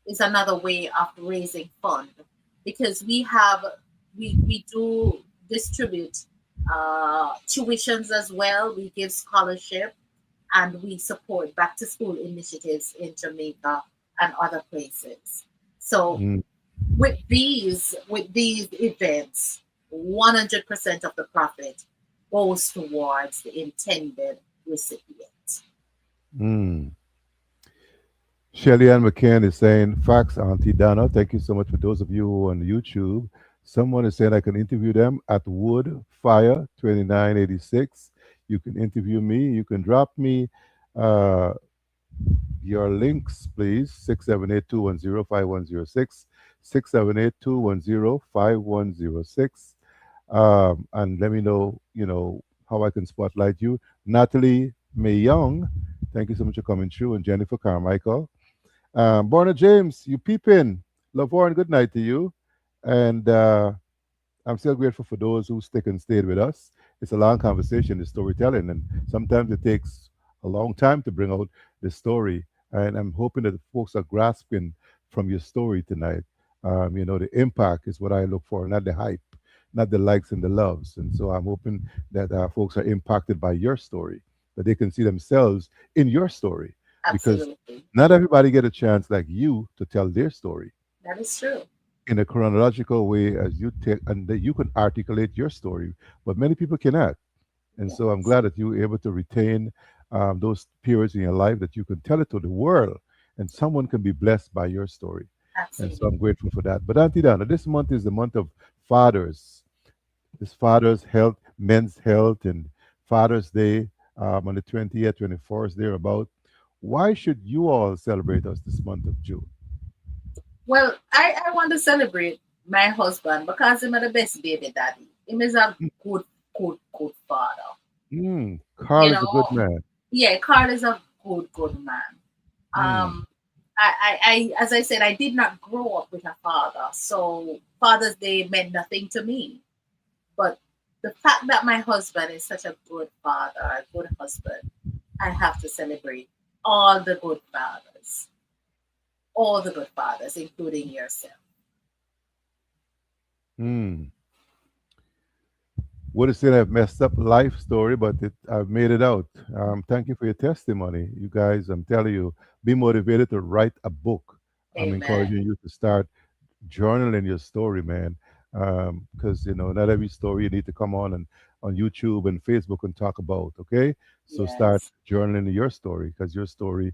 is another way of raising fund because we do distribute tuitions as well. We give scholarship and we support back to school initiatives in Jamaica and other places. So Mm. with these events, 100% of the profit goes towards the intended recipient. Mm. Shelly Ann McCann is saying, facts, Auntie Donna. Thank you so much for those of you who are on YouTube. Someone is saying I can interview them at Wood Fire 2986. You can interview me. You can drop me uh, your links, please. 678-210-5106. 678-210-5106. And let me know, how I can spotlight you. Natalie May Young, thank you so much for coming through. And Jennifer Carmichael. Borna James, you peeping. Laverne, good night to you. And I'm still grateful for those who stick and stayed with us. It's a long conversation, it's storytelling, and sometimes it takes a long time to bring out the story. And I'm hoping that the folks are grasping from your story tonight. The impact is what I look for, not the hype, not the likes and the loves. And so I'm hoping that folks are impacted by your story, that they can see themselves in your story, because Absolutely. not everybody get a chance like you to tell their story That is true. in a chronological way as you take, and that you can articulate your story, but many people cannot. And so I'm Yes. glad that you were able to retain those periods in your life that you can tell it to the world, and someone can be blessed by your story. And so Absolutely. I'm grateful for that. But Auntie Donna, this month is the month of fathers. This Father's Health, Men's Health, and Father's Day on the 20th, 24th, thereabout. Why should you all celebrate us this month of June? Well, I want to celebrate my husband because he's the best baby daddy. He is a good, good father. Carl You is a good know, man. yeah, Carl is a good man. Mm, Um, as I said, I did not grow up with a father, so Father's Day meant nothing to me. But the fact that my husband is such a good father, a good husband, I have to celebrate all the good fathers, all the good fathers, including yourself. mm. Would have said I've messed up life story, but I've made it out. Thank you for your testimony. You guys, I'm telling you, be motivated to write a book. I'm Amen. encouraging you to start journaling your story, man. Because not every story you need to come on YouTube and Facebook and talk about. Okay, so start Yes. journaling your story, because your story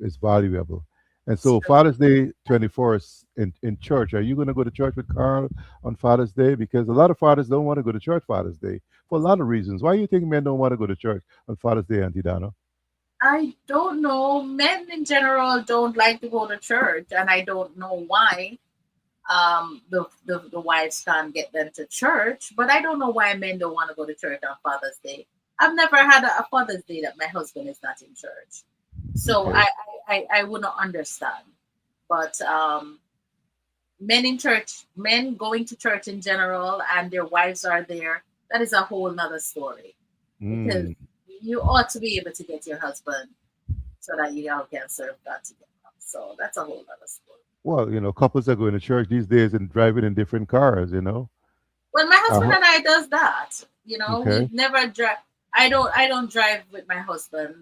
is valuable. And It's so true. Father's Day 24th in church. Are you going to go to church with Carl on Father's Day? Because a lot of fathers don't want to go to church Father's Day for a lot of reasons. Why do you think men don't want to go to church on Father's Day, Auntie Donna? I don't know. Men in general don't like to go to church, and I don't know why. The wives can't get them to church, but I don't know why men don't want to go to church on Father's Day. I've never had a Father's Day that my husband is not in church, so Okay. I would not understand. But men in church, men going to church in general, and their wives are there. That is a whole nother story because Mm. you ought to be able to get your husband so that you all can serve God together. So that's a whole other story. Well, couples are going to church these days and driving in different cars. Well, my husband Uh-huh. and I does that. You know, Okay. we've never drive. I don't drive with my husband.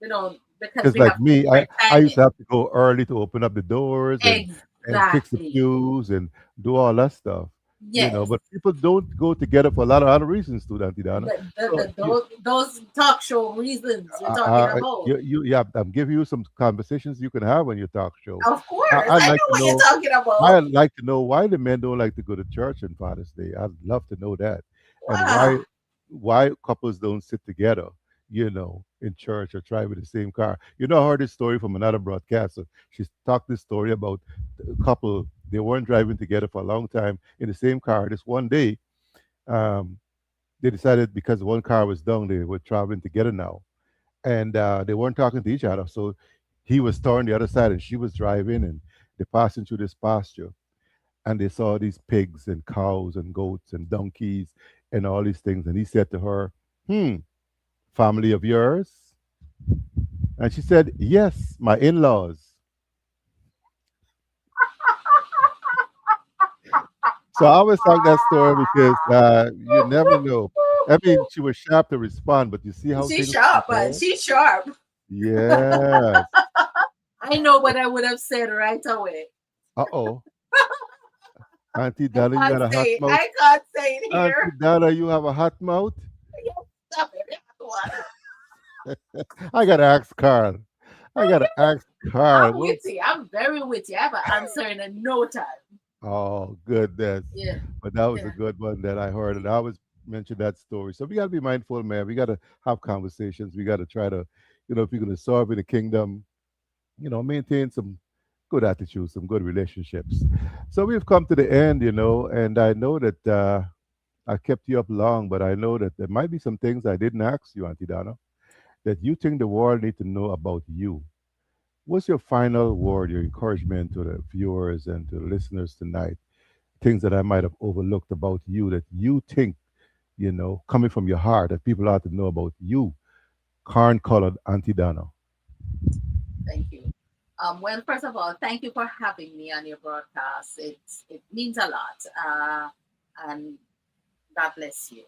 We don't because Because we like have me, I, different I used to timing. have to go early to open up the doors and fix the Exactly. pews and do all that stuff. Yes. But people don't go together for a lot of other reasons too, Auntie Donna. So Those talk show reasons you're talking about. yeah, I'm giving you some conversations you can have on your talk show. Of course, I'd I like know to what you're know. talking about. I'd like to know why the men don't like to go to church on Father's Day. I'd love to know that, and why Wow. couples don't sit together, in church or drive with the same car. I heard this story from another broadcaster. She talked this story about a couple. They weren't driving together for a long time in the same car. This one day, um, they decided because one car was down, they were traveling together now, and they weren't talking to each other. So he was touring the other side, and she was driving, and they passing through this pasture, and they saw these pigs and cows and goats and donkeys and all these things. And he said to her, family of yours? And she said, yes, my in laws. So I always like that story because you never know. I mean, she was sharp to respond, but you see how She's things sharp, man. unfold? She's sharp. Yes. I know what I would have said right away. Uh oh. Auntie Donna, you got a hot mouth. I can't say it Auntie here. Donna, you have a hot mouth. Yes, stop it. One. I gotta ask Carl. I gotta ask Carl. I'm witty. I'm very witty. I have an answer in a no time. Oh, goodness. Yeah, But that was a yeah. good one that I heard, and I always mention that story. So we got to be mindful, man. We got to have conversations. We got to try to, if you're going to serve in the kingdom, maintain some good attitudes, some good relationships. So we've come to the end, and I know that I kept you up long, but I know that there might be some things I didn't ask you, Auntie Donna, that you think the world need to know about you. What's your final word, your encouragement to the viewers and to the listeners tonight? Things that I might have overlooked about you that you think, coming from your heart, that people ought to know about you, corn colored Auntie Donna. Thank you. Well, first of all, thank you for having me on your broadcast. It means a lot, and God bless you.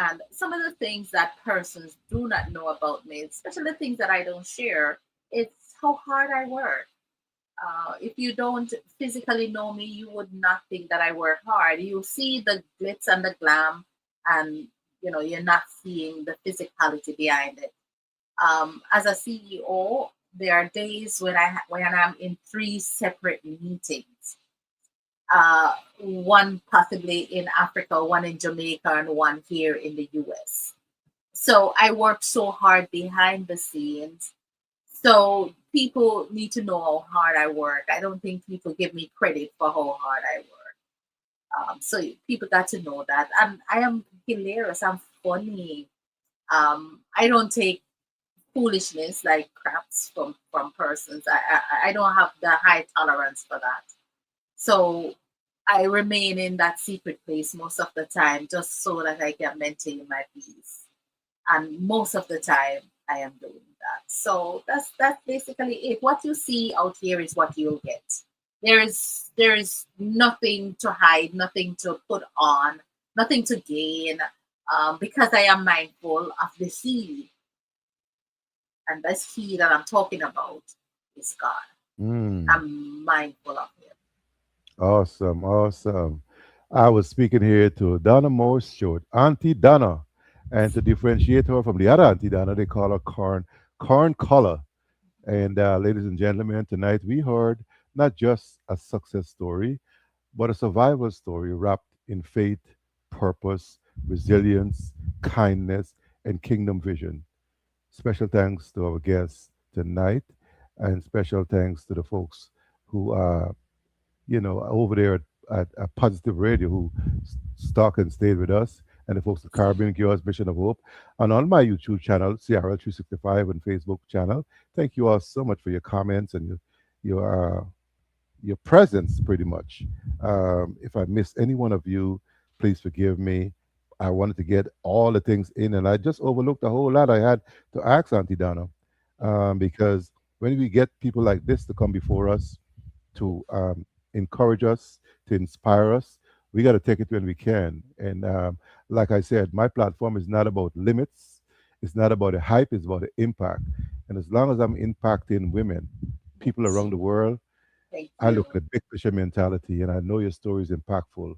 And some of the things that persons do not know about me, especially the things that I don't share, it's how hard I work. If you don't physically know me, you would not think that I work hard. You see the glitz and the glam, and you're not seeing the physicality behind it. As a CEO, there are days when I'm in three separate meetings. One possibly in Africa, one in Jamaica, and one here in the US. So I work so hard behind the scenes. So people need to know how hard I work. I don't think people give me credit for how hard I work. So people got to know that. And I am hilarious. I'm funny. I don't take foolishness like craps from persons. I don't have the high tolerance for that. So I remain in that secret place most of the time just so that I can maintain my peace. And most of the time I am doing that. So that's basically it. What you see out here is what you'll get. There is nothing to hide, nothing to put on, nothing to gain, because I am mindful of the he, and this he that I'm talking about is God. Mm, I'm mindful of him. awesome, awesome. I was speaking here to Donna Moore-Stewart, Auntie Donna, and to differentiate her from the other Auntie Donna, they call her corn color. And ladies and gentlemen, tonight we heard not just a success story, but a survival story wrapped in faith, purpose, resilience, kindness, and kingdom vision. Special thanks to our guests tonight, and special thanks to the folks who are, over there at Positive Radio who stuck and stayed with us, and the folks at Caribbean Girls Mission of Hope, and on my YouTube channel, CRL365, and Facebook channel. Thank you all so much for your comments and your presence, pretty much. If I missed any one of you, please forgive me. I wanted to get all the things in, and I just overlooked a whole lot I had to ask Auntie Donna, because when we get people like this to come before us to encourage us, to inspire us, we got to take it when we can. And like I said, my platform is not about limits. It's not about the hype. It's about the impact. And as long as I'm impacting women, people Yes. around the world, Thank I you. look at big picture mentality, and I know your story is impactful.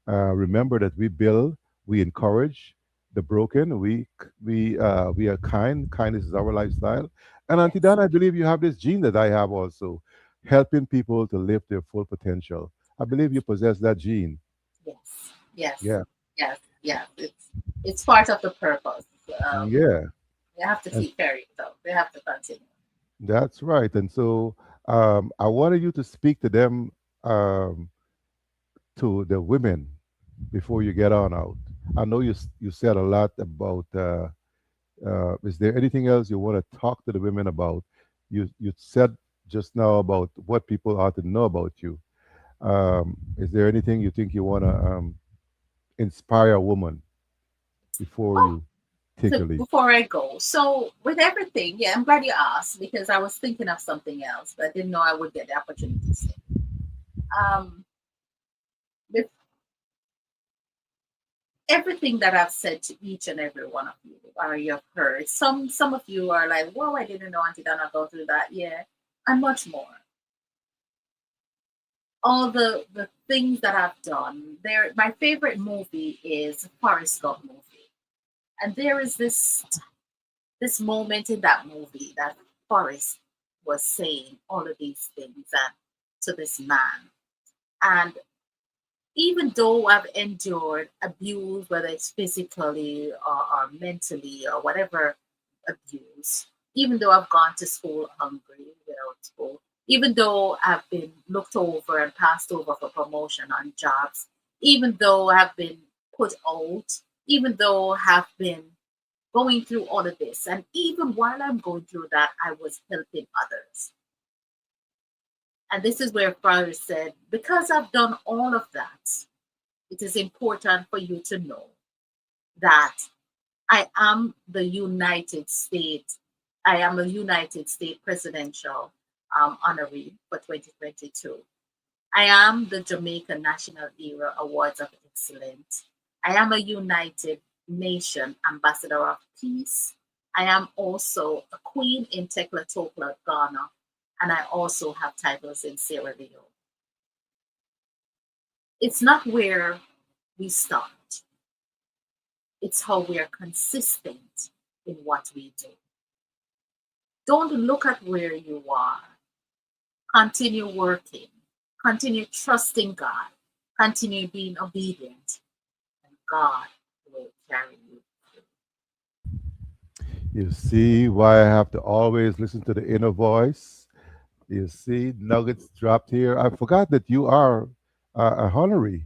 Remember that we build, we encourage the broken. We are kind. Kindness is our lifestyle. And Auntie Yes. Dan, I believe you have this gene that I have also, helping people to live their full potential. I believe you possess that gene. Yes. Yes. Yeah, Yes. Yes. It's part of the purpose. Um, yeah, we have to and keep carrying it out. We have to continue. that's right. And so I wanted you to speak to them, um, to the women before you get on out. I know you said a lot about. Is there anything else you want to talk to the women about? You said just now about what people ought to know about you. Is there anything you think you want to inspire a woman before Oh, you take so a leave? before I go, so with everything, yeah, I'm glad you asked because I was thinking of something else, but I didn't know I would get the opportunity to say. Um, with everything that I've said to each and every one of you, or you've heard, some of you are like, "Whoa, I didn't know Auntie Donna go through that." Yeah, and much more. All the things that I've done. There, my favorite movie is Forrest Gump movie, and there is this. This moment in that movie that Forrest was saying all of these things and to this man. And even though I've endured abuse, whether it's physically or mentally or whatever abuse, even though I've gone to school hungry without school, even though I've been looked over and passed over for promotion on jobs, even though I've been put out, even though I've been going through all of this, and even while I'm going through that, I was helping others. And this is where Father said, because I've done all of that, it is important for you to know that I am the United States. I am a United States presidential honoree for 2022. I am the Jamaica National Era Awards of Excellence. I am a United Nation Ambassador of Peace. I am also a Queen in Tekla, Ghana, and I also have titles in Sierra Leone. It's not where we start, it's how we are consistent in what we do. Don't look at where you are. Continue working, continue trusting God, continue being obedient, and God will carry you through. You see why I have to always listen to the inner voice? You see, nuggets dropped here. I forgot that you are a honorary.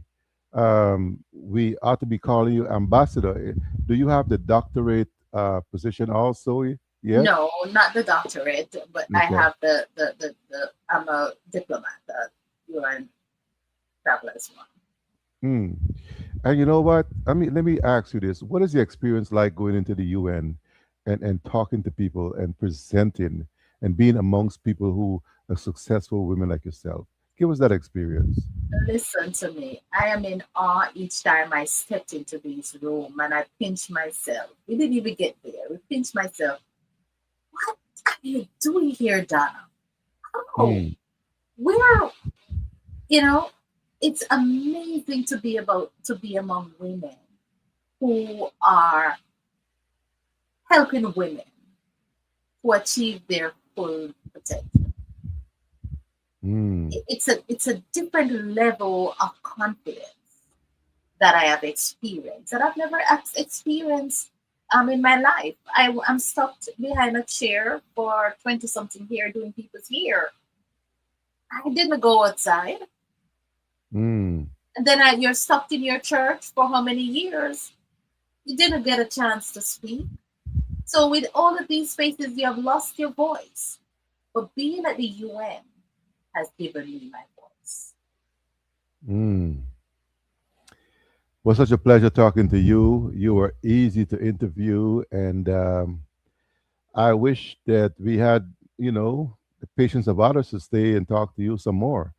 We ought to be calling you ambassador. Do you have the doctorate position also yet? No, not the doctorate, but I Okay. have the I'm a diplomat, the UN travelers one. Hmm. And you know what? I mean, let me ask you this. What is the experience like going into the UN and talking to people and presenting and being amongst people who are successful women like yourself? Give us that experience. Listen to me. I am in awe each time I stepped into this room and I pinch myself. We didn't even get there. We pinch myself. What are you doing here, Donna? Oh, Hmm. we're, you know, it's amazing to be among women who are helping women to achieve their full potential. Hmm. It's a different level of confidence that I have experienced that I've never experienced in my life. I'm stuck behind a chair for 20 something here doing people's hair. I didn't go outside. Hmm. And then you're stuck in your church for how many years? You didn't get a chance to speak. So, with all of these spaces, you have lost your voice. But being at the UN has given me my voice. Hmm. Was such a pleasure talking to you. You were easy to interview, and I wish that we had, the patience of others to stay and talk to you some more.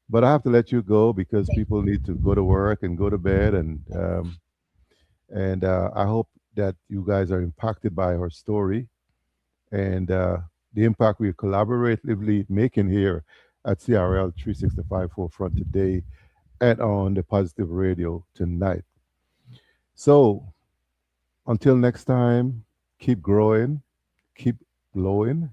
But I have to let you go because Thank people need to go to work and go to bed, and I hope that you guys are impacted by our story and the impact we're collaboratively making here at CRL 365 Forefront today and on the Positive Radio tonight. So until next time, keep growing, keep glowing,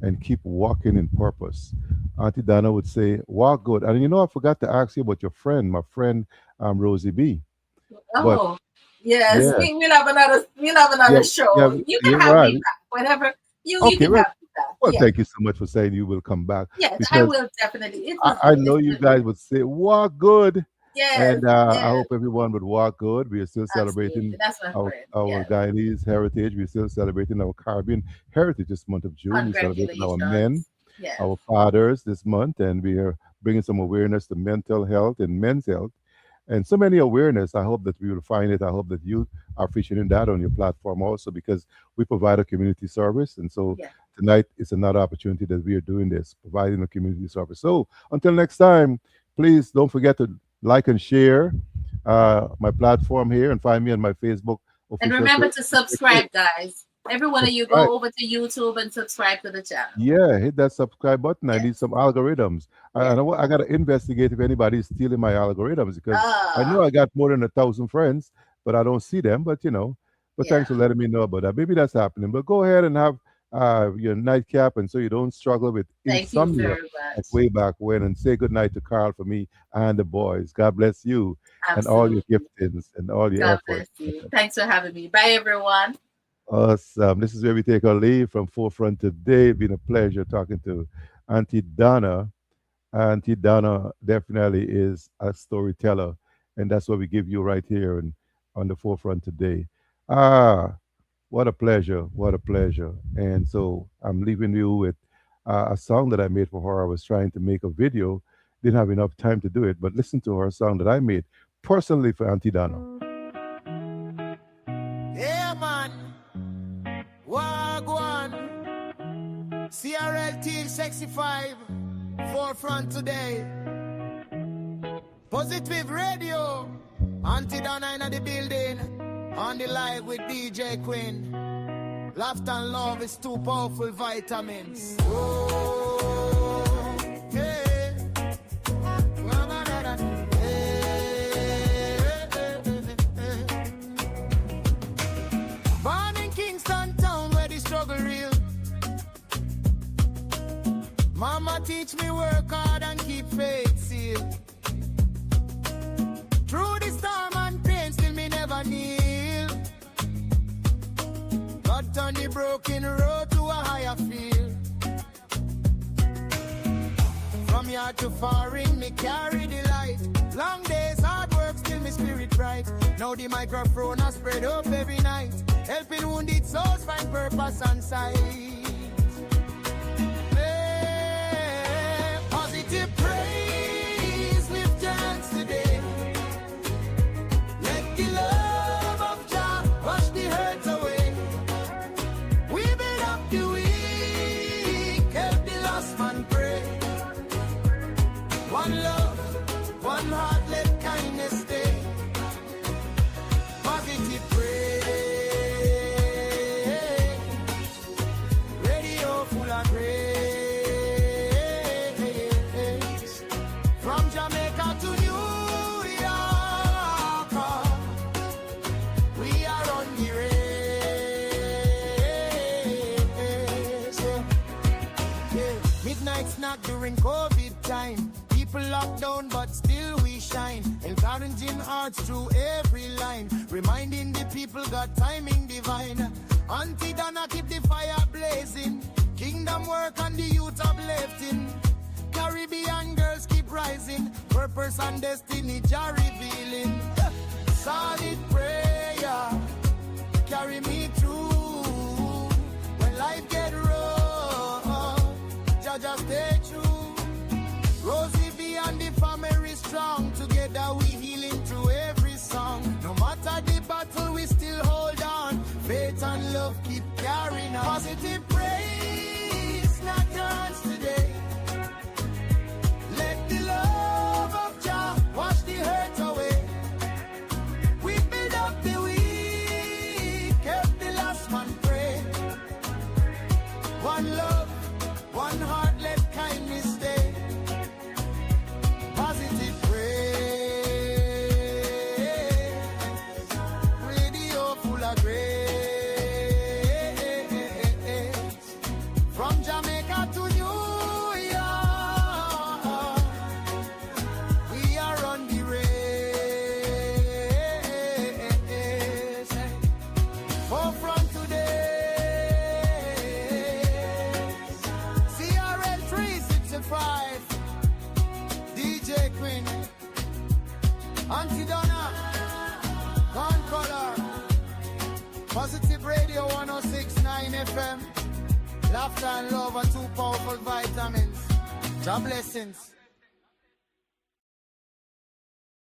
and keep walking in purpose. Auntie Donna would say, walk good. And I forgot to ask you about your friend, my friend Rosie B. you. But Oh, yes. yeah, We'll have yeah, another yeah, show. You can you're have right. me back whenever you Okay, can well, have me back. well, Yes. thank you so much for saying you will come back Yes, I because will definitely. It was I good. know It's you been guys would say, walk good. yes, And I yes, hope everyone would walk good. We are still absolutely. celebrating That's my our, friend. our Yes. Guyanese heritage. We're still celebrating our Caribbean heritage this month of June. We're celebrating our men, Congratulations. Yes. our fathers this month, and we are bringing some awareness to mental health and men's health. And so many awareness. I hope that we will find it. I hope that you are featuring that on your platform also because we provide a community service. And so Yes. tonight is another opportunity that we are doing this, providing a community service. So until next time, please don't forget to like and share my platform here and find me on my Facebook And official remember page. to subscribe, guys. Every one of you Subscribe. go over to YouTube and subscribe to the channel. Yeah, hit that subscribe button. I need Yes. some algorithms. I Yes. know I got to investigate if anybody's stealing my algorithms because I know Ah, I got more than 1,000 friends, but I don't see them. But But Yeah. thanks for letting me know about that. Maybe that's happening. But go ahead and have your nightcap, and so you don't struggle with Thank you insomnia very like much. way back when. And say good night to Carl for me and the boys. God bless you and all your Absolutely. giftings and all your God efforts. bless you. Thanks for having me. Bye, everyone. Awesome. This is where we take our leave from Forefront today. It's been a pleasure talking to Auntie Donna. Auntie Donna definitely is a storyteller, and that's what we give you right here and on the Forefront today. Ah, what a pleasure! What a pleasure! And so I'm leaving you with a song that I made for her. I was trying to make a video, didn't have enough time to do it, but listen to her song that I made personally for Auntie Donna. Yeah, man. Wagwan. CRLT 65. Forefront today. Pozytyve Radio. Auntie Donna in the building. On the live with DJ Quinn. Laughter and love is two powerful vitamins. Oh, yeah. Born in Kingston town where the struggle real. Mama teach me work hard and keep faith sealed. Through the storm and pain still me never kneel. God turn the broken road to a higher field. From yard to foreign me carry the light. Long days hard work still me spirit bright. Now the microphone has spread up every night. Helping wounded souls find purpose and sight. Positive praise, lift your hands today. Let the love of Jah wash the hurt away. We build up the weak, help the lost man pray. One love, one heart, let kindness stay. Positive praise, radio full of grace. From Jamaica to New York, we are on the race. Yeah. Midnight snack during COVID time. People locked down, but still we shine. Encouraging hearts through every line. Reminding the people got timing divine. Auntie Donna keep the fire blazing. Kingdom work and the youth uplifting. Caribbean girls keep rising. Purpose and destiny Jah revealing. Solid prayer carry me through. When life get rough, Jah just stay true. Rosie V and the family strong. Together we healing through every song. No matter the battle we still hold on. Faith and love keep carrying on. Positive praise, not dance today. Let the love of Jah wash the hurt away. We build up the weak, help the last man pray. One love, one heart, let kindness stay. Positive praise, radio full of grace. From Jamaica to New York, we are on the race. Forefront today. CRL 365. DJ Queen. Auntie Donna. Gone Color. Pozytyve Radio 106.9 FM. Laughter and love are two powerful vitamins. Jah blessings.